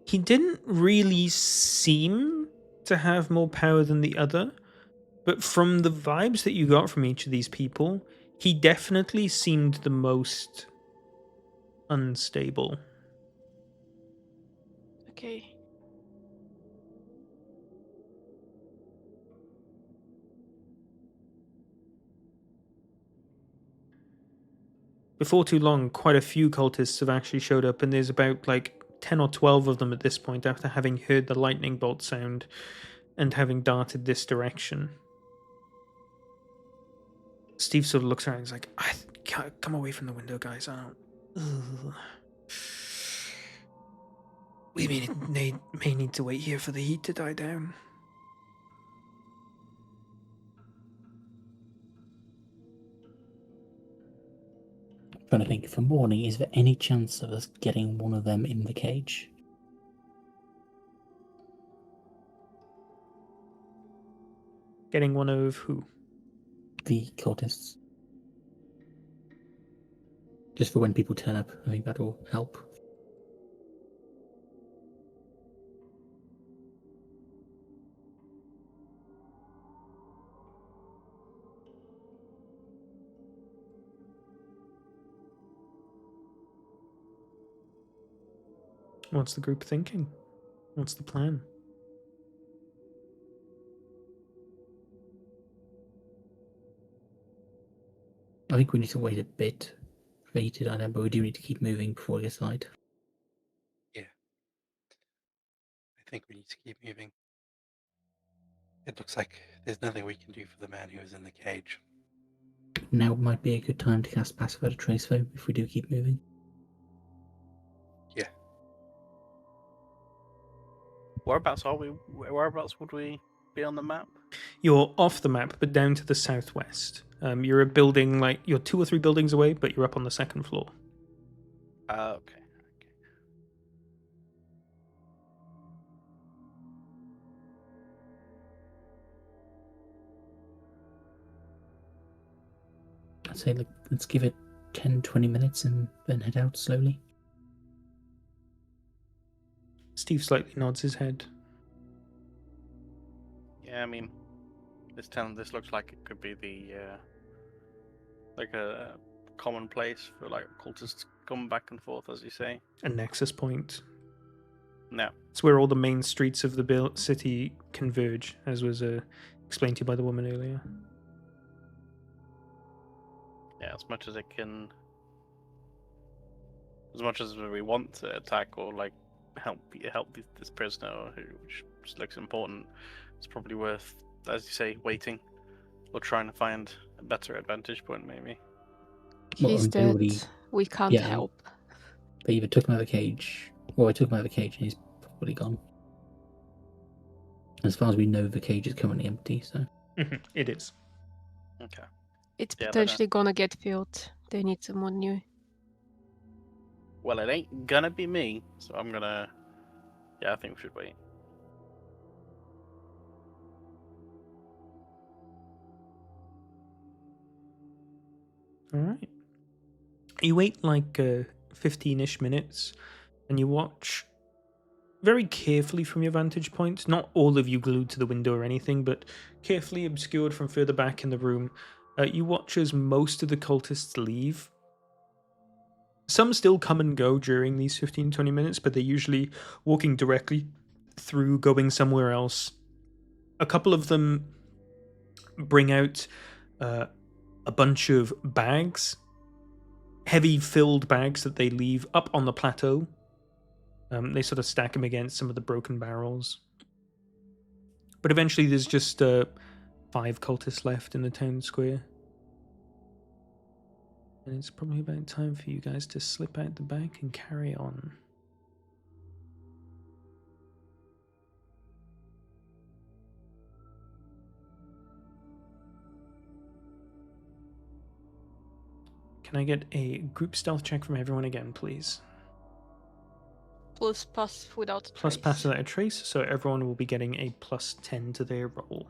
He didn't really seem to have more power than the other, but from the vibes that you got from each of these people, he definitely seemed the most unstable. Okay. Before too long, quite a few cultists have actually showed up, and there's about like 10 or 12 of them at this point after having heard the lightning bolt sound and having darted this direction. Steve sort of looks around and is like, come away from the window, guys. I don't... Ugh. We may need to wait here for the heat to die down. I'm trying to think, for morning, is there any chance of us getting one of them in the cage? Getting one of who? The cultists. Just for when people turn up, I think that'll help. What's the group thinking? What's the plan? I think we need to wait a bit for heat to die down, but we do need to keep moving before it gets light. Yeah. I think we need to keep moving. It looks like there's nothing we can do for the man who is in the cage. Now might be a good time to cast Pacifier to Trace Foe if we do keep moving. Yeah. Whereabouts are we? Whereabouts would we be on the map? You're off the map, but down to the southwest. You're a building, like, you're 2 or 3 buildings away, but you're up on the 2nd floor. Okay. I'd say let's give it 10-20 minutes and then head out slowly. Steve slightly nods his head. Yeah, I mean, this looks like it could be the like a common place for like cultists to come back and forth, as you say. A nexus point. No. It's where all the main streets of the city converge, as was explained to you by the woman earlier. Yeah, as much as we want to attack or like help this prisoner who just looks important, it's probably worth, as you say, waiting or trying to find a better advantage point, maybe. He's dead. We can't help. They either took him out of the cage, or I took him out of the cage and he's probably gone. As far as we know, the cage is currently empty, so... It is. Okay. It's potentially gonna get filled. They need someone new. Well, it ain't gonna be me, so I'm gonna... Yeah, I think we should wait. Alright. You wait like 15-ish minutes, and you watch very carefully from your vantage point. Not all of you glued to the window or anything, but carefully obscured from further back in the room. You watch as most of the cultists leave. Some still come and go during these 15-20 minutes, but they're usually walking directly through, going somewhere else. A couple of them bring out a bunch of bags, heavy filled bags that they leave up on the plateau. They sort of stack them against some of the broken barrels. But eventually there's just 5 cultists left in the town square. And it's probably about time for you guys to slip out the back and carry on. Can I get a group stealth check from everyone again, please? plus pass without a Plus trace. pass without a trace, so everyone will be getting a plus 10 to their roll.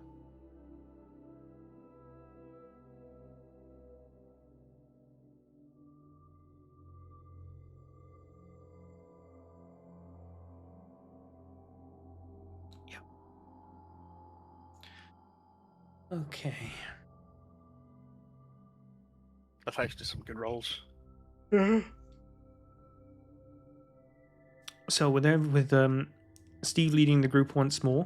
Yeah. Okay. That's actually some good rolls. So with Steve leading the group once more,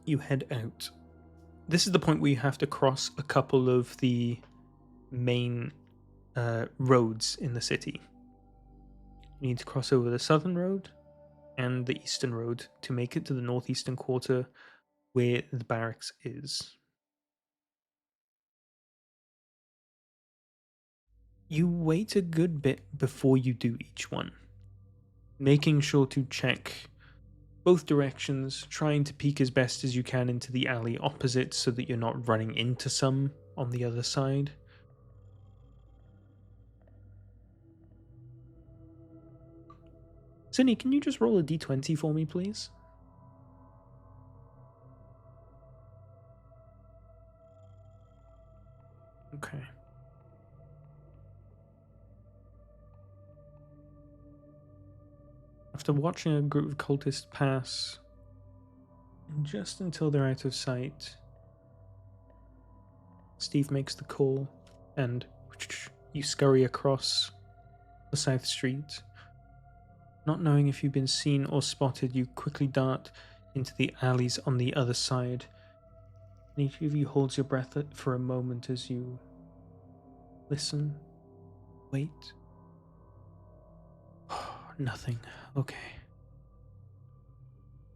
you head out. This is the point where you have to cross a couple of the main roads in the city. You need to cross over the southern road and the eastern road to make it to the northeastern quarter where the barracks is. You wait a good bit before you do each one, making sure to check both directions, trying to peek as best as you can into the alley opposite so that you're not running into some on the other side. Zinni, can you just roll a d20 for me, please? Okay. After watching a group of cultists pass, and just until they're out of sight, Steve makes the call, and you scurry across the South Street. Not knowing if you've been seen or spotted, you quickly dart into the alleys on the other side. And each of you holds your breath for a moment as you listen, wait. Nothing. Okay.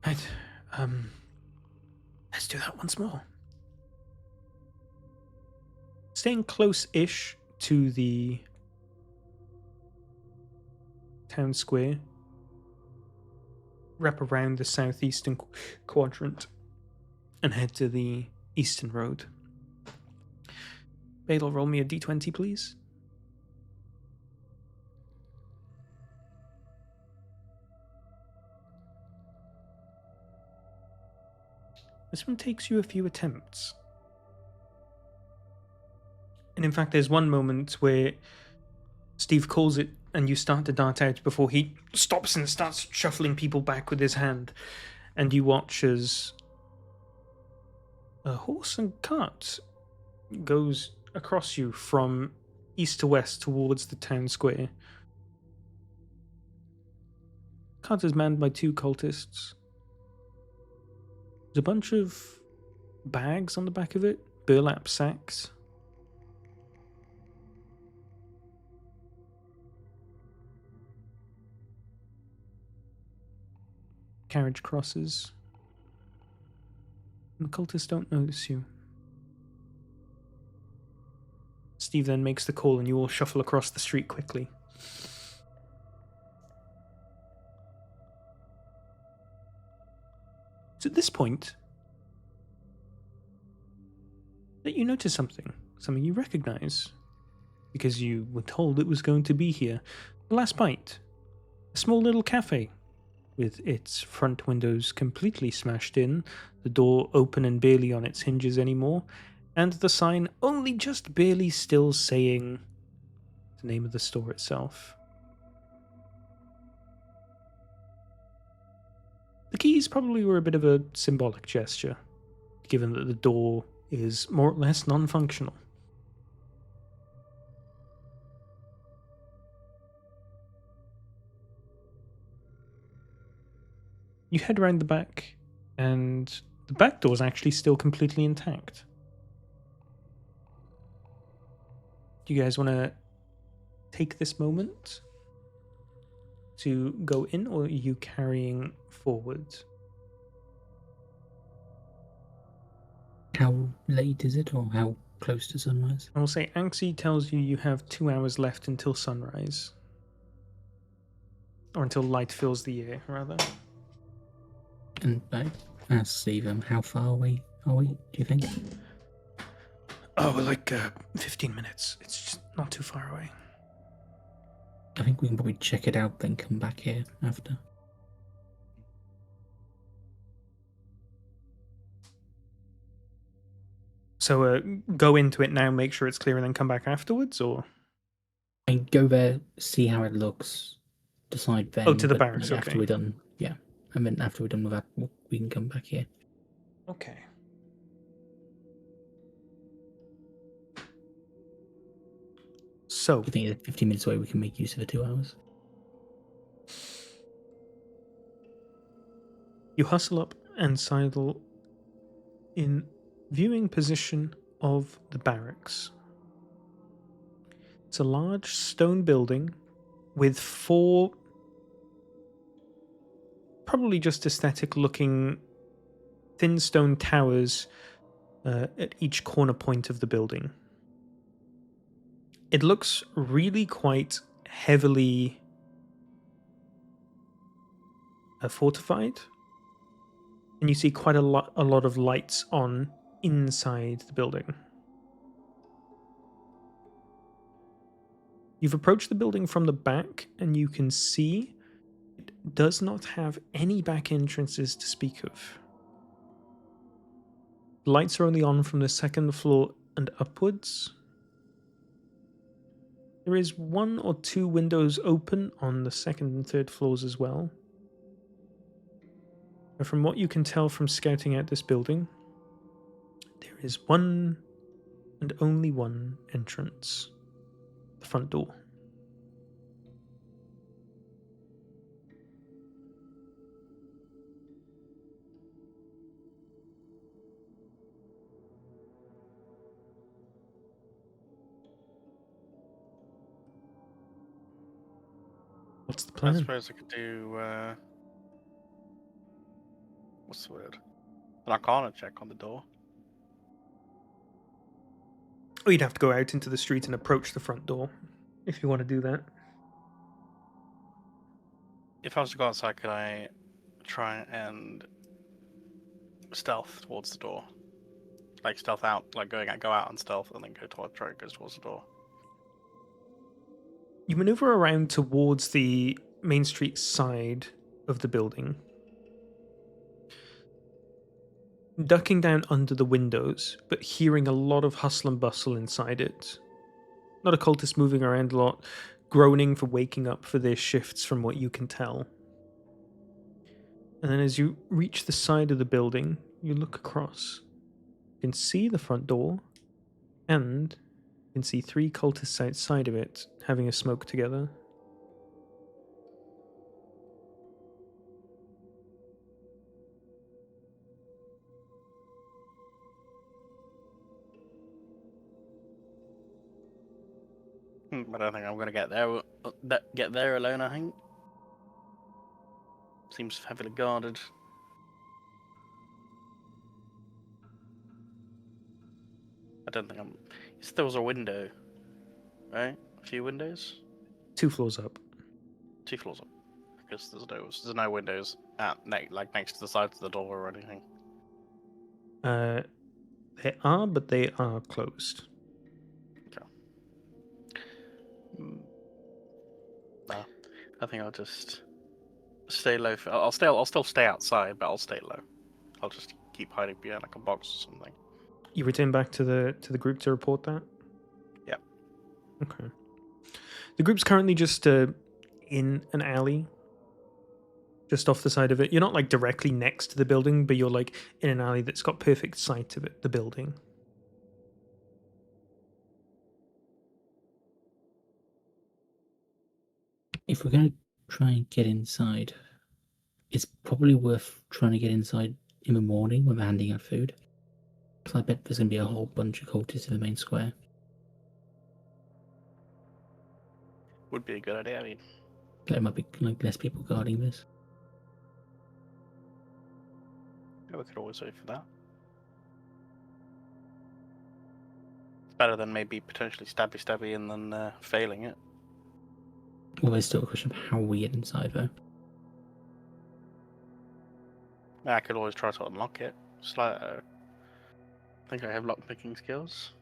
Right. Let's do that once more. Staying close-ish to the town square, wrap around the southeastern quadrant and head to the eastern road. Badal, roll me a d20, please. This one takes you a few attempts. And in fact, there's one moment where Steve calls it and you start to dart out before he stops and starts shuffling people back with his hand. And you watch as a horse and cart goes across you from east to west towards the town square. Cart is manned by 2 cultists. There's a bunch of bags on the back of it, burlap sacks. Carriage crosses. And the cultists don't notice you. Steve then makes the call and you all shuffle across the street quickly. It's at this point that you notice something you recognize, because you were told it was going to be here. The Last Bite, a small little cafe with its front windows completely smashed in, the door open and barely on its hinges anymore, and the sign only just barely still saying the name of the store itself. The keys probably were a bit of a symbolic gesture, given that the door is more or less non-functional. You head around the back, and the back door is actually still completely intact. Do you guys want to take this moment to go in, or are you carrying forward? How late is it, or how close to sunrise? I will say Anxie tells you have 2 hours left until sunrise. Or until light fills the air, rather. And I asked Steve, how far away are we, do you think? Oh, we're like 15 minutes. It's just not too far away. I think we can probably check it out, then come back here after. So go into it now, make sure it's clear, and then come back afterwards, or And go there, see how it looks, decide then. to the but, barracks, After okay. we're done, yeah. And then after we're done with that, we can come back here. Okay. So I think it's 15 minutes away, we can make use of the 2 hours. you hustle up and sidle in viewing position of the barracks. It's a large stone building with 4 probably just aesthetic looking thin stone towers at each corner point of the building. It looks really quite heavily fortified, and you see quite a lot of lights on inside the building. You've approached the building from the back, and you can see it does not have any back entrances to speak of. Lights are only on from the 2nd floor and upwards. There is 1 or 2 windows open on the 2nd and 3rd floors as well. And from what you can tell from scouting out this building, there is one and only one entrance. The front door. What's the I plan? suppose I could do. What's the word? An Arcana check on the door. Oh, you'd have to go out into the street and approach the front door if you want to do that. If I was to go outside, could I try and stealth towards the door? Like stealth out, like go out and stealth, and then try goes towards the door. You maneuver around towards the Main Street side of the building, ducking down under the windows, but hearing a lot of hustle and bustle inside it. Not a cultist moving around a lot, groaning for waking up for their shifts from what you can tell. And then as you reach the side of the building, you look across. You can see the front door, and you can see 3 cultists outside of it having a smoke together. I don't think I'm gonna get there alone. I think seems heavily guarded. I don't think I'm. There was a window, right? A few windows. 2 floors up. 2 floors up. Because there's no windows next to the sides of the door or anything. They are, but they are closed. No, I think I'll just stay low. I'll still stay outside, but I'll stay low. I'll just keep hiding behind like a box or something. You return back to the group to report that? Yeah. Okay. The group's currently just in an alley, just off the side of it. You're not like directly next to the building, but you're like in an alley that's got perfect sight of it, the building. If we're going to try and get inside, it's probably worth trying to get inside in the morning when we're handing out food. Because I bet there's going to be a whole bunch of cultists in the main square. Would be a good idea. I mean, There might be like less people guarding this. yeah, we could always wait for that. It's better than maybe potentially stabby and then failing it. Well, there's still a question of how we get inside, though. I could always try to unlock it. I think I have lockpicking skills.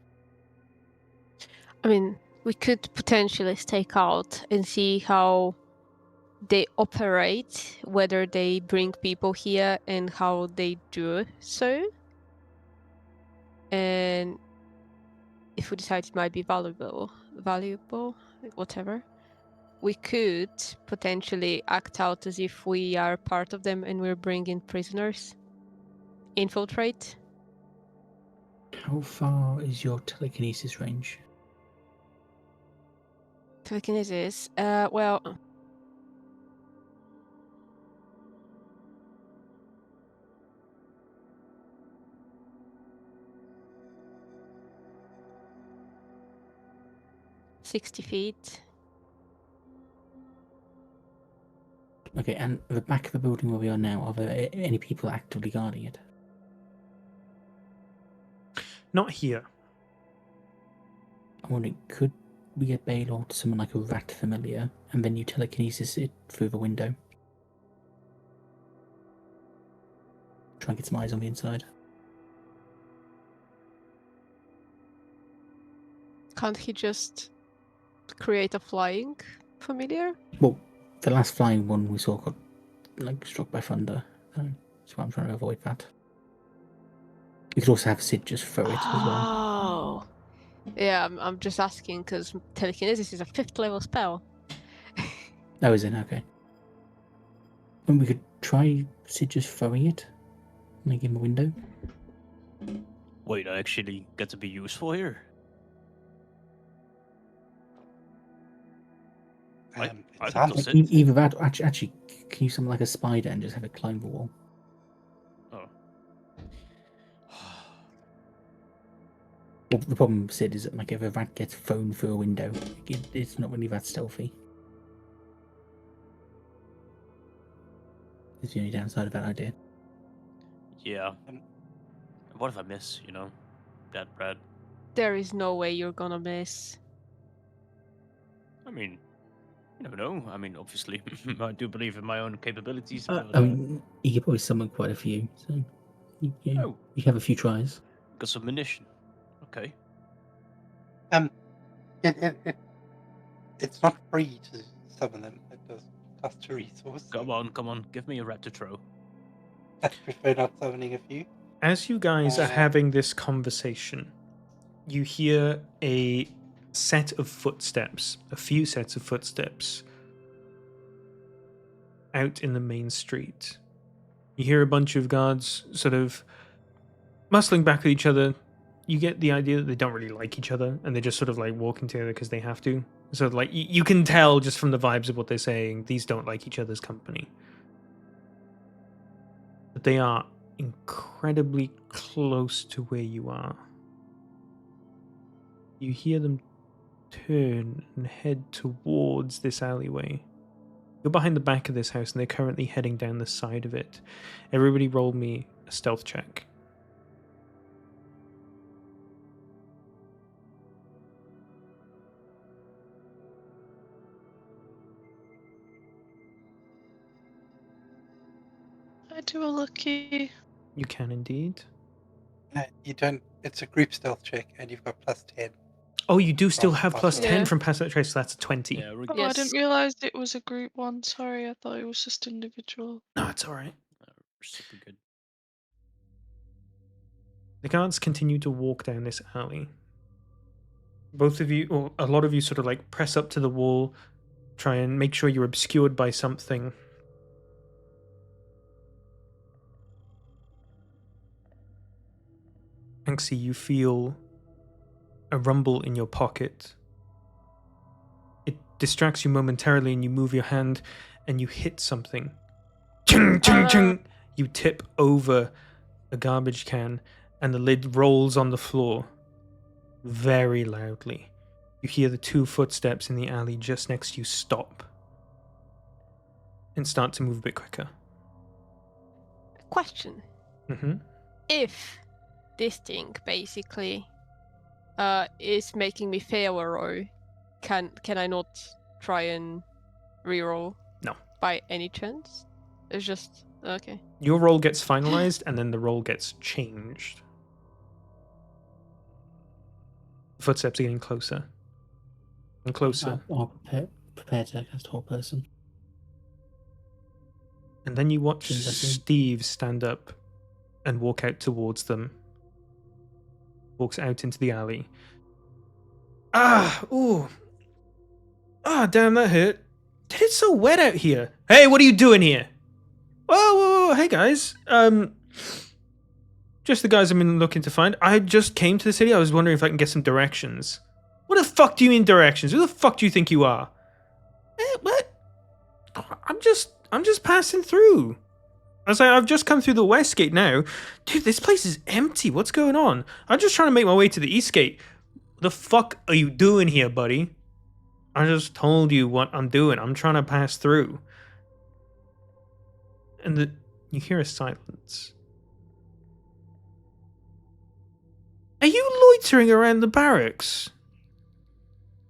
I mean, we could potentially stake out and see how they operate, whether they bring people here and how they do so. And if we decide it might be valuable, whatever, we could potentially act out as if we are part of them and we're bringing prisoners. Infiltrate. How far is your telekinesis range? Telekinesis. Well, $60 feet. Okay, and the back of the building where we are now, are there any people actively guarding it? Not here. I'm wondering, could we get Baylor to summon like a rat familiar and then you telekinesis it through the window? Try and get some eyes on the inside. Can't he just create a flying familiar? Well, the last flying one we saw got like struck by thunder, so that's why I'm trying to avoid that. You could also have Sid just throw it as well. Oh, yeah. I'm just asking because telekinesis is a 5th level spell. Oh, is it? Okay. And we could try Sid just throwing it, like in the window. Wait, I actually get to be useful here. I It's can up. just Like, either that, or actually, can you summon like a spider and just have it climb the wall? Oh. Well, the problem with Sid is that like if a rat gets thrown through a window, it's not really that stealthy. It's the only downside of that idea. Yeah. What if I miss, that rat? There is no way you're gonna miss. I mean, you never know. I mean, obviously, I do believe in my own capabilities. I But, mean, you could probably summon quite a few, so you have a few tries. got some munition. Okay. It's not free to summon them. It does cost a resource. Come on. Give me a rat to throw. I prefer not summoning a few. As you guys are having this conversation, you hear a set of footsteps, a few sets of footsteps out in the main street. You hear a bunch of guards sort of muscling back at each other. You get the idea that they don't really like each other and they're just sort of like walking together because they have to. So like you can tell just from the vibes of what they're saying, these don't like each other's company. But they are incredibly close to where you are. You hear them turn and head towards this alleyway. You're behind the back of this house and they're currently heading down the side of it. Everybody roll me a stealth check. I do a lucky. You can indeed. You don't. It's a group stealth check, and you've got +10. Oh, you do still Plus- have plus plus 10 Yeah. from past that trace, so that's a 20. Yeah, Oh, I Yes. didn't realise it was a group one. Sorry, I thought it was just individual. No, it's alright. we're super good. The guards continue to walk down this alley. Both of you, or a lot of you, sort of like press up to the wall, try and make sure you're obscured by something. Anxie, you feel a rumble in your pocket. It distracts you momentarily and you move your hand and you hit something. Ching, ching, ching! You tip over a garbage can and the lid rolls on the floor very loudly. You hear the 2 footsteps in the alley just next to you stop and start to move a bit quicker. Question. Mm-hmm. If this thing basically is making me fail a row, can I not try and reroll? No. By any chance? It's just okay. Your roll gets finalized and then the roll gets changed. The footsteps are getting closer. And closer. I'll prepare to cast whole person. And then you watch Soon as I see him. Steve stand up and walk out towards them. Walks out into the alley. Ooh. Damn, that hurt. Dude, it's so wet out here. Hey, what are you doing here? Whoa, hey guys. Just the guys I've been looking to find. I just came to the city. I was wondering if I can get some directions. What the fuck do you mean directions? Who the fuck do you think you are? What? I'm just passing through. I was like, I've just come through the west gate now. Dude, this place is empty. What's going on? I'm just trying to make my way to the east gate. The fuck are you doing here, buddy? I just told you what I'm doing. I'm trying to pass through. And you hear a silence. Are you loitering around the barracks?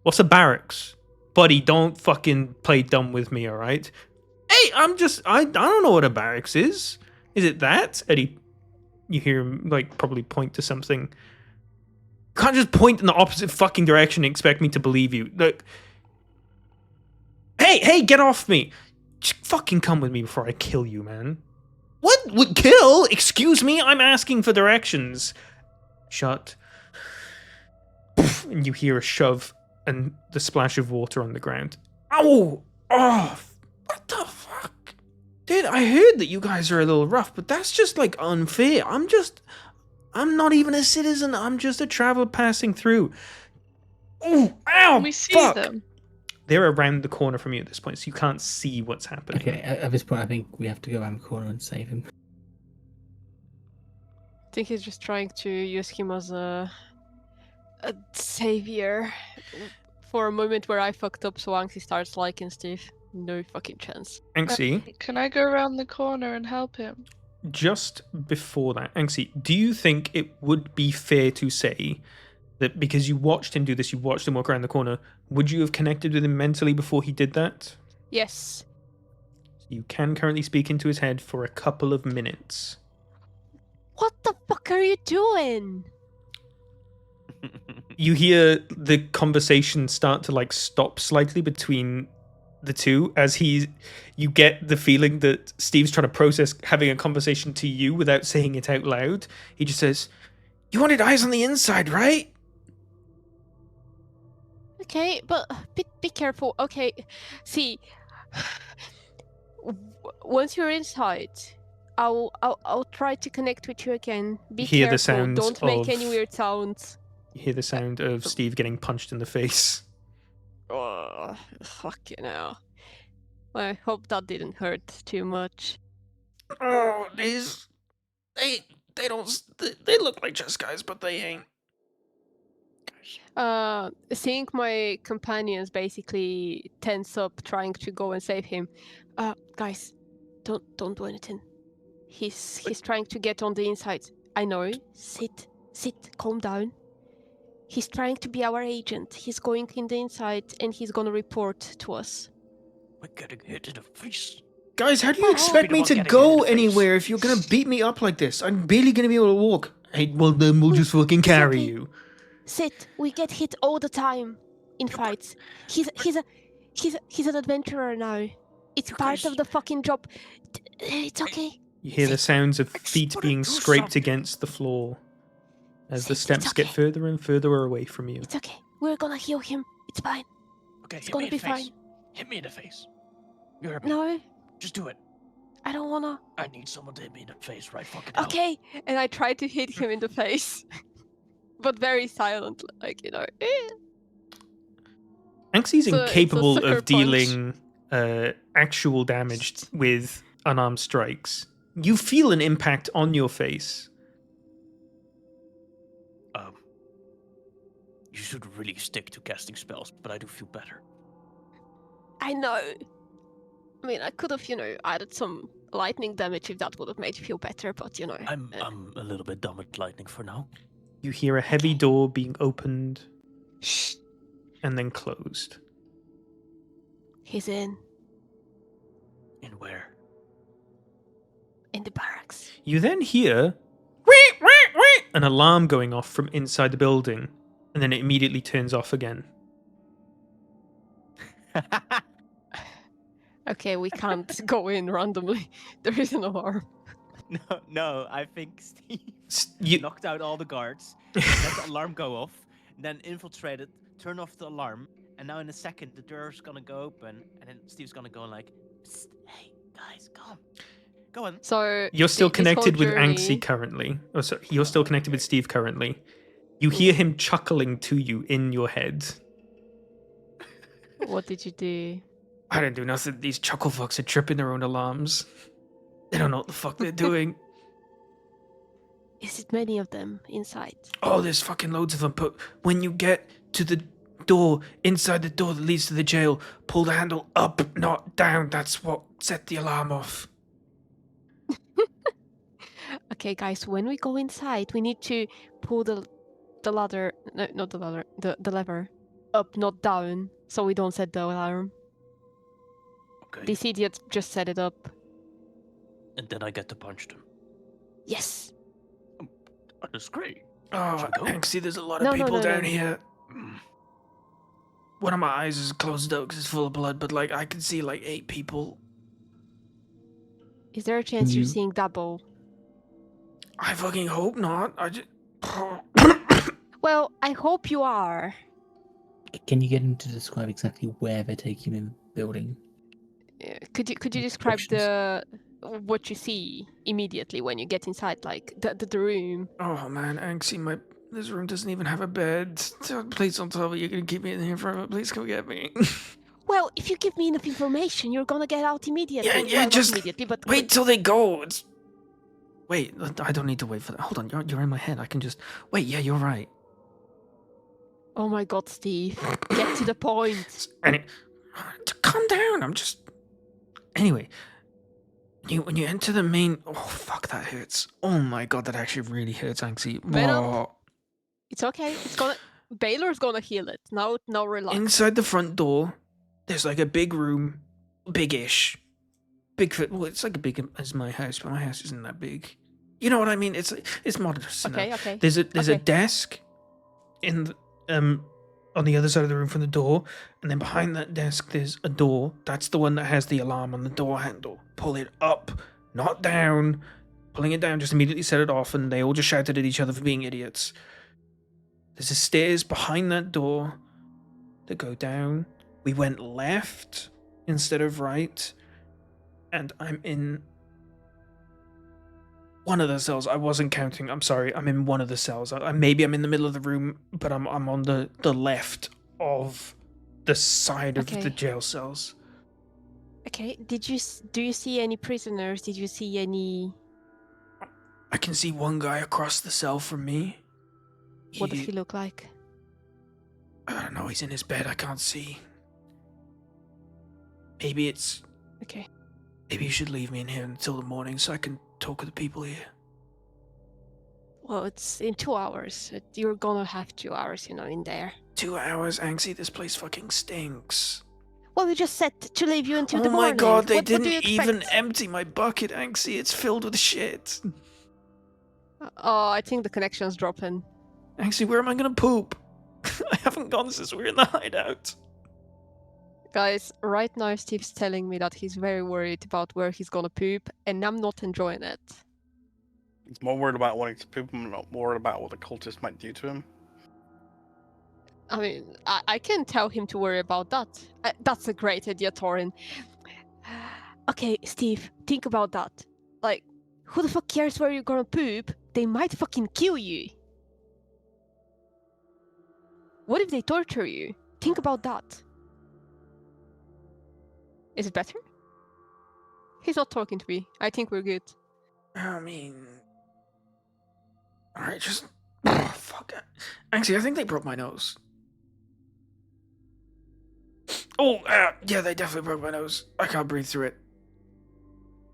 What's a barracks? Buddy, don't fucking play dumb with me, alright? Hey, I don't know what a barracks is. Is it that? Eddie, you hear him, like, probably point to something. You can't just point in the opposite fucking direction and expect me to believe you. Look. Hey, get off me. Just fucking come with me before I kill you, man. What? Would kill? Excuse me? I'm asking for directions. Shut. And you hear a shove and the splash of water on the ground. Ow! Oh! What the fuck? Dude, I heard that you guys are a little rough, but that's just, like, unfair. I'm not even a citizen. I'm just a traveler passing through. Oh, ow! Can we see fuck. them? They're around the corner from you at this point, so you can't see what's happening. Okay, at this point, I think we have to go around the corner and save him. I think he's just trying to use him as a savior for a moment where I fucked up, so Anxie starts liking Steve. No fucking chance. Anxie, Can I go around the corner and help him? just before that, Anxie, do you think it would be fair to say that because you watched him do this, you watched him walk around the corner, would you have connected with him mentally before he did that? Yes. You can currently speak into his head for a couple of minutes. What the fuck are you doing? You hear the conversation start to, like, stop slightly between the two as you get the feeling that Steve's trying to process having a conversation to you without saying it out loud. He just says, "You wanted eyes on the inside, right?" Okay, but be careful. Okay, see, once you're inside, I'll try to connect with you again. Be You hear careful. the sounds Don't make of- any weird sounds. You hear the sound of Steve getting punched in the face. Oh, fucking hell. I hope that didn't hurt too much. Oh, they look like chess guys, but they ain't. Seeing my companions basically tense up, trying to go and save him. Guys, don't do anything. He's trying to get on the inside. I know. Sit, calm down. He's trying to be our agent. He's going in the inside and he's gonna report to us. We're getting hit in the face. Guys, how do you Oh. expect me to Getting hit in go the face. anywhere if you're gonna beat me up like this? I'm barely gonna be able to walk. Hey, well then we'll just fucking carry okay. you. Sit. We get hit all the time in fights. He's an adventurer now. It's part of the fucking job. It's okay. You hear the sounds of I just feet wanna being do scraped something. against the floor as the It's steps get okay. further and further away from you. It's okay. We're gonna heal him. It's fine. Okay, It's hit gonna me in be the face. fine. Hit me in the face. You heard me. No, Just do it. I don't wanna. I need someone to hit me in the face right fucking now. Okay. And I try to hit him in the face, but very silent, like Anxie's It's a incapable sucker of dealing actual damage with unarmed strikes. You feel an impact on your face. You should really stick to casting spells, but I do feel better. I know. I mean, I could have, added some lightning damage if that would have made you feel better, but I'm a little bit dumb at lightning for now. You hear a heavy Okay. door being opened Shh. and then closed. He's in In where? the barracks. You then hear an alarm going off from inside the building, and then it immediately turns off again. Okay, we can't go in randomly. There is an alarm. No, I think Steve You, knocked out all the guards, let the alarm go off, then infiltrated, turn off the alarm, and now in a second the door's gonna go open, and then Steve's gonna go like, "Psst, hey guys, come, go on." So you're still this whole connected with journey- Anxie currently. Oh, sorry, you're still connected with Steve currently. You hear him chuckling to you in your head. What did you do? I didn't do nothing. These chuckle fucks are tripping their own alarms. They don't know what the fuck they're doing. Is it many of them inside? Oh, there's fucking loads of them. But when you get to the door, inside the door that leads to the jail, pull the handle up, not down. That's what set the alarm off. Okay, guys, when we go inside, we need to pull the ladder, no, not the ladder, the lever up, not down, so we don't set the alarm. Okay. This idiot just set it up. And then I get to punch them. Yes. Oh, that's great. Oh, Shall we go? Anxie, there's a lot of No, people no, down no. here. One of my eyes is closed out because it's full of blood, but like I can see like 8 people. Is there a chance you're You- seeing double? I fucking hope not. I just. Well, I hope you are. Can you get him to describe exactly where they're taking the building? Could you describe Descriptions. what you see immediately when you get inside, like the room? Oh man, Anxie, this room doesn't even have a bed. Please don't tell me you're gonna keep me in here forever. Please come get me. Well, if you give me enough information, you're gonna get out immediately. Yeah, Well, not just immediately, but wait till they go. Wait, I don't need to wait for that. Hold on, you're in my head. I can just wait. Yeah, you're right. Oh my God, Steve, get to the point. Calm down. I'm just. Anyway, when you enter the main. Oh fuck, that hurts. Oh my god, that actually really hurts, Anxie. Venom? Whoa. It's okay. Baylor's gonna heal it. Now relax. Inside the front door, there's like a big room, big-ish. Well, it's like as big as my house, but my house isn't that big. You know what I mean? It's modest. Okay, enough. okay. There's a Okay. desk in the, on the other side of the room from the door, and then behind that desk there's a door. That's the one that has the alarm on the door handle. Pull it up, not down. Pulling it down just immediately set it off, and they all just shouted at each other for being idiots. There's a stairs behind that door that go down. We went left instead of right, and I'm in one of the cells. I wasn't counting. I'm sorry. I'm in one of the cells. Maybe I'm in the middle of the room, but I'm on the left of the side of the Okay. jail cells. Okay. Do you see any prisoners? Did you see any? I can see one guy across the cell from me. What does he look like? I don't know. He's in his bed. I can't see. Maybe it's. Okay. Maybe you should leave me in here until the morning so I can talk with the people here. Well, it's in 2 hours. You're gonna have 2 hours, in there. 2 hours, Anxie. This place fucking stinks. Well, we just said to leave you until Oh the my morning. god, they What do didn't you even expect? empty my bucket, Anxie. It's filled with shit. Oh, I think the connection's dropping. Anxie, where am I gonna poop? I haven't gone since we were in the hideout. Guys, right now Steve's telling me that he's very worried about where he's gonna poop, and I'm not enjoying it. He's more worried about wanting to poop and not worried about what the cultists might do to him. I mean, I can tell him to worry about that. That's a great idea, Torin. Okay, Steve, think about that. Like, who the fuck cares where you're gonna poop? They might fucking kill you. What if they torture you? Think about that. Is it better? He's not talking to me. I think we're good. I mean... Alright, just... Oh, fuck it. Actually, I think they broke my nose. Oh, yeah, they definitely broke my nose. I can't breathe through it.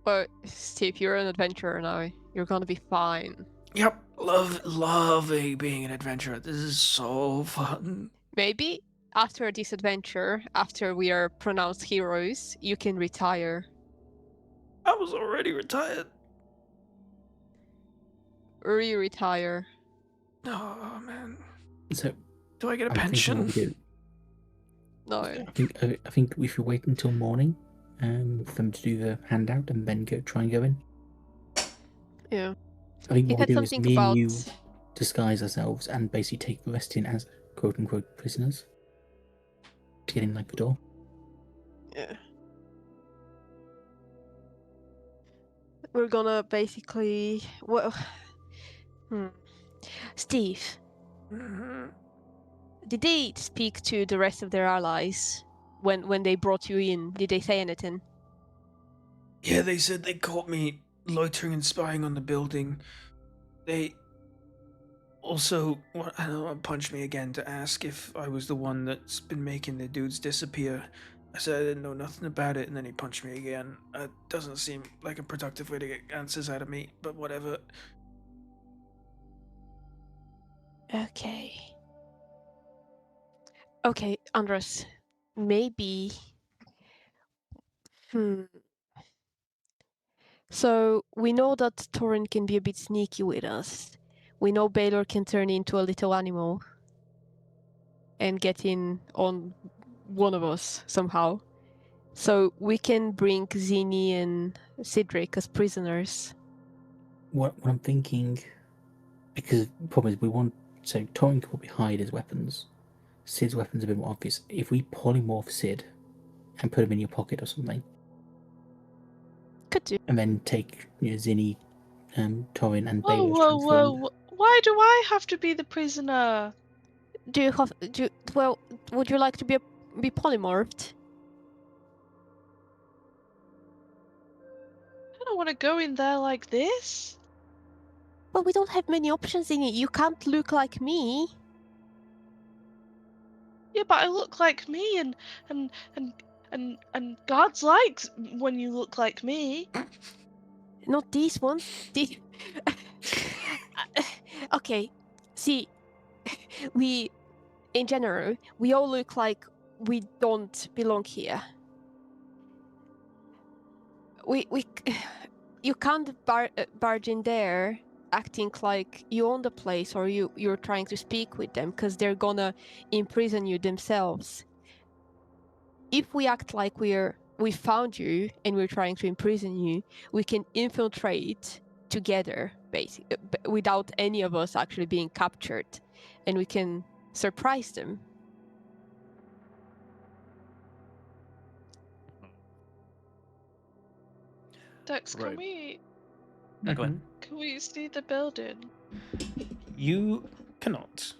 But, Steve, you're an adventurer now. You're gonna be fine. Yep, love being an adventurer. This is so fun. Maybe after this adventure, after we are pronounced heroes, you can retire. I was already retired. Retire. Oh, man. So Do I get a I'm thinking what pension? we do. No. I think we should wait until morning for them to do the handout and then try and go in. Yeah. I think He what we said do is something me about. and you disguise ourselves and basically take the rest in as quote unquote prisoners to get in like the door. Yeah. We're gonna basically. Well. Steve, did they speak to the rest of their allies when they brought you in? Did they say anything? Yeah, they said they caught me loitering and spying on the building. They also punched me again to ask if I was the one that's been making the dudes disappear. I said I didn't know nothing about it, and then he punched me again. Doesn't seem like a productive way to get answers out of me, but whatever. Okay. Okay, Andres. Maybe. So we know that Torin can be a bit sneaky with us. We know Baylor can turn into a little animal and get in on one of us somehow. So we can bring Zini and Cedric as prisoners. What I'm thinking, because the problem is so Torin can probably hide his weapons. Sid's weapons are a bit more obvious. If we polymorph Sid and put him in your pocket or something, Could do. and then take Zinni, Torin, and Whoa, Baylor's whoa, transformed. whoa! Why do I have to be the prisoner? Well, would you like to be polymorphed? I don't want to go in there like this. Well, we don't have many options in it. You can't look like me. Yeah, but I look like me, and God's likes when you look like me. Not these ones. These... Okay, see, in general, we all look like we don't belong here. You can't barge in there acting like you own the place or you're trying to speak with them because they're gonna imprison you themselves. If we act like we found you and we're trying to imprison you, we can infiltrate together, basically, without any of us actually being captured, and we can surprise them. Dex, Right. Go ahead. can we see the building? You cannot.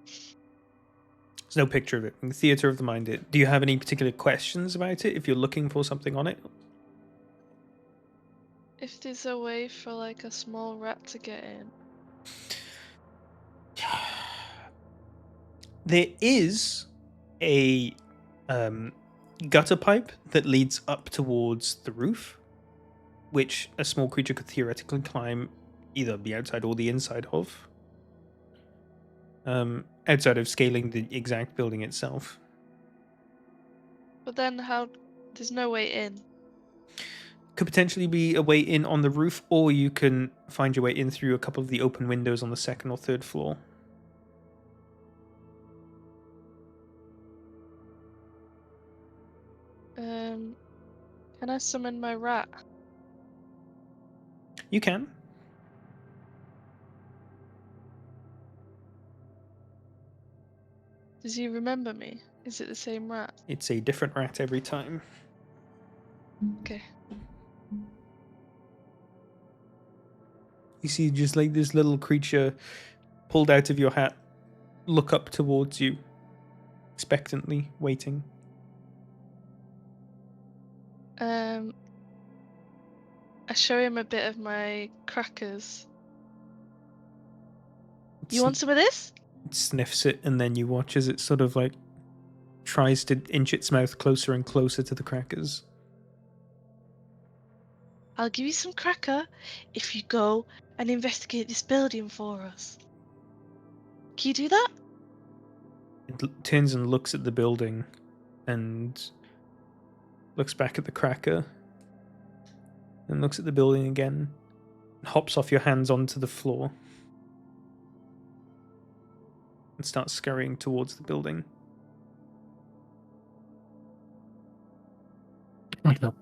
There's no picture of it. In the theater of the mind. Do you have any particular questions about it? If you're looking for something on it, If there's a way for like a small rat to get in. there is a gutter pipe that leads up towards the roof, which a small creature could theoretically climb either the outside or the inside of. Outside of scaling the exact building itself. But then how? There's no way in. Could potentially be a way in on the roof, or you can find your way in through a couple of the open windows on the second or third floor. Can I summon my rat? You can. Does he remember me? Is it the same rat? It's a different rat every time. Okay. You see just like this little creature pulled out of your hat, look up towards you, expectantly, waiting. I show him a bit of my crackers. You want some of this? It sniffs it, and then you watch as it sort of like tries to inch its mouth closer and closer to the crackers. I'll give you some cracker if you go and investigate this building for us. Can you do that? It turns and looks at the building and looks back at the cracker and looks at the building again and hops off your hands onto the floor and starts scurrying towards the building. Might help,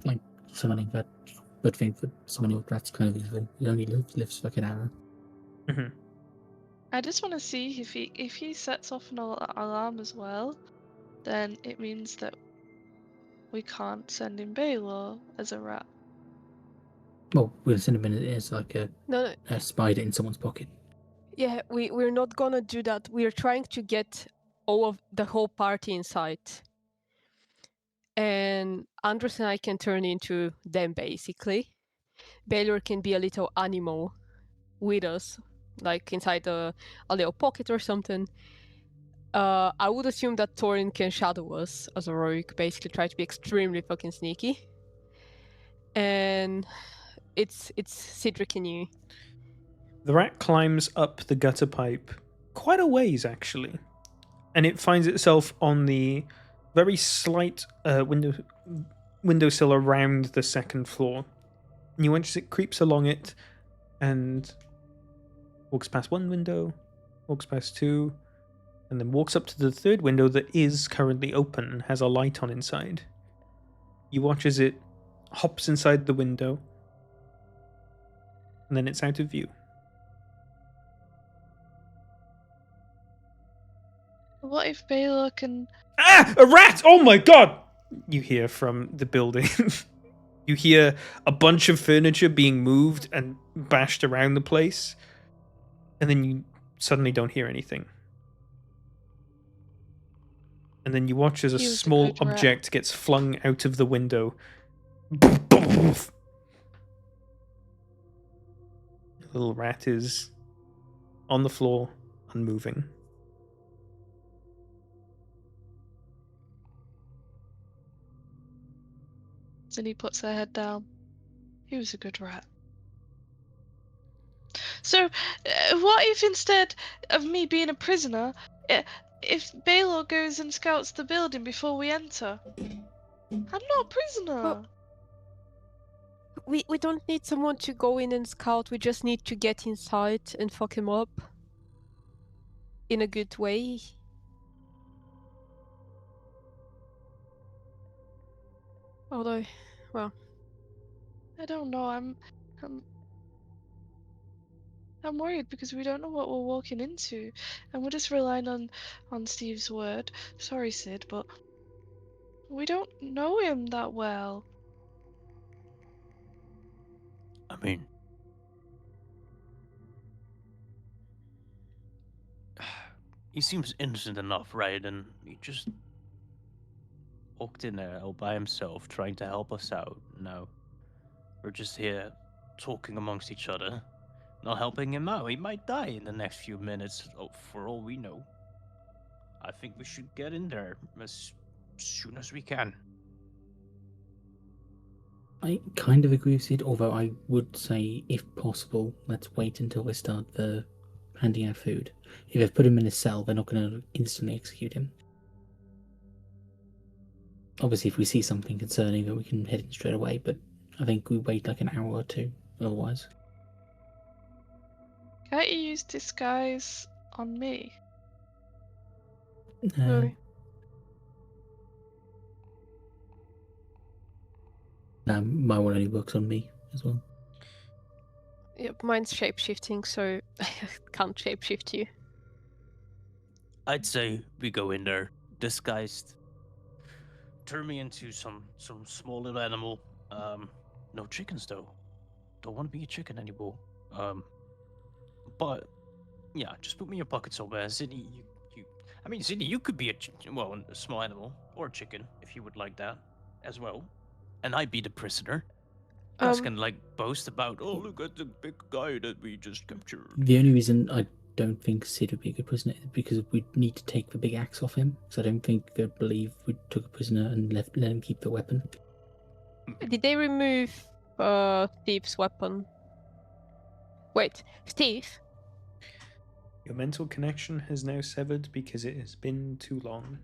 like summoning that good thing for summoning that's kind of evil. It only lives like an hour. Mhm. I just want to see if he sets off an alarm as well, then it means that we can't send in Baylor as a rat. Well, we'll send him in as like No, no. a spider in someone's pocket. Yeah, we're not gonna do that. We're trying to get all of the whole party inside. And Andres and I can turn into them basically. Baylor can be a little animal with us, like inside a little pocket or something. I would assume that Torin can shadow us as a rogue, basically try to be extremely fucking sneaky. And it's Cedric and you. The rat climbs up the gutter pipe quite a ways, actually, and it finds itself on the very slight windowsill around the second floor. And you watch as it creeps along it and walks past one window, walks past two, and then walks up to the third window that is currently open and has a light on inside. You watch as it hops inside the window, and then it's out of view. What if Baylor can? Ah! A rat! Oh my god! You hear from the building. You hear a bunch of furniture being moved and bashed around the place, and then you suddenly don't hear anything. And then you watch as a He was a small good rat. object gets flung out of the window. The little rat is on the floor, unmoving. And he puts her head down. He was a good rat. So, what if instead of me being a prisoner, if Baylor goes and scouts the building before we enter? I'm not a prisoner. Well, we don't need someone to go in and scout. We just need to get inside and fuck him up in a good way. Although, well, I don't know. I'm worried because we don't know what we're walking into, and we're just relying on Steve's word. Sorry, Sid, but we don't know him that well. I mean, he seems innocent enough, right? And he just walked in there all by himself, trying to help us out. Now, we're just here talking amongst each other, not helping him out. He might die in the next few minutes, for all we know. I think we should get in there as soon as we can. I kind of agree with Sid, although I would say, if possible, let's wait until they start the handing out food. If they've put him in a cell, they're not going to instantly execute him. Obviously, if we see something concerning, then we can head in straight away, but I think we wait like an hour or two, otherwise. Can't you use disguise on me? no. My one only works on me as well. Yep, mine's shapeshifting, so I can't shapeshift you. I'd say we go in there disguised. Turn me into some small little animal. No chickens though. Don't want to be a chicken anymore. But yeah, just put me in your pocket somewhere. Sydney, Sydney, you could be a small animal or a chicken if you would like that as well. And I'd be the prisoner. You guys can boast about, oh, look at the big guy that we just captured. The only reason I don't think Sid would be a good prisoner is because we'd need to take the big axe off him. So I don't think they'd believe we took a prisoner and let him keep the weapon. Did they remove Steve's weapon? Wait, Steve? Your mental connection has now severed because it has been too long.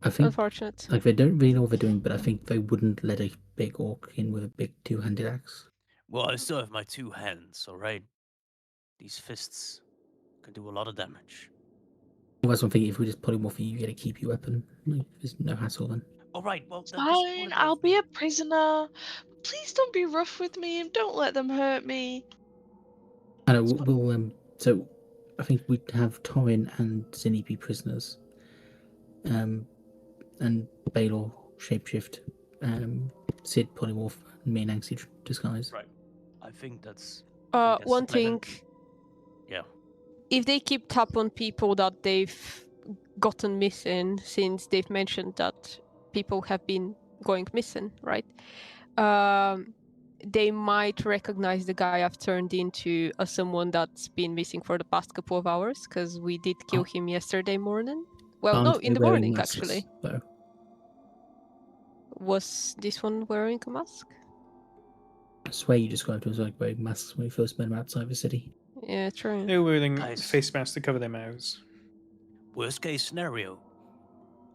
I think, Unfortunate. like, they don't really know what they're doing, but I think they wouldn't let a big orc in with a big two-handed axe. Well, I still have my two hands, alright? These fists can do a lot of damage. Well, that's one thing, if we just put him off you, get to keep your weapon. Like, there's no hassle then. All right, well, then just Fine, polymorph I'll me. be a prisoner. Please don't be rough with me and don't let them hurt me. I know, so I think we'd have Torin and Zinni be prisoners. And Baylor shapeshift. Sid polymorph, and me and Anxie disguise. Right. I think that's the One plan. thing, Yeah. if they keep tap on people that they've gotten missing, since they've mentioned that people have been going missing, right? They might recognize the guy I've turned into as someone that's been missing for the past couple of hours, because we did kill him yesterday morning. Well, no, Aren't in they the wearing morning, masks, actually. though? Was this one wearing a mask? I swear you described them as like wearing masks when we first met them outside the city. Yeah, true. They were wearing Guys. face masks to cover their mouths. Worst case scenario,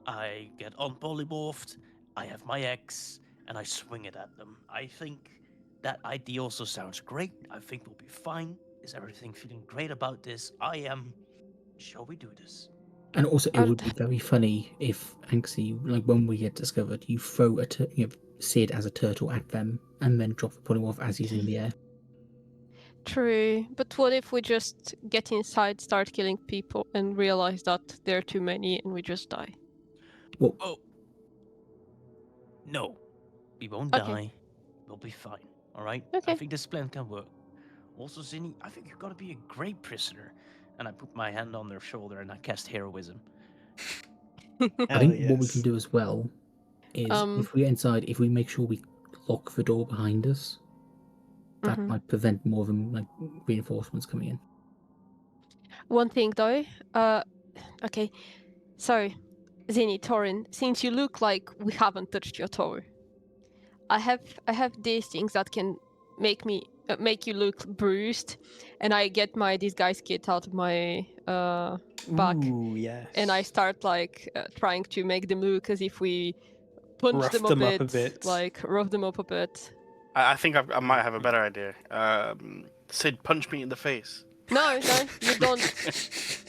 I get unpolymorphed, I have my X, and I swing it at them. I think that idea also sounds great. I think we'll be fine. Is everything feeling great about this? I am. Shall we do this? And also, it I'd- would be very funny if Anxie, like when we get discovered, you throw Sid as a turtle at them and then drop the polymorph as he's in the air. True, but what if we just get inside, start killing people, and realize that there are too many and we just die? Well, Oh. No. We won't Okay. die. We'll be fine. All right? Okay. I think this plan can work. Also, Zinni, I think you've got to be a great prisoner. And I put my hand on their shoulder and I cast heroism. I think what we can do as well is if we get inside, if we make sure we lock the door behind us, that Mhm. might prevent more of them, like reinforcements coming in. One thing though, okay, so Zinni, Torin, since you look like we haven't touched your toe, I have these things that can make you look bruised, and I get my disguise kit out of my back, Ooh, yes. and I start like trying to make them look as if we punched Rough them them a up a bit, bit. like rough them up a bit. I think I might have a better idea. Sid, punch me in the face. No, you don't.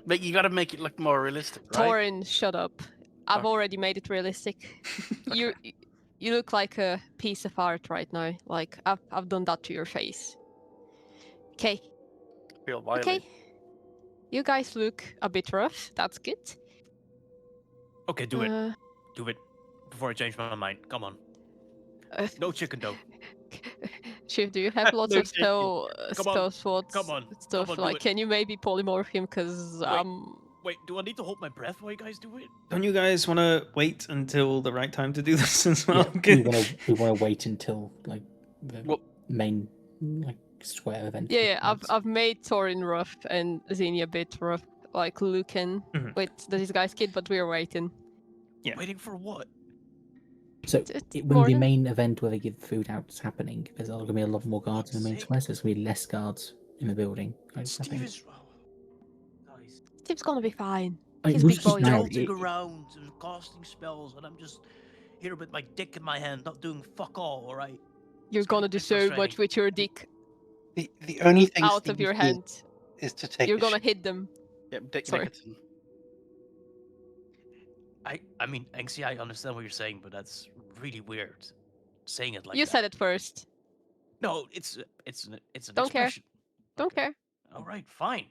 But you gotta make it look more realistic, right? Torin, shut up. I've Okay. already made it realistic. You look like a piece of art right now. Like I've done that to your face. Okay. Feel violated. Okay. You guys look a bit rough. That's good. Okay, do it. Do it. Before I change my mind. Come on. No chicken dough. Shiv, do you have lots No of spell Come on. spell slots Come on. stuff? Come on, do Like, it. can you maybe polymorph him? Cause Wait, do I need to hold my breath while you guys do it? Don't you guys want to wait until the right time to do this as well? Yeah, we want to wait until like the Well- main like square event. yeah. happens. I've made Torin rough and Zinni a bit rough, like looking Mhm. with the disguise kid, but we're waiting. Yeah. Waiting for what? So It's when the morning. main event where they give food out is happening, there's going to be a lot more guards in the main Sick. square, so there's going to be less guards in the building. I Steve think. is. Guys. Steve's gonna be fine. I He's mean, big boy. now, Jolting around and casting spells, and I'm just here with my dick in my hand, not doing fuck all right? You're It's gonna gonna be do so much frustrating. with your dick The only thing out Steve of your did hand. is to take You're a gonna shit. hit them. Yep, Dick Sorry. Nickerson. I mean, Anxie, I understand what you're saying, but that's really weird. Saying it like You that. said it first. No, it's an Don't care. expression. Don't Okay. care. All right, fine.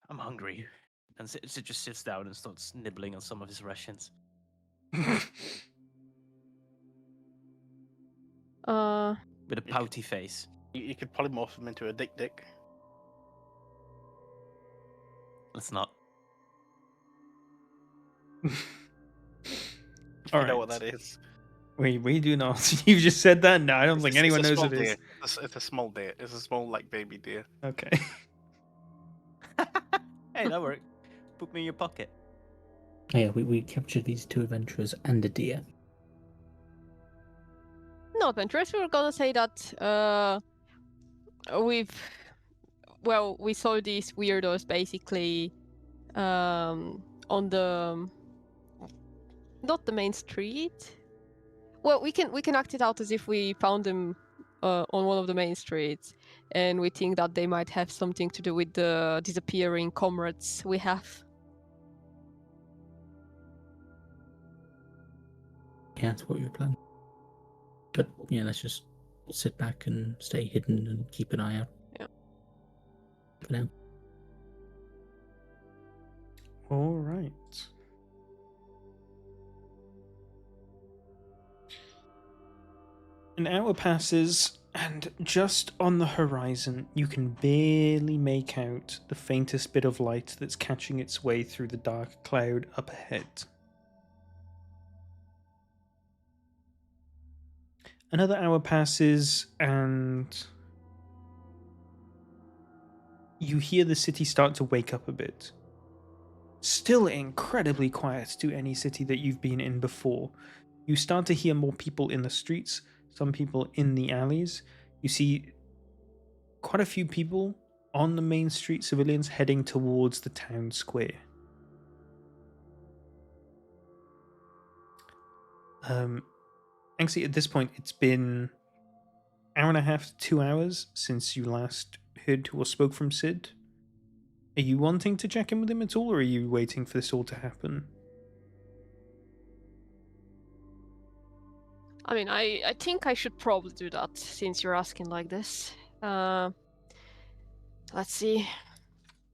I'm hungry. And Sid just sits down and starts nibbling on some of his rations. With a pouty face. You could polymorph him into a dick. Let's not. All You know what right. that is. We do not. You just said that? No, I don't think anyone knows what what it is. It's a small deer. It's a small, like, baby deer. Okay. Hey, that worked. Put me in your pocket. Yeah, we captured these two adventurers and a deer. No, adventurers. We were gonna say that we saw these weirdos basically on the not the main street. Well, we can act it out as if we found them on one of the main streets, and we think that they might have something to do with the disappearing comrades we have. Yeah, that's what we were planning. But yeah, let's just sit back and stay hidden and keep an eye out. Yeah. For now. All right. An hour passes, and just on the horizon, you can barely make out the faintest bit of light that's catching its way through the dark cloud up ahead. Another hour passes, and you hear the city start to wake up a bit. Still incredibly quiet to any city that you've been in before. You start to hear more people in the streets, some people in the alleys. You see quite a few people on the main street, civilians heading towards the town square. Actually, at this point, it's been an hour and a half to 2 hours since you last heard or spoke from Sid. Are you wanting to check in with him at all, or are you waiting for this all to happen? I mean, I think I should probably do that since you're asking like this. Let's see.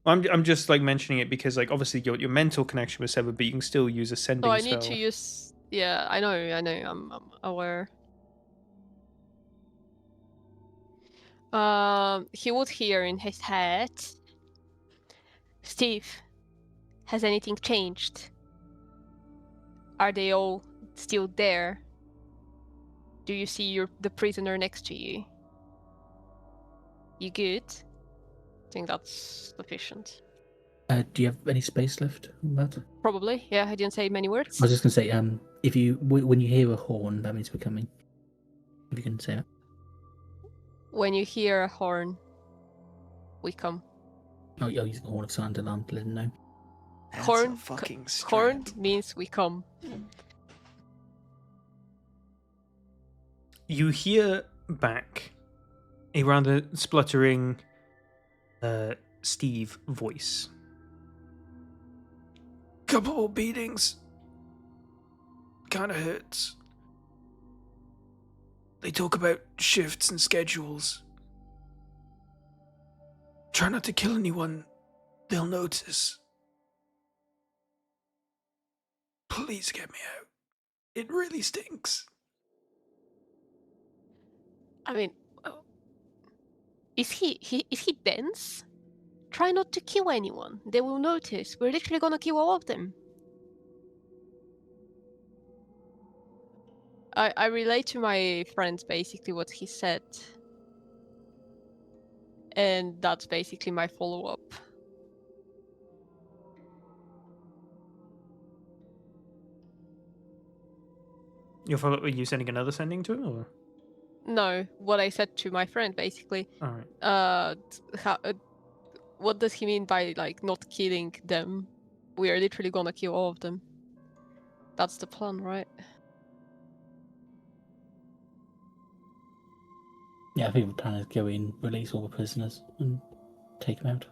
I'm just like mentioning it because like obviously your mental connection was severed, but you can still use a sending Oh, I spell. need to use. Yeah, I know. I'm aware. He would hear in his head. Steve, has anything changed? Are they all still there? Do you see the prisoner next to you? You good? I think that's sufficient. Do you have any space left on that? Probably. Yeah, I didn't say many words. I was just gonna say, if you when you hear a horn, that means we're coming. If you can say that. When you hear a horn, we come. Oh, I'll use the horn of sound alarm to let them know. That's Horn, a fucking horn strat. means we come. You hear back a rather spluttering Steve voice. Couple more beatings. Kinda hurts. They talk about shifts and schedules. Try not to kill anyone. They'll notice. Please get me out. It really stinks. I mean, is he dense? Try not to kill anyone. They will notice. We're literally gonna kill all of them. I relate to my friends basically what he said. And that's basically my follow-up. Are you sending another sending to him, or? No, what I said to my friend basically. Alright. What does he mean by like not killing them? We are literally gonna kill all of them. That's the plan, right? Yeah, I think we're trying to go in, release all the prisoners, and take them out.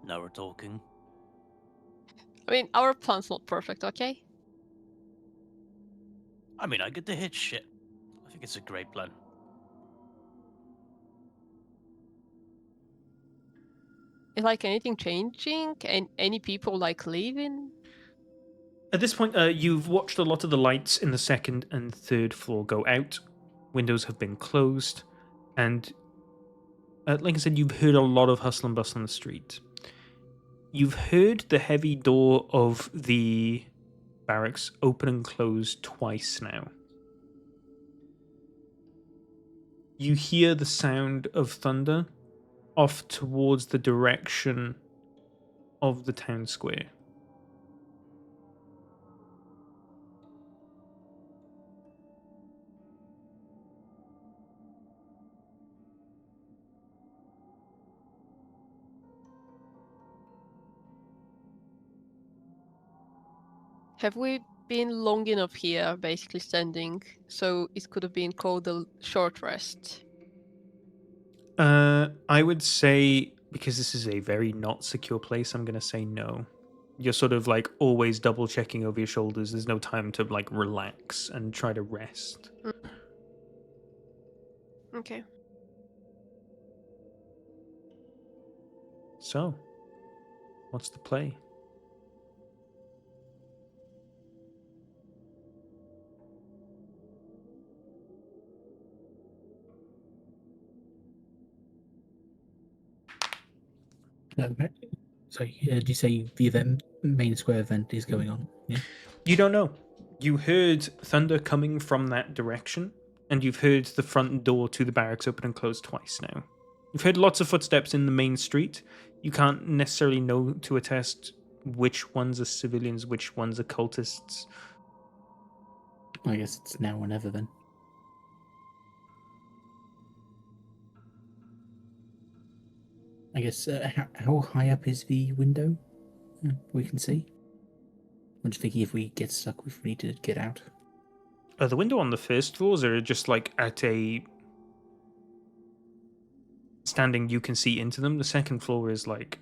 Now we're talking. I mean, our plan's not perfect, okay? I mean, I get to hit shit. I think it's a great plan. Is like anything changing? And any people like leaving? At this point, you've watched a lot of the lights in the second and third floor go out. Windows have been closed. And like I said, you've heard a lot of hustle and bustle on the street. You've heard the heavy door of the barracks open and close twice now. You hear the sound of thunder off towards the direction of the town square. Have we been long enough here, basically standing, so it could have been called a short rest? I would say, because this is a very not secure place, I'm going to say no. You're sort of like always double checking over your shoulders. There's no time to like relax and try to rest. Okay. So, what's the play? Sorry, did you say the event, main square event is going on? Yeah. You don't know. You heard thunder coming from that direction, and you've heard the front door to the barracks open and close twice now. You've heard lots of footsteps in the main street. You can't necessarily know to attest which ones are civilians, which ones are cultists. I guess it's now or never then. I guess, how high up is the window? We can see. I'm just thinking if we get stuck, if we need to get out. The window on the first floors are just like at a standing, you can see into them. The second floor is like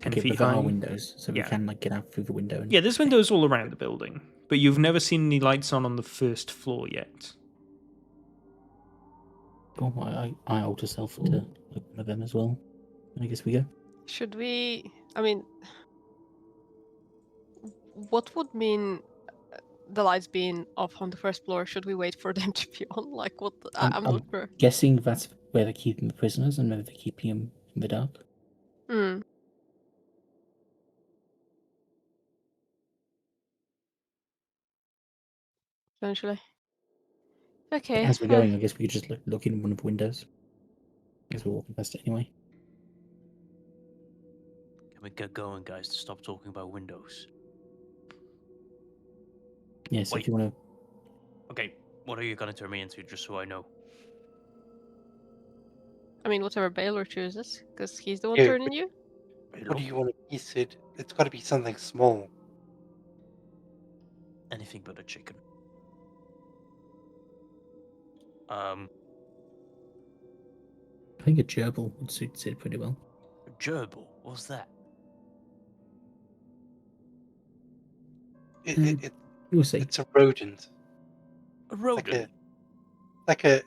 10 Okay, feet but there high. are windows, so Yeah. we can like get out through the window. And... Yeah, there's windows all around the building, but you've never seen any lights on the first floor yet. Oh, I alter self to look one of them as well. I guess we go. Should we? I mean, what would mean the lights being off on the first floor? Should we wait for them to be on? Like, what? I'm not sure. Guessing that's where they're keeping the prisoners and whether they're keeping them in the dark. Hmm. Essentially. Okay. As we're going, I guess we could just look in one of the windows. I guess we're walking past it anyway. Can we get going, guys, to stop talking about windows? Yeah, so Wait. if you want to... Okay, what are you gonna turn me into, just so I know? I mean, whatever Baylor chooses, because he's the one Yeah, turning you. What do you want to be, Sid? It's got to be something small. Anything but a chicken. I think a gerbil would suit Sid pretty well. A gerbil? What's that? We'll see. It's a rodent. A rodent? Like a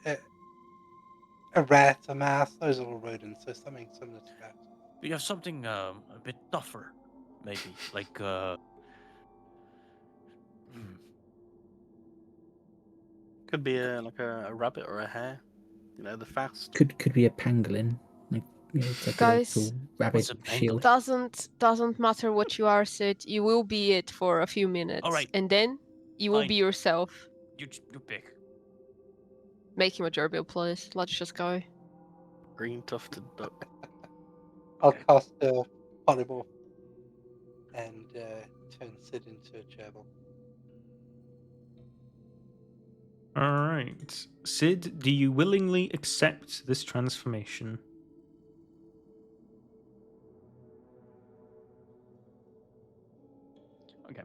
rat, a mouse. Those are all rodents, so something similar to that. You have something a bit tougher, maybe. Like Could be like a rabbit or a hare. You know, the fast. Could be a pangolin. Like, you know, it's like Guys, a little rabbit what's a pangolin? shield. Doesn't matter what you are, Sid. You will be it for a few minutes, Alright. and then you will Fine. be yourself. You're big. Make him a gerbil, please. Let's just go. Green tufted duck. I'll cast polymorph and turn Sid into a gerbil. All right. Sid, do you willingly accept this transformation? Okay. I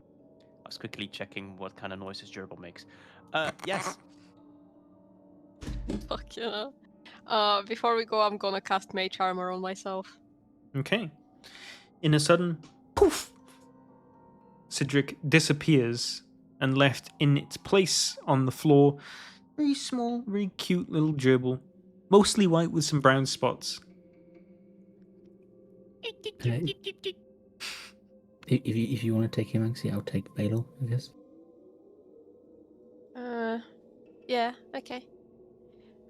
was quickly checking what kind of noises gerbil makes. Yes. Fuck yeah. Before we go, I'm gonna cast Mage Armor on myself. Okay. In a sudden poof, Cedric disappears and left in its place on the floor. Very small, very cute little gerbil, mostly white with some brown spots. If you want to take him, Maxie, I'll take Baylor, I guess. Yeah, okay.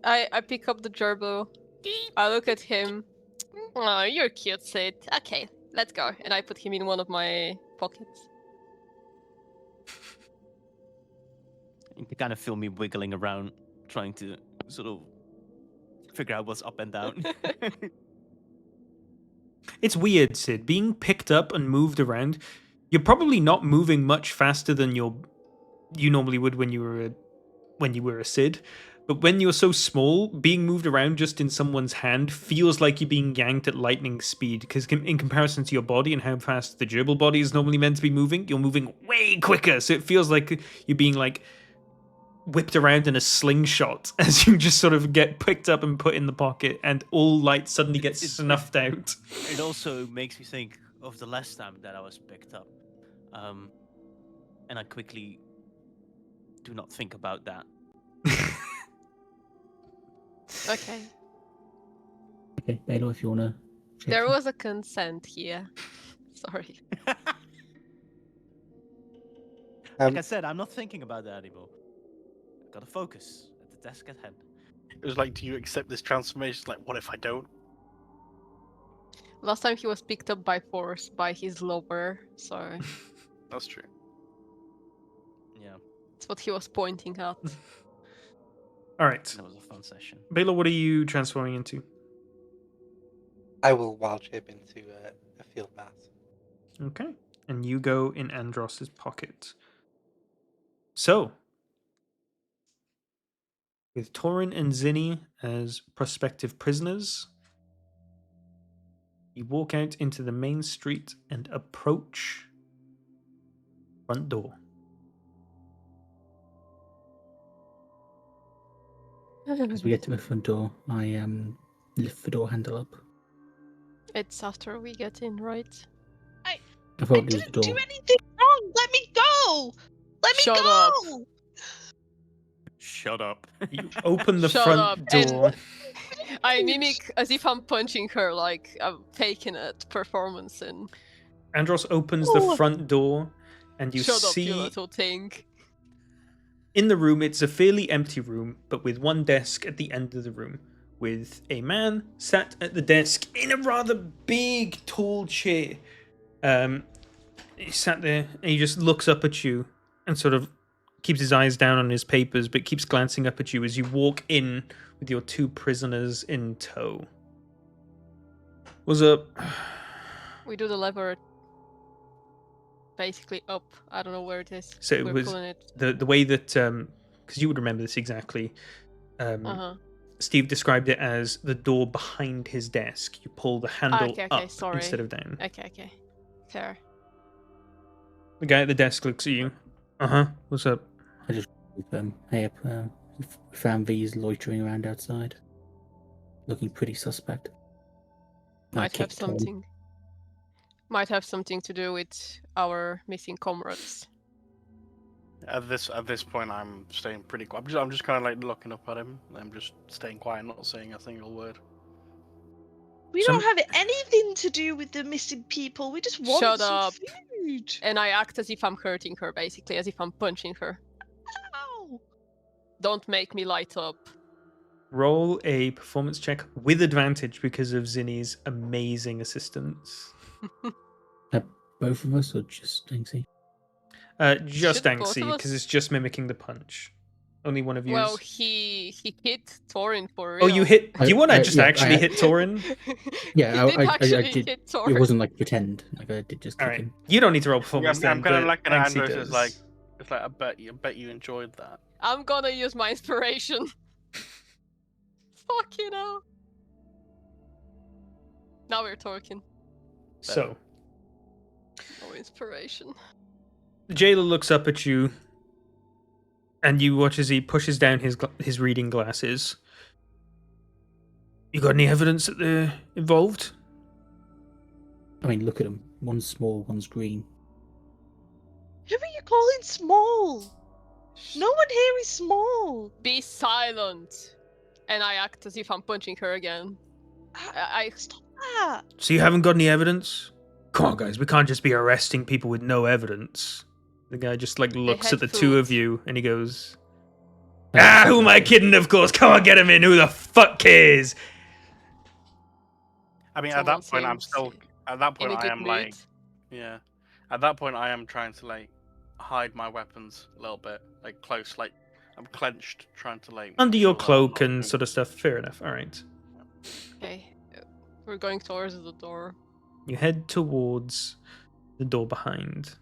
I pick up the gerbil. I look at him. Oh, you're cute, Sid. Okay, let's go. And I put him in one of my pockets. You can kind of feel me wiggling around, trying to sort of figure out what's up and down. It's weird, Sid. Being picked up and moved around, you're probably not moving much faster than you normally would when you were a Sid. But when you're so small, being moved around just in someone's hand feels like you're being yanked at lightning speed. Because in comparison to your body and how fast the gerbil body is normally meant to be moving, you're moving way quicker. So it feels like you're being like whipped around in a slingshot as you just sort of get picked up and put in the pocket, and all light suddenly gets snuffed out. It also makes me think, of the last time that I was picked up. And I quickly do not think about that. Okay. Okay, Baylor, if you wanna. There was a consent here. Sorry. Like I said, I'm not thinking about that anymore. I've got to focus at the task at hand. It was like, do you accept this transformation? It's like, what if I don't? Last time he was picked up by force by his lover, so That's true. Yeah, that's what he was pointing at. All right. that was a fun session. Baylor, what are you transforming into? I will wild shape into a field mouse. Okay. And you go in Andros's pocket. So, with Torin and Zinni as prospective prisoners, you walk out into the main street and approach front door. As we get to the front door, I lift the door handle up. It's after we get in, right? I I thought it was the didn't door. do anything wrong. Let me go. Let me Shut go. up. Shut up. You open the Shut front up, door. I mimic as if I'm punching her, like I'm faking it, performance in. Andros opens the front door, and you Shut up, you see little thing. in the room, it's a fairly empty room, but with one desk at the end of the room, with a man sat at the desk in a rather big, tall chair. He sat there, and he just looks up at you and sort of keeps his eyes down on his papers, but keeps glancing up at you as you walk in with your two prisoners in tow. What's up? We do the lever basically up. I don't know where it is. So it We're was pulling it. the way that because you would remember this exactly. Uh-huh. Steve described it as the door behind his desk. You pull the handle Okay, up sorry. instead of down. Okay. Fair. The guy at the desk looks at you. Uh-huh. What's up? I just hey, we found these loitering around outside, looking pretty suspect. I Might have kicked Tom. something. Might have something to do with our missing comrades. At this point, I'm staying pretty quiet. I'm just kind of like looking up at him. I'm just staying quiet, not saying a single word. We don't have anything to do with the missing people. We just want Shut some up. food. And I act as if I'm hurting her, basically, as if I'm punching her. Ow. Don't make me light up. Roll a performance check with advantage because of Zinni's amazing assistance. Both of us, or just Danksy? Just Should both Danksy, of because us- it's just mimicking the punch. Only one of you. Well, he hit Torin for real. Oh, you hit. Do you want to I- just yeah, actually I- hit Torin? Yeah, he did actually did. hit Torin. It wasn't like pretend. Like I did just All kick right. him. You don't need to roll Yeah, performance I'm then, kind of but looking at Danksy Andros. does. It's like I bet you enjoyed that. I'm gonna use my inspiration. Fucking hell. Now we're talking. So, No inspiration. the jailer looks up at you, and you watch as he pushes down his reading glasses. You got any evidence that they're involved? I mean, look at them. One's small, one's green. Who are you calling small? No one here is small. Be silent. And I act as if I'm punching her again. I Stop that. So you haven't got any evidence? Come on, guys. We can't just be arresting people with no evidence. The guy just like looks had at the two of food. you, and he goes, who am I kidding? Of course. Come on, get him in. Who the fuck cares? I mean, Someone at that point, I'm seems still. At that in point, a I good am mood. like, yeah. At that point, I am trying to like hide my weapons a little bit, like close, like I'm clenched, trying to like. Under make your sure that I'm cloak not and moving. sort of stuff. Fair enough. All right. Okay. We're going towards the door. You head towards the door behind.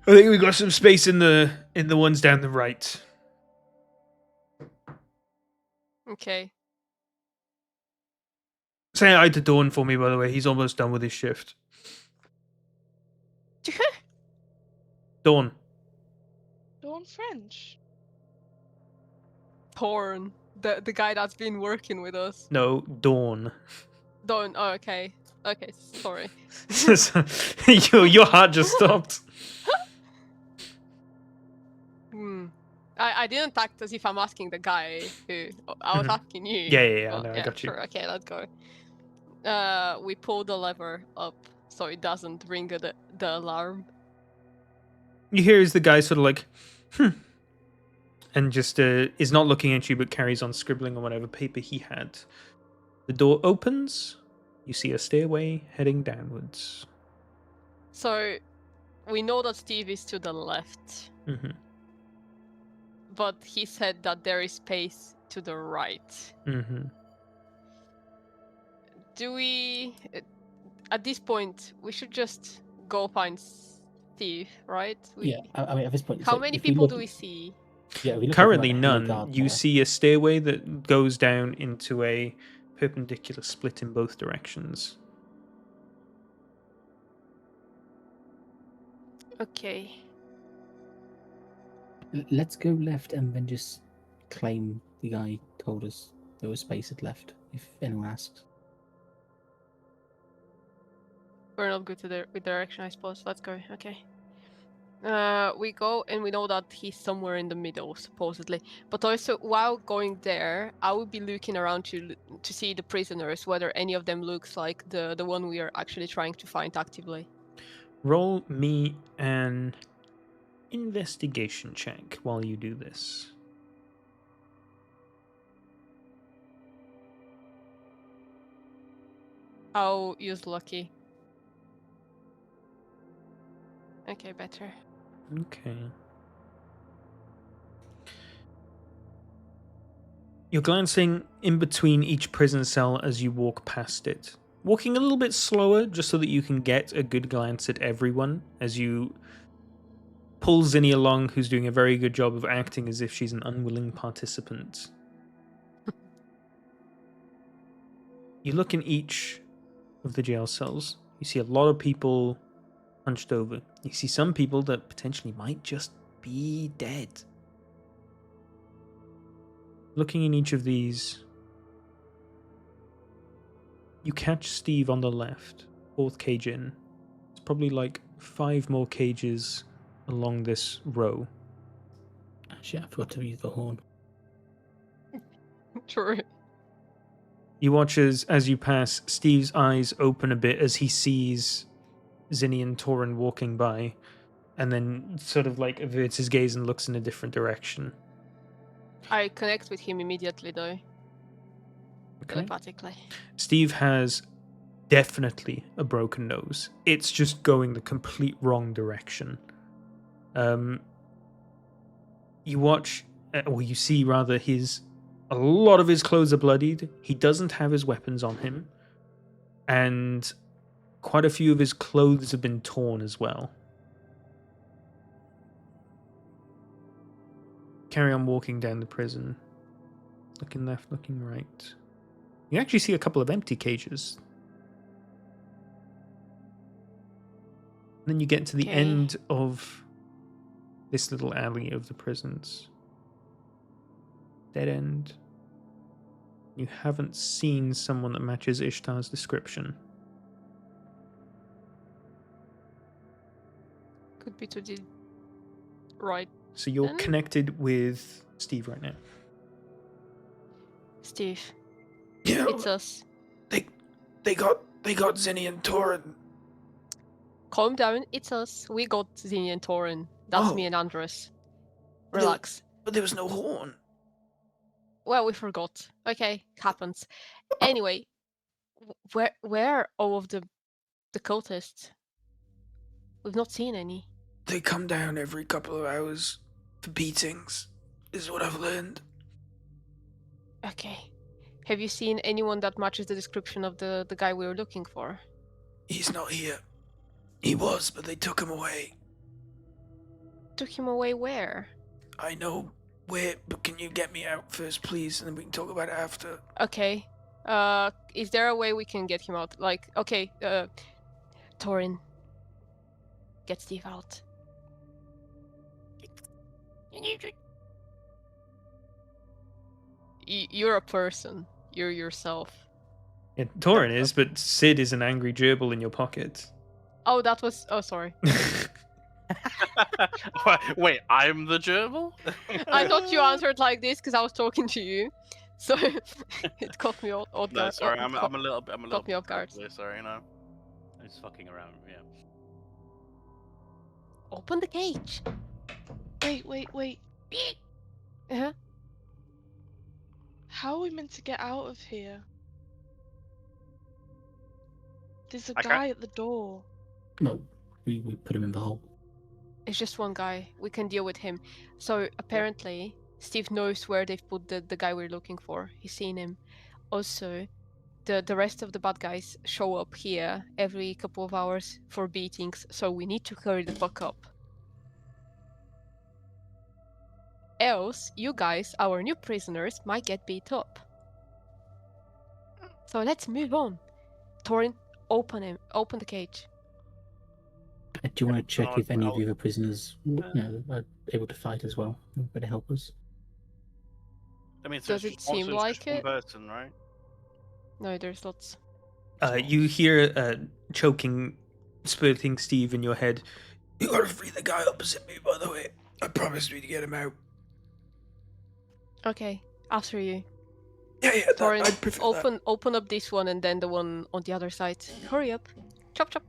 I think we got some space in the ones down the right. Okay. Say hi to Dawn for me, by the way. He's almost done with his shift. Dawn. Dawn French. Torn. The guy that's been working with us. No, Dawn. Don't. Oh, okay. Okay, sorry. Your heart just stopped. Hmm. I didn't act as if I'm asking the guy who I was Mhm. asking you. Yeah, But no, I got you. sure. Okay, let's go. We pull the lever up so it doesn't ring the alarm. You hear as the guy sort of like, and just is not looking at you but carries on scribbling on whatever paper he had. The door opens. You see a stairway heading downwards. So we know that Steve is to the left, Mm-hmm. but he said that there is space to the right. Mm-hmm. Do we? At this point, we should just go find Steve, right? Yeah, I mean, at this point, How so many if we people look, do we see? Yeah, if we look Currently at the rear none. guard You there, see a stairway that goes down into a perpendicular split in both directions. Okay. Let's go left and then just claim the guy told us there was space at left, if anyone asks. We're not good with direction, I suppose. Let's go. Okay. We go and we know that he's somewhere in the middle, supposedly. But also, while going there, I will be looking around to see the prisoners, whether any of them looks like the one we are actually trying to find actively. Roll me an investigation check while you do this. I'll use lucky. Okay, better. Okay. You're glancing in between each prison cell as you walk past it. Walking a little bit slower just so that you can get a good glance at everyone as you pull Zinni along, who's doing a very good job of acting as if she's an unwilling participant. You look in each of the jail cells. You see a lot of people hunched over. You see some people that potentially might just be dead. Looking in each of these, you catch Steve on the left, fourth cage in. It's probably like 5 more cages along this row. Actually, I forgot to use the horn. True. You watch as you pass, Steve's eyes open a bit as he sees Zinni and Torin walking by, and then sort of like averts his gaze and looks in a different direction. I connect with him immediately, though. Okay. Telepathically. Steve has definitely a broken nose. It's just going the complete wrong direction. You watch, or you see rather, a lot of his clothes are bloodied. He doesn't have his weapons on him, and quite a few of his clothes have been torn as well. Carry on walking down the prison, looking left, looking right. You actually see a couple of empty cages. Then you get to the Okay. end of this little alley of the prisons. Dead end. You haven't seen someone that matches Ishtar's description. Could be to the right. So you're Then? connected with Steve right now. Steve, Yeah, it's us. they got Zinni and Torin. Calm down, it's us. We got Zinni and Torin. That's me Oh. and Andres. But there- Relax. But there was no horn. Well, we forgot. Okay, happens. Anyway, where are all of the cultists? We've not seen any. They come down every couple of hours for beatings, is what I've learned. Okay. Have you seen anyone that matches the description of the guy we were looking for? He's not here. He was, but they took him away. Took him away where? I know where, but can you get me out first, please, and then we can talk about it after? Okay. Is there a way we can get him out? Like, okay, Torin, get Steve out. You're a person. You're yourself. Yeah, Torin is, but Sid is an angry gerbil in your pocket. Oh, that was. Oh, sorry. Wait, I'm the gerbil? I thought you answered like this because I was talking to you, so it caught me off No, guard. sorry, I'm a little bit. me off guard. Sorry, no. I'm just fucking around. Yeah. Open the cage. Wait. Uh-huh. How are we meant to get out of here? There's a I can't- guy at the door. No, we put him in the hole. It's just one guy. We can deal with him. So apparently, Steve knows where they've put the guy we're looking for. He's seen him. Also, the rest of the bad guys show up here every couple of hours for beatings, so we need to hurry the fuck up. Else, you guys, our new prisoners, might get beat up. So let's move on. Torin, open the cage. Do you want to check I'll- if any of I'll- the other prisoners are able to fight as well? Better help us. I mean, so Does it's it just- also seem it's like just one it? person, right? No, there's lots. You hear choking, spurting Steve in your head. You gotta free the guy opposite me, by the way. I promised me to get him out. Okay, after you. Yeah, Torin, I'd prefer that. open up this one and then the one on the other side. Hurry up. Chop chop.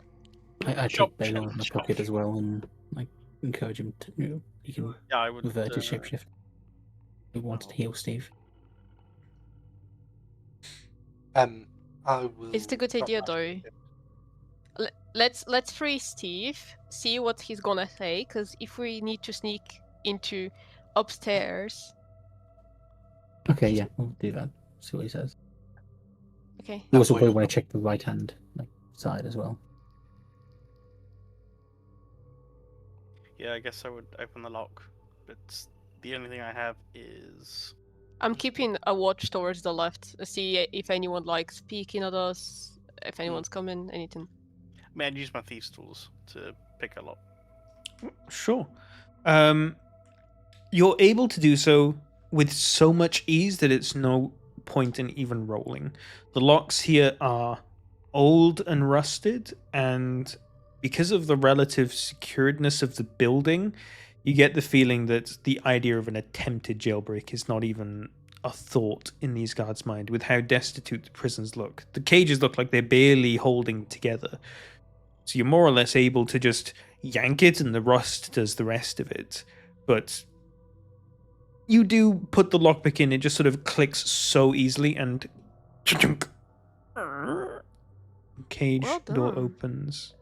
I Chop, take Baylor in my chop, pocket chop. as well and like encourage him to, he can Yeah, I would. revert to shapeshift. We wanted to heal Steve. I will. It's a good drop idea my though. shit. Let's free Steve. See what he's gonna say, because if we need to sneak into upstairs. Okay, yeah, we'll do that. See what he says. Okay. You also point- probably want to check the right hand side as well. Yeah, I guess I would open the lock, but the only thing I have is. I'm keeping a watch towards the left. See if anyone likes peeking at us. If anyone's coming, anything. I mean, I'd use my thieves' tools to pick a lock. Sure. You're able to do so with so much ease that it's no point in even rolling. The locks here are old and rusted, and because of the relative securedness of the building, you get the feeling that the idea of an attempted jailbreak is not even a thought in these guards' mind with how destitute the prisons look. The cages look like they're barely holding together. So you're more or less able to just yank it and the rust does the rest of it. But you do put the lockpick in, it just sort of clicks so easily and cage Well door done. opens.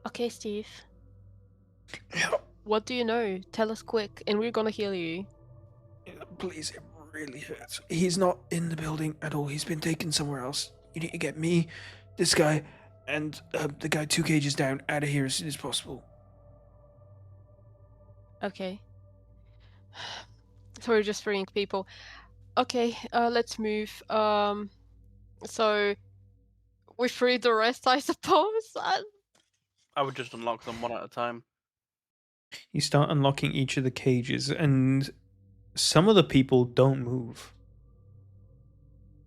Okay, Steve. Yeah, What do you know? Tell us quick, and we're gonna heal you. please, it really hurts. He's not in the building at all. He's been taken somewhere else. You need to get me, this guy, and the guy 2 cages down out of here as soon as possible. Okay. So we're just freeing people. Okay, let's move. So we free the rest, I suppose. I would just unlock them one at a time. You start unlocking each of the cages, and some of the people don't move.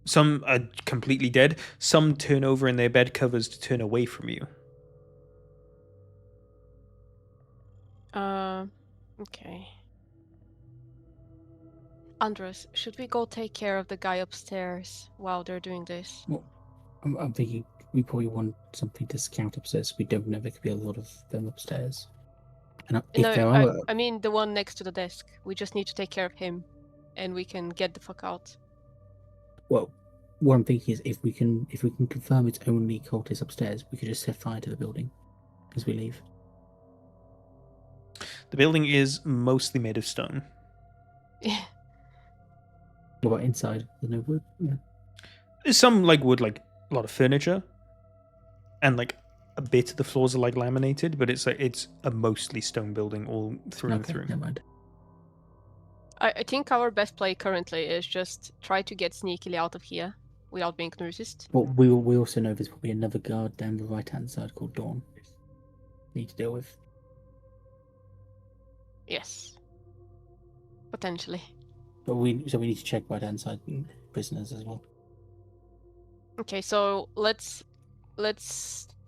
Some are completely dead. Some turn over in their bed covers to turn away from you. Okay. Andres, should we go take care of the guy upstairs while they're doing this? Well, I'm thinking we probably want something to scout upstairs. We don't know there could be a lot of them upstairs. And if No, there are, I mean the one next to the desk. We just need to take care of him, and we can get the fuck out. well, what I'm thinking is if we can confirm it's only cultists upstairs, we could just set fire to the building as we leave. The building is mostly made of stone. What about inside? There's no wood. Yeah. There's some like wood, like a lot of furniture, and like a bit of the floors are like laminated, but it's a mostly stone building all through and Okay, through. never mind. I think our best play currently is just try to get sneakily out of here without being noticed. But we also know there's probably another guard down the right hand side called Dawn. Need to deal with. Yes. Potentially. But we need to check right hand side prisoners as well. Okay, so let's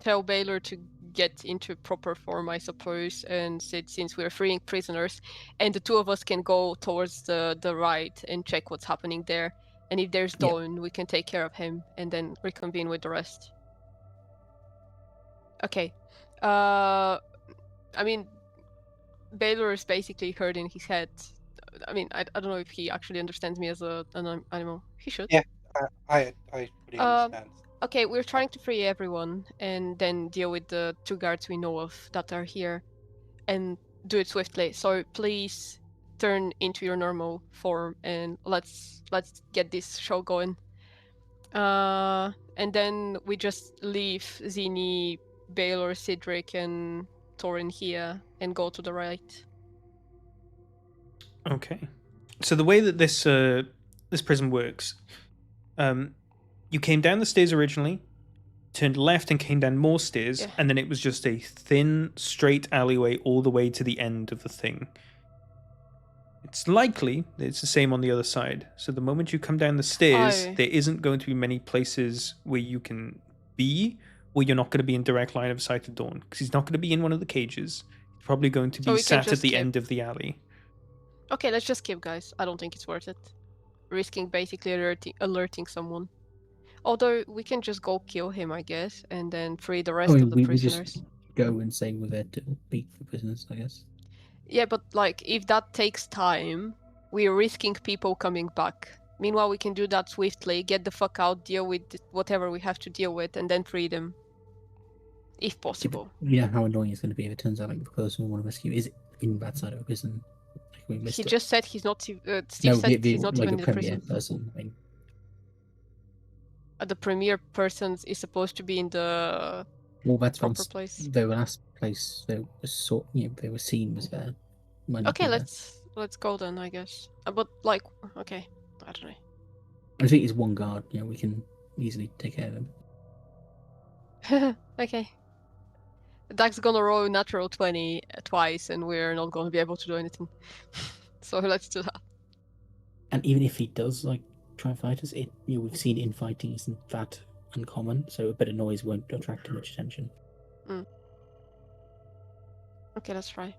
tell Baylor to get into proper form, I suppose, and since we're freeing prisoners, and the two of us can go towards the right and check what's happening there. And if there's Yeah. Dawn, we can take care of him and then reconvene with the rest. Okay. I mean, Baylor is basically hurting his head. I mean, I don't know if he actually understands me as an animal. He should. Yeah, I fully understand. Okay, we're trying to free everyone and then deal with the 2 guards we know of that are here and do it swiftly. So please turn into your normal form and let's get this show going. And then we just leave Zini, Baylor, Cedric, and Torin here and go to the right. Okay. So the way that this prison works, you came down the stairs originally, turned left and came down more stairs, Yeah. and then it was just a thin, straight alleyway all the way to the end of the thing. It's likely that it's the same on the other side. So the moment you come down the stairs, Oh. there isn't going to be many places where you can be, or you're not going to be in direct line of sight of Dawn, because he's not going to be in one of the cages. He's probably going to So be we can sat at just the keep- end of the alley. Okay, let's just keep, guys. I don't think it's worth it. Risking basically alerting someone. Although we can just go kill him, I guess, and then free the rest of the we prisoners. just go and say we're there to beat the prisoners, I guess. Yeah, but like if that takes time, we're risking people coming back. Meanwhile, we can do that swiftly, get the fuck out, deal with whatever we have to deal with, and then free them. If possible. You know how annoying it's going to be if it turns out like the person we want to rescue is in that side of a prison. Like we missed He it. just said he's not. Steve No, said he's not like even the in the premier prison. person. I mean, The premier person is supposed to be in the well, that's proper once place. the last place they were they were seen was there. Might not Okay, be there. let's go then, I guess. But like, okay, I don't know. I think it's one guard. You know, we can easily take care of him. Okay. Dak's gonna roll natural 20 twice, and we're not gonna be able to do anything. So let's do that. And even if he does like try and fight us, we've seen infighting isn't that uncommon, so a bit of noise won't attract too much attention. Okay, let's try.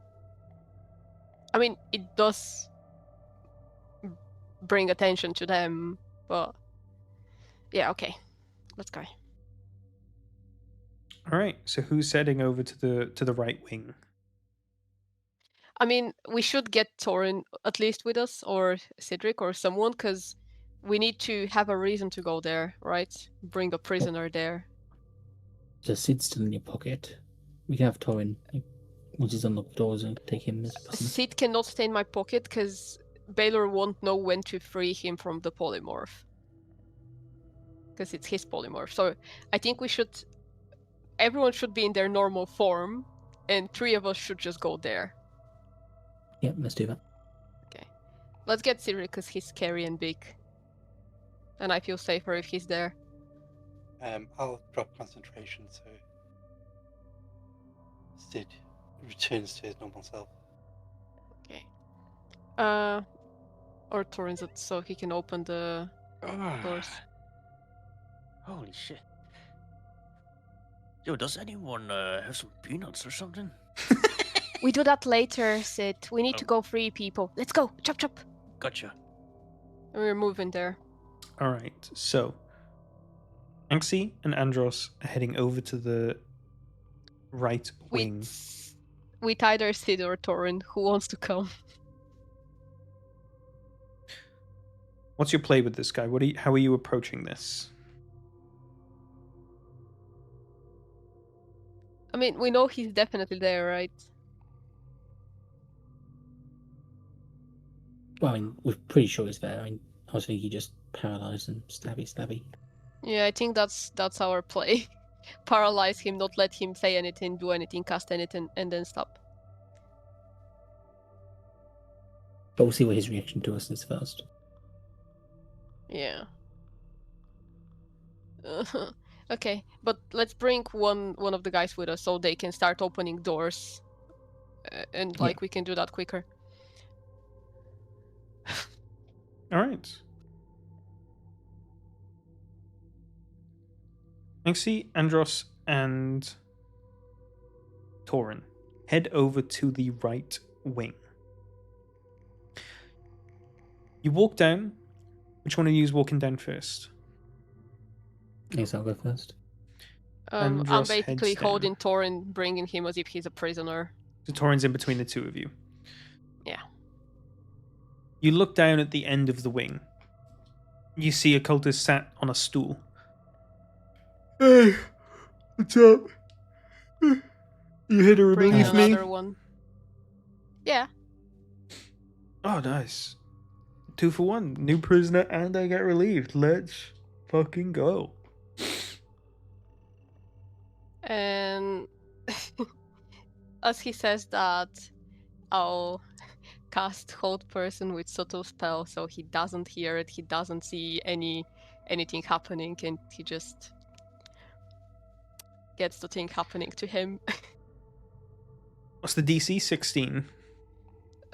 I mean, it does bring attention to them, but yeah, okay, let's go. All right. So who's heading over to the right wing? I mean, we should get Torin at least with us, or Cedric, or someone, because we need to have a reason to go there, right? Bring a prisoner there. So Sid's still in your pocket. We can have Torin once he's unlocked the doors and take him as a prisoner. Sid cannot stay in my pocket because Baylor won't know when to free him from the polymorph. Because it's his polymorph. So I think everyone should be in their normal form, and 3 of us should just go there. Yeah, let's do that. Okay. Let's get Cedric because he's scary and big. And I feel safer if he's there. I'll drop concentration so Sid returns to his normal self. Okay. Or Torin's it so he can open the doors. Holy shit. Yo, does anyone have some peanuts or something? We do that later, Sid. We need to go free people. Let's go. Chop chop. Gotcha. And we're moving there. All right. So Anxi and Andros are heading over to the right wing. With either Sid or Torin. Who wants to come? What's your play with this guy? How are you approaching this? I mean, we know he's definitely there, right? Well, I mean, we're pretty sure he's there. I mean, I was thinking he just paralyzed and stabby. Yeah, I think that's our play. Paralyze him, not let him say anything, do anything, cast anything, and then stop. But we'll see what his reaction to us is first. Yeah. Okay, but let's bring one of the guys with us so they can start opening doors, and we can do that quicker. All right. Anxi, Andros, and Torin head over to the right wing. You walk down. Which one of you is walking down first? Yes, I'll go first. I'm Andros basically heads down. holding Thorin, bringing him as if he's a prisoner. So Torin's in between the two of you. Yeah. You look down at the end of the wing. You see a cultist sat on a stool. Hey, what's up? You here to Bring relieve me? another one. Yeah. Oh, nice. 2 for 1. New prisoner and I get relieved. Let's fucking go. And as he says that, I'll cast Hold Person with subtle spell, so he doesn't hear it, he doesn't see anything happening, and he just gets the thing happening to him. What's the DC? 16.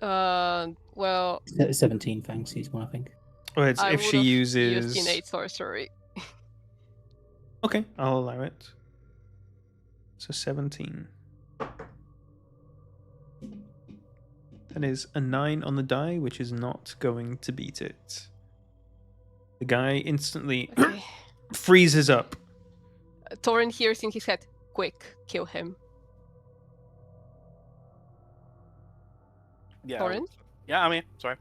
Well, 17, thanks. He's one, I think. Oh, it's I if she would've uses. used innate sorcery. Okay, I'll allow it. So 17. That is a 9 on the die, which is not going to beat it. The guy instantly Okay. freezes up. Thorin hears in his head, "Quick, kill him." Yeah. Thorin? Yeah, I'm here. Sorry.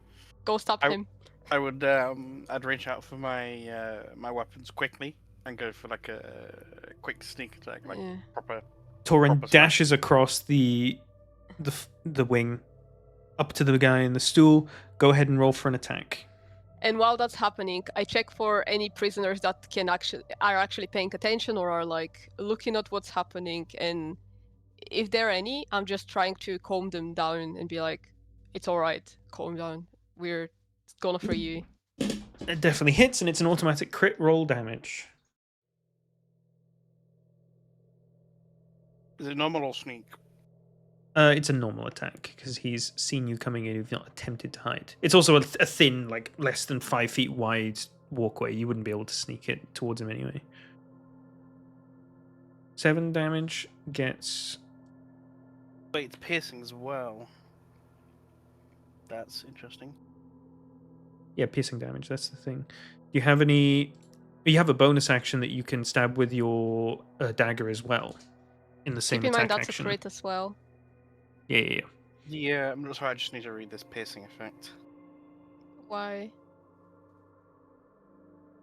Go stop him. I would. I'd reach out for my my weapons quickly and go for like a quick sneak attack, like Yeah. proper. Torin Proper dashes across the wing up to the guy in the stool. Go ahead and roll for an attack. And while that's happening, I check for any prisoners that are actually paying attention or are like looking at what's happening. And if there are any, I'm just trying to calm them down and be like, "It's all right, calm down. We're gonna free you." It definitely hits, and it's an automatic crit roll damage. Is it normal or sneak? It's a normal attack because he's seen you coming in. You've not attempted to hide. It's also a thin, like less than 5 feet wide walkway. You wouldn't be able to sneak it towards him anyway. 7 damage gets. Wait, it's piercing as well. That's interesting. Yeah, piercing damage. That's the thing. Do you have any? You have a bonus action that you can stab with your dagger as well, in the same Keep in mind attack that's action. a crit as well. Yeah. Yeah, I'm sorry. I just need to read this piercing effect. Why?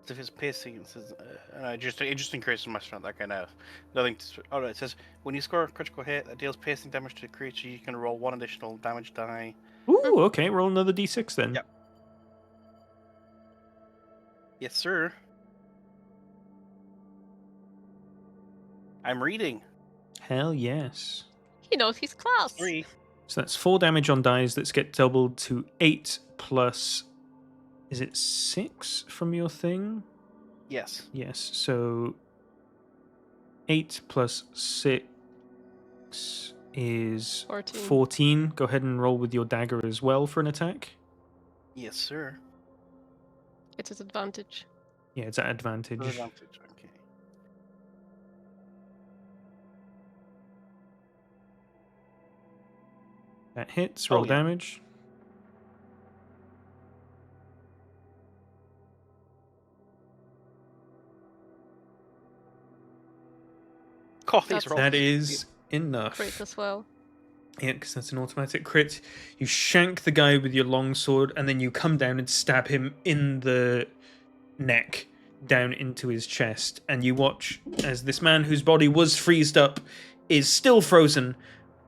If it's piercing, it says it just increases my strength. Okay, no, nothing. Oh, it says when you score a critical hit that deals piercing damage to the creature, you can roll 1 additional damage die. Ooh, okay. Roll another d6 then. Yep. Yes, sir. I'm reading. Hell yes. He knows his class. 3. So that's 4 damage on dice. That get doubled to 8 plus. Is it 6 from your thing? Yes. Yes. So 8 plus 6 is 14. 14. Go ahead and roll with your dagger as well for an attack. Yes, sir. It's his advantage. Yeah, it's at advantage. Advantage. Okay. That hits. Roll yeah. damage. Oh, these That's- rolls. That is enough. Crit as well. Yeah, because that's an automatic crit. You shank the guy with your long sword, and then you come down and stab him in the neck, down into his chest. And you watch as this man, whose body was freezed up, is still frozen,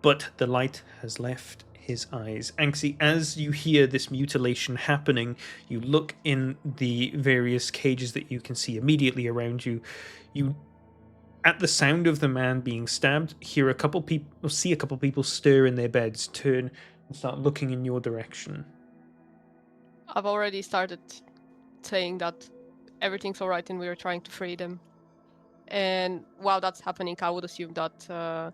but the light has left his eyes. Anxi, as you hear this mutilation happening, you look in the various cages that you can see immediately around you. You, at the sound of the man being stabbed, see a couple people stir in their beds, turn, and start looking in your direction. I've already started saying that everything's alright and we're trying to free them. And while that's happening, I would assume that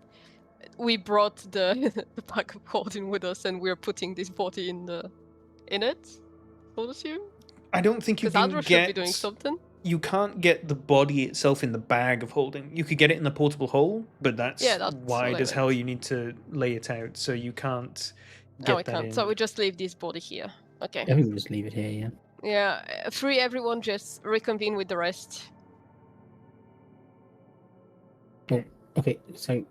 we brought the pack of holding with us and we're putting this body in it. I would assume. I don't think you Because can Andrew should get. be doing something. You can't get the body itself in the bag of holding. You could get it in the portable hole, but that's, Yeah, that's wide what I as hell. meant. You need to lay it out, so you can't get No, I that can't. in. So we just leave this body here. Okay. I think we'll just leave it here, yeah. Yeah, free everyone, just reconvene with the rest. Well, okay, so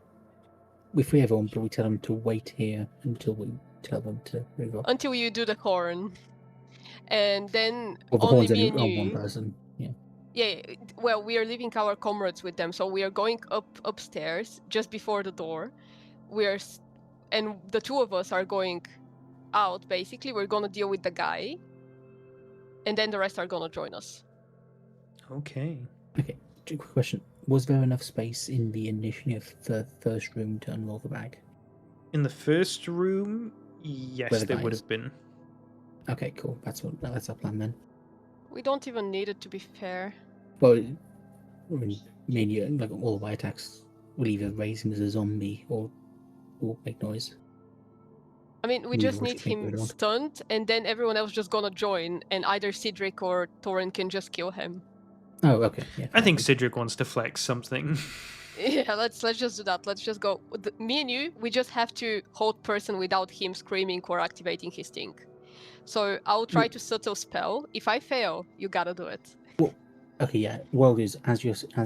we free everyone, but we tell them to wait here until we tell them to move on. Until you do the horn. And then Well, the only horn's me only and on you. one person, yeah. Yeah, well, we are leaving our comrades with them, so we are going upstairs just before the door. And the two of us are going out. Basically, we're gonna deal with the guy, and then the rest are gonna join us. Okay. Okay, quick question. Was there enough space in the initiative the first room to unroll the bag? In the first room, yes, Where the there guy would is. have been. Okay, cool. That's our plan then. We don't even need it, to be fair. Well, I mean, me and you, like all of my attacks will either raise him as a zombie or make noise. I mean, we We just will need take him it on. stunned, and then everyone else just gonna join, and either Cedric or Torin can just kill him. Oh, okay. Yeah. I think fine. Cedric wants to flex something. Yeah, let's just do that. Let's just go. Me and you, we just have to hold person without him screaming or activating his thing. So I'll try to subtle spell. If I fail, you gotta do it. Okay, yeah. Well, as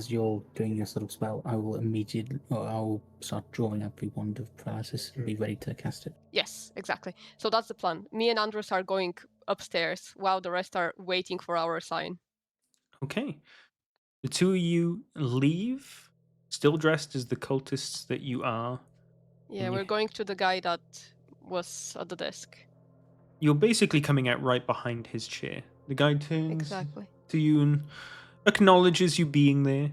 you're doing your sort of spell, I will immediately, or I'll start drawing up the wand of paralysis and be ready to cast it. Yes, exactly. So that's the plan. Me and Andros are going upstairs while the rest are waiting for our sign. Okay. The two of you leave, still dressed as the cultists that you are. Yeah, And we're going to the guy that was at the desk. You're basically coming out right behind his chair. The guy turns Exactly. to you and acknowledges you being there.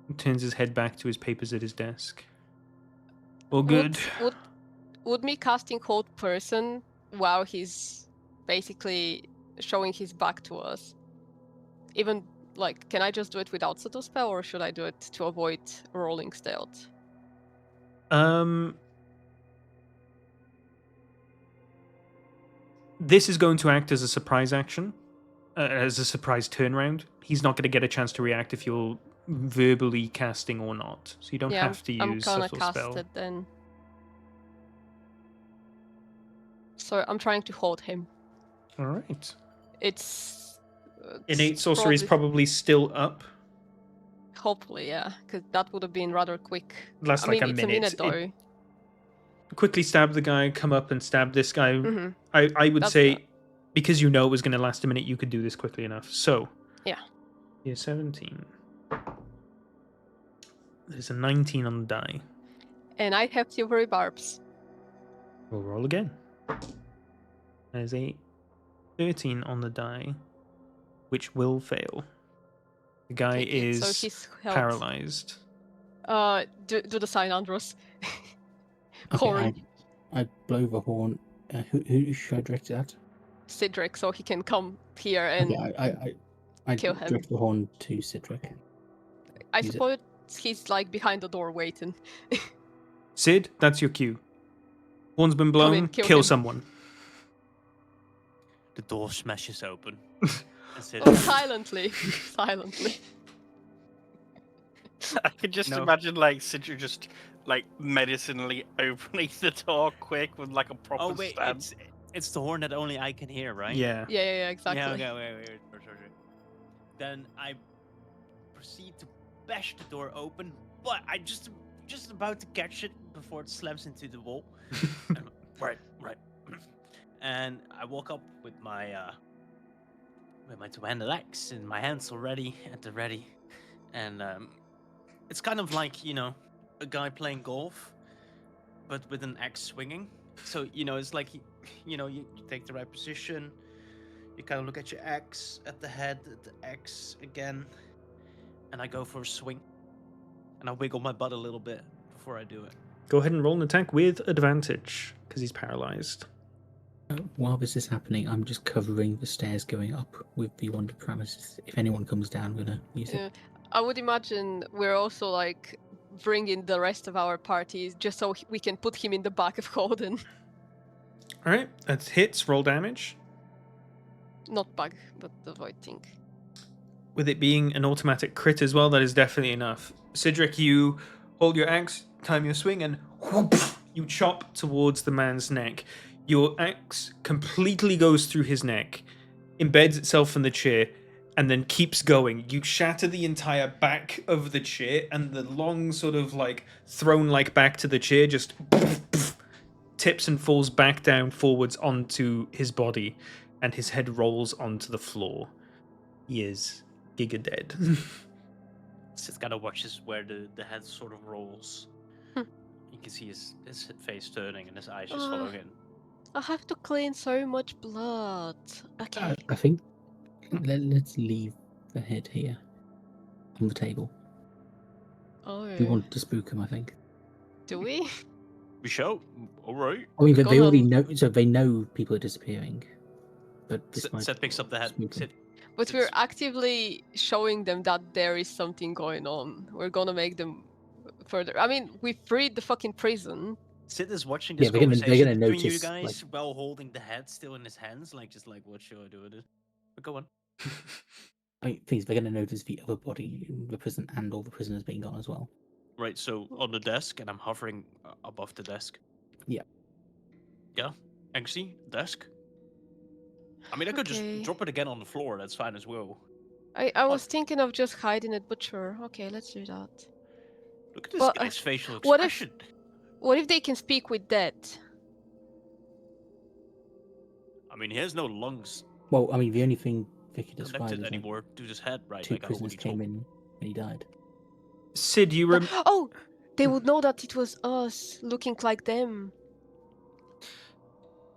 And turns his head back to his papers at his desk. Well, good. Would me casting hold person while he's basically showing his back to us, even like, can I just do it without subtle spell, or should I do it to avoid rolling stealth? This is going to act as a surprise action, as a surprise turnaround. He's not going to get a chance to react if you're verbally casting or not. So you don't have to I'm use gonna subtle cast spell. it then. So I'm trying to hold him. All right. It's Innate sorcery is probably still up. Hopefully, yeah, because that would have been rather quick. Lasts I like mean, a it's minute. a minute though. Quickly stab the guy, come up and stab this guy. Mhm. I would That's say, the- because you know it was going to last a minute, you could do this quickly enough. So, Yeah. yeah, 17. There's a 19 on the die. And I have silvery barbs. We'll roll again. There's a 13 on the die, which will fail. The guy Take it. So is he's held. paralyzed. Do the sign, Andros. Okay, Horn. I blow the horn. Who should I direct it at? Cedric, so he can come here and Okay, I kill him. direct the horn to Cedric. I use it. suppose he's like behind the door waiting. Sid, that's your cue. Horn's been blown. in, kill Kill him. someone. The door smashes open. That's it. Oh, silently. Silently. I can just No. imagine like Sidra just like medicinally opening the door quick with like a proper Oh wait, stab. it's the horn that only I can hear, right? Yeah. Yeah, exactly. Yeah, okay, wait. Then I proceed to bash the door open, but I just about to catch it before it slams into the wall. Right. And I walk up with my two-handed axe in my hands already at the ready, and it's kind of like, you know, a guy playing golf, but with an axe swinging. So, you know, it's like, you take the right position, you kind of look at your axe, at the head, at the axe again, and I go for a swing. And I wiggle my butt a little bit before I do it. Go ahead and roll an attack with advantage, because he's paralyzed. While this is happening, I'm just covering the stairs going up with the wand of paralysis. If anyone comes down, I'm gonna use it. Yeah. I would imagine we're also like bringing the rest of our parties just so we can put him in the back of Holden. Alright, that's hits, roll damage. Not bug, but the void thing. with it being an automatic crit as well, that is definitely enough. Cedric, you hold your axe, time your swing, and whoop, you chop towards the man's neck. Your axe completely goes through his neck, embeds itself in the chair, and then keeps going. You shatter the entire back of the chair, and the long sort of like thrown like back to the chair just tips and falls back down forwards onto his body, and his head rolls onto the floor. He is giga dead. Sid kind of watches where the head sort of rolls. Hmm. You can see his face turning and his eyes just following it. I have to clean so much blood. Okay. I think let's leave the head here on the table. Oh. We want to spook him, I think. Do we? We shall. All right. I mean, they Go already on. know, so they know people are disappearing. But this might Sid picks up the head. spook 'em. Sid, But Sid's- we're actively showing them that there is something going on. We're gonna make them further. I mean, we freed the fucking prison. Sid is watching Yeah, this they're gonna conversation between you notice, guys like- while holding the head still in his hands, like just like, what should I do with it? But go on. I mean, things they're going to notice the other body in the prison and all the prisoners being gone as well. Right, so on the desk, and I'm hovering above the desk. Yeah. Yeah, Angsty, desk. I mean, I could Okay. just drop it again on the floor. That's fine as well. I was thinking of just hiding it, but sure. Okay, let's do that. Look at this Well, guy's facial what if- expression. What if they can speak with dead? I mean, he has no lungs Well, I mean, the only thing Vicky described connected is that anymore to his head, right? 2 Like, prisoners came in and he died. Sid, you rem- Oh, they would know that it was us looking like them.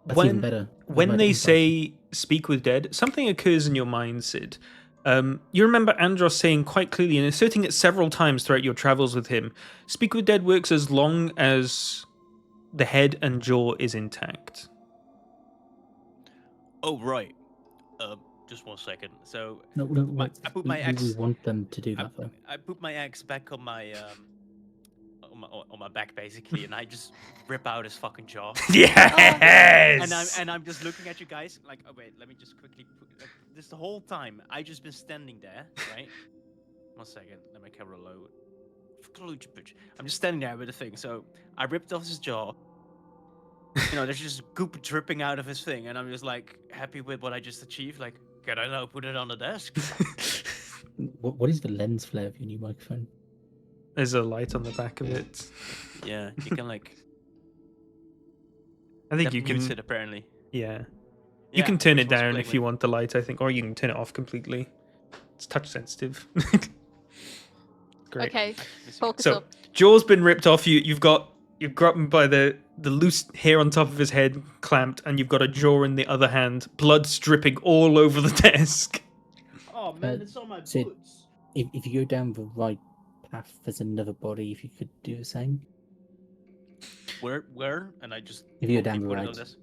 That's even when better. when they say speak with dead, something occurs in your mind, Sid. You remember Andros saying quite clearly and asserting it several times throughout your travels with him, speak with dead works as long as the head and jaw is intact. Oh, right. Just 1 second. So No, I put my we axe. want them to do I, that, though. I put my axe back on my on my back basically, and I just rip out his fucking jaw. Yes. And I'm just looking at you guys like, oh wait, let me just quickly put, like, this the whole time I just been standing there, right? 1 second, let my camera load. I'm just standing there with the thing. So I ripped off his jaw. You know, there's just goop dripping out of his thing, and I'm just like happy with what I just achieved. Like, can I now put it on the desk? What is the lens flare of your new microphone? There's a light on the back of it. Yeah, you can like. I think that you can. mutes it apparently. Yeah. You Yeah, can turn it which one's down playing if you with- want the light, I think, or you can turn it off completely. It's touch sensitive. Great. Okay, Missing- focus So up. jaw's been ripped off. You've got him by the loose hair on top of his head clamped, and you've got a jaw in the other hand. Blood's dripping all over the desk. Oh man, Uh, it's on my Sid. boots. If you go down the right path, there's another body. If you could do the same. Where? And I just. If you go quickly down the put it right. on this.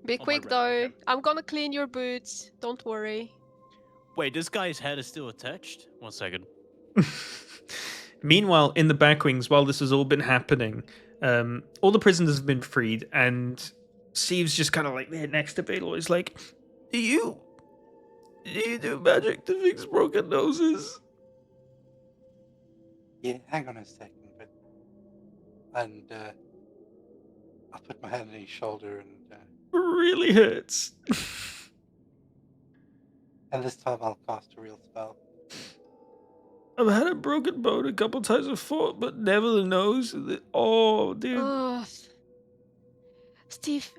Be on my quick right, though. okay. I'm gonna clean your boots. Don't worry. Wait, this guy's head is still attached? 1 second. Meanwhile, in the back wings, while this has all been happening, all the prisoners have been freed, and Steve's just kind of like there next to Baylor. He's like, Do you do magic to fix broken noses? Yeah, hang on a second, but and I put my hand on his shoulder Really hurts. and this time I'll cast a real spell. I've had a broken bone a couple times before, but never the nose. Oh, dude. Oh, Steve,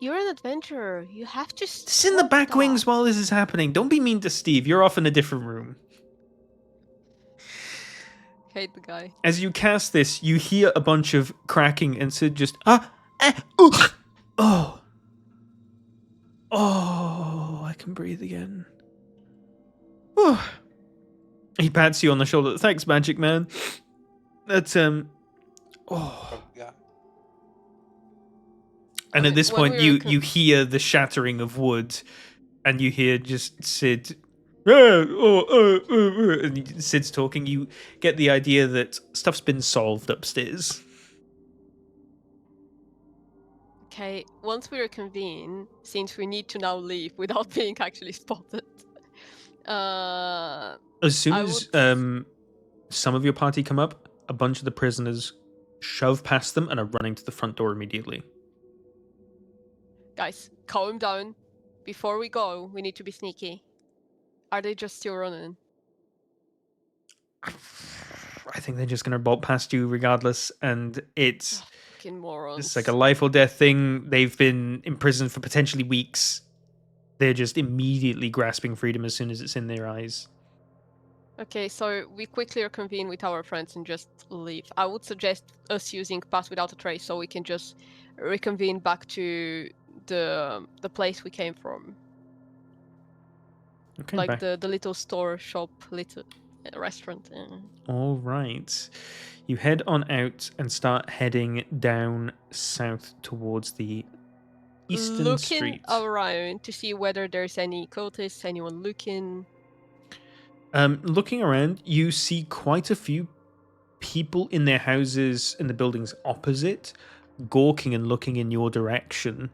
you're an adventurer. You have to. This is in the stop back that. wings while this is happening. Don't be mean to Steve. You're off in a different room. Hate the guy. As you cast this, you hear a bunch of cracking, and Sid just oh, I can breathe again. Oh. He pats you on the shoulder. Thanks, Magic Man. That's oh. Oh, yeah. And at Okay, this when point, we were you hear the shattering of wood, and you hear just Sid. And Sid's talking. You get the idea that stuff's been solved upstairs. Okay, once we reconvene, since we need to now leave without being actually spotted, As soon I as would- some of your party come up, a bunch of the prisoners shove past them and are running to the front door immediately. Guys, calm down. Before we go, we need to be sneaky. Are they just still running? I think they're just going to bolt past you regardless, and it's Fucking morons. it's like a life or death thing. They've been imprisoned for potentially weeks. They're just immediately grasping freedom as soon as it's in their eyes. Okay, so we quickly reconvene with our friends and just leave. I would suggest us using Pass Without a Trace so we can just reconvene back to the place we came from. Okay, Like back. the little store, shop, little restaurant. All right. You head on out and start heading down south towards the eastern Looking street. around to see whether there's any cultists, anyone looking. Looking around, you see quite a few people in their houses in the buildings opposite, gawking and looking in your direction,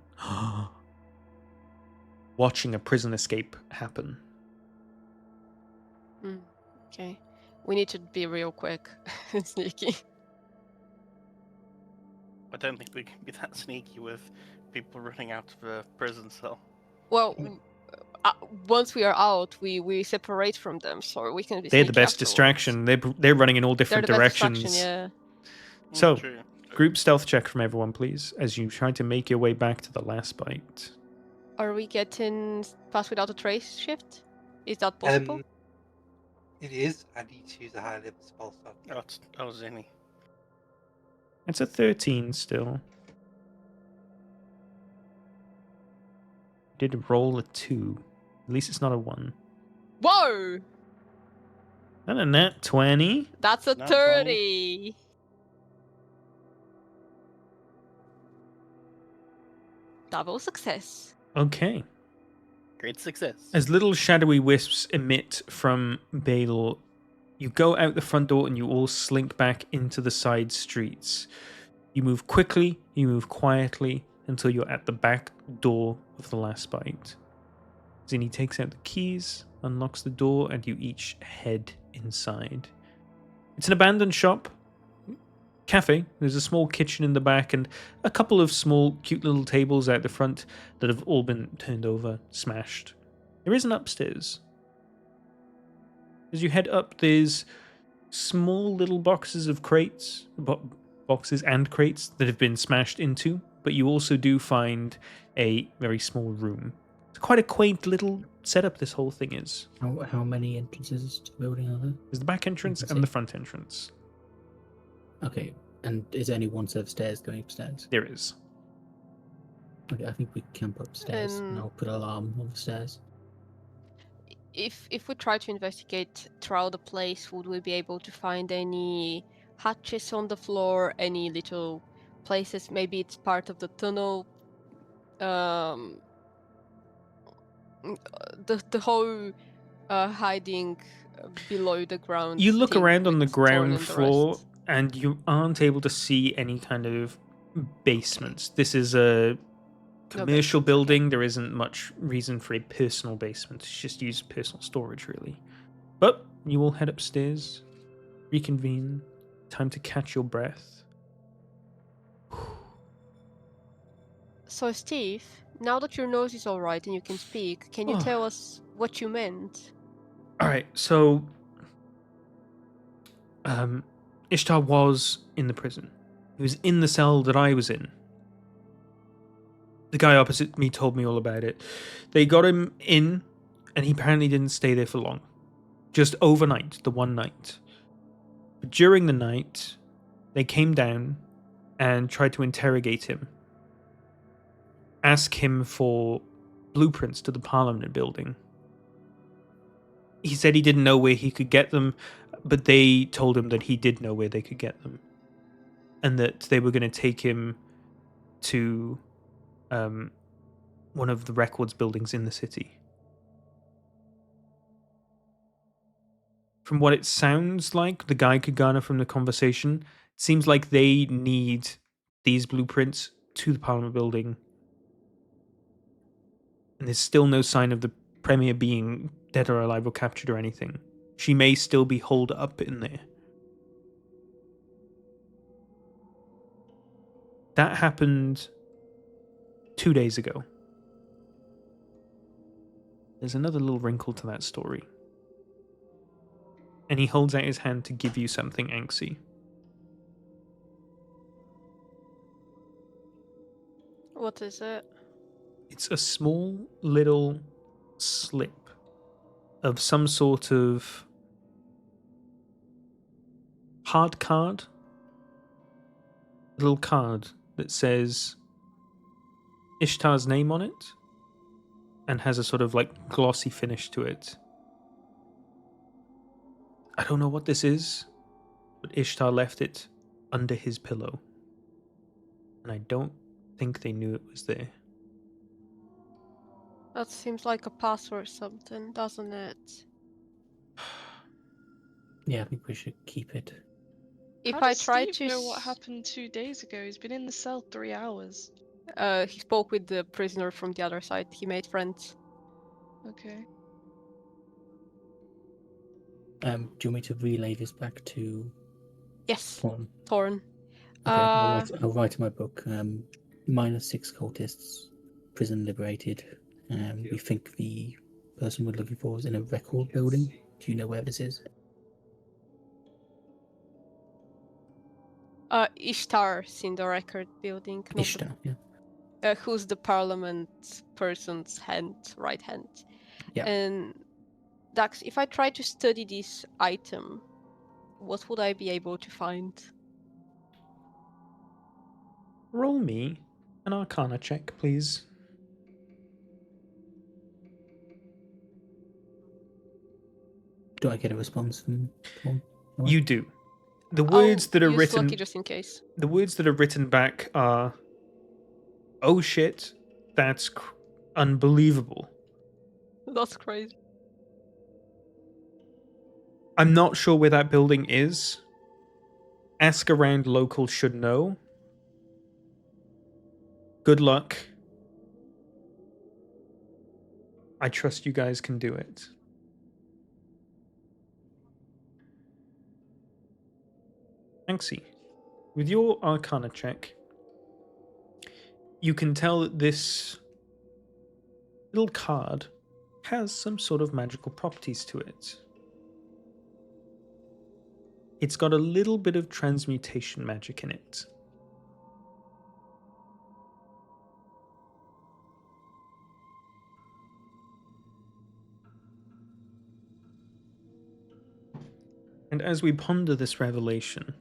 watching a prison escape happen. Okay. We need to be real quick and sneaky. I don't think we can be that sneaky with people running out of a prison cell. Well, once we are out, we separate from them, so we can be. They're the sneaky best afterwards. distraction. They're running in all They're different the best directions. distraction, yeah. So, True. group stealth check from everyone, please, as you try to make your way back to the last bite. Are we getting Pass Without a Trace shift? Is that possible? It is. I need to use a high level spell slot. That was any. It's a 13 still. Did roll a 2. At least it's not a 1. Whoa! And a nat 20. That's a Nat 30. Double success. Okay. Great success. As little shadowy wisps emit from Balor, you go out the front door and you all slink back into the side streets. You move quickly, you move quietly until you're at the back door of the last bite. Zinni takes out the keys, unlocks the door, and you each head inside. It's an abandoned shop. Cafe. There's a small kitchen in the back and a couple of small, cute little tables out the front that have all been turned over, smashed. There is an upstairs. As you head up, there's small little boxes of crates, boxes and crates that have been smashed into, but you also do find a very small room. It's quite a quaint little setup this whole thing is. How many entrances to the building are there? There's the back entrance and the front entrance. Okay, and is there only one set of stairs going upstairs? There is. Okay, I think we camp upstairs, and I'll put an alarm on the stairs. If we try to investigate throughout the place, would we be able to find any hatches on the floor, any little places? Maybe it's part of the tunnel. The whole hiding below the ground. You look thing around on the with Thorn ground and the floor rest. and you aren't able to see any kind of basements. This is a commercial basements, okay. building. There isn't much reason for a personal basement. It's just used personal storage, really. But you all head upstairs, reconvene. Time to catch your breath. So, Steve, now that your nose is alright and you can speak, can you tell us what you meant? All right, so Ishtar was in the prison. He was in the cell that I was in. The guy opposite me told me all about it. They got him in, and he apparently didn't stay there for long. Just overnight, the one night. But during the night, they came down and tried to interrogate him. Ask him for blueprints to the Parliament building. He said he didn't know where he could get them, but they told him that he did know where they could get them. And that they were going to take him to one of the records buildings in the city. From what it sounds like, the guy could garner from the conversation, it seems like they need these blueprints to the Parliament building. And there's still no sign of the Premier being dead or alive or captured or anything. She may still be holed up in there. That happened 2 days ago. There's another little wrinkle to that story. And he holds out his hand to give you something, Anxie. What is it? It's a small little slip of some sort of hard card. A little card that says Ishtar's name on it and has a sort of like glossy finish to it. I don't know what this is, but Ishtar left it under his pillow. And I don't think they knew it was there. That seems like a password or something, doesn't it? Yeah, I think we should keep it. If How I does try Steve to know what happened 2 days ago? He's been in the cell 3 hours. he spoke with the prisoner from the other side. He made friends. Okay. Do you want me to relay this back to Yes, Thorn? Torn. Okay, I'll write in my book. -6 cultists, prison liberated. We think the person we're looking for is in a record building. Do you know where this is? Ishtar's in the record building. Not Ishtar, yeah. who's the parliament person's right hand. Yeah. And Dax, if I try to study this item, what would I be able to find? Roll me an Arcana check, please. Do I get a response from Thorn? You do. The words that are use written lucky just in case. the words that are written back are, "Oh shit, that's unbelievable." That's crazy. I'm not sure where that building is. Ask around, locals should know. Good luck. I trust you guys can do it. Anxie, with your Arcana check, you can tell that this little card has some sort of magical properties to it. It's got a little bit of transmutation magic in it. And as we ponder this revelation,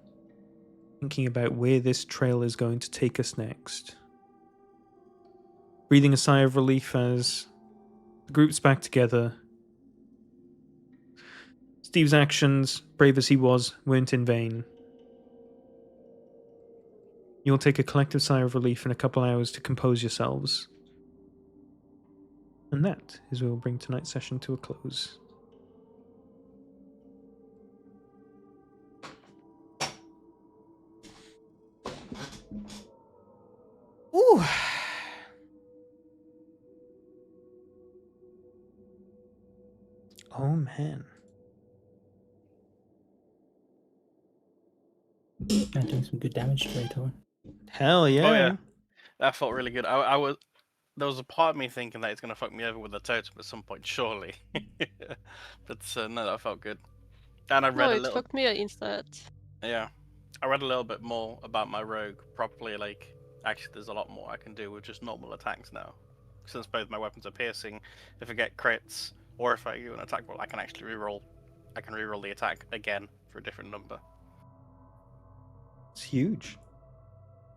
thinking about where this trail is going to take us next, breathing a sigh of relief as the group's back together. Steve's actions, brave as he was, weren't in vain. You'll take a collective sigh of relief in a couple hours to compose yourselves. And that is where we'll bring tonight's session to a close. Ooh. Oh man. I'm doing some good damage today, Tor. Hell yeah. Oh yeah, that felt really good. I was there was a part of me thinking that it's gonna fuck me over with a totem at some point, surely. But no, that felt good. And I No, read a it little. fucked me instead. Yeah, I read a little bit more about my rogue. Properly, like actually, there's a lot more I can do with just normal attacks now. Since both my weapons are piercing, if I get crits or if I do an attack roll, I can actually reroll. I can reroll the attack again for a different number. It's huge.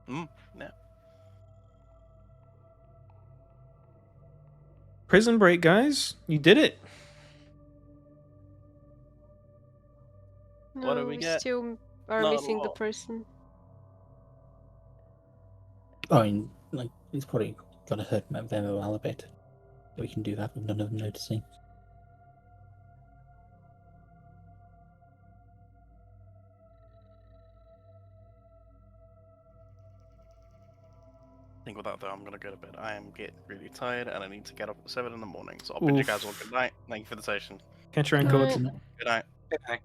Yeah. Prison break, guys. You did it. No, What do we get? still are Not a missing the lot. person. I mean, like, it's probably gonna hurt their morale a bit. We can do that with none of them noticing. think with that though, I'm gonna go to bed. I am getting really tired, and I need to get up at 7 in the morning. So I'll bid you guys all Oof. good night. Thank you for the session. Catch your ankle. Right. Good night. Good night.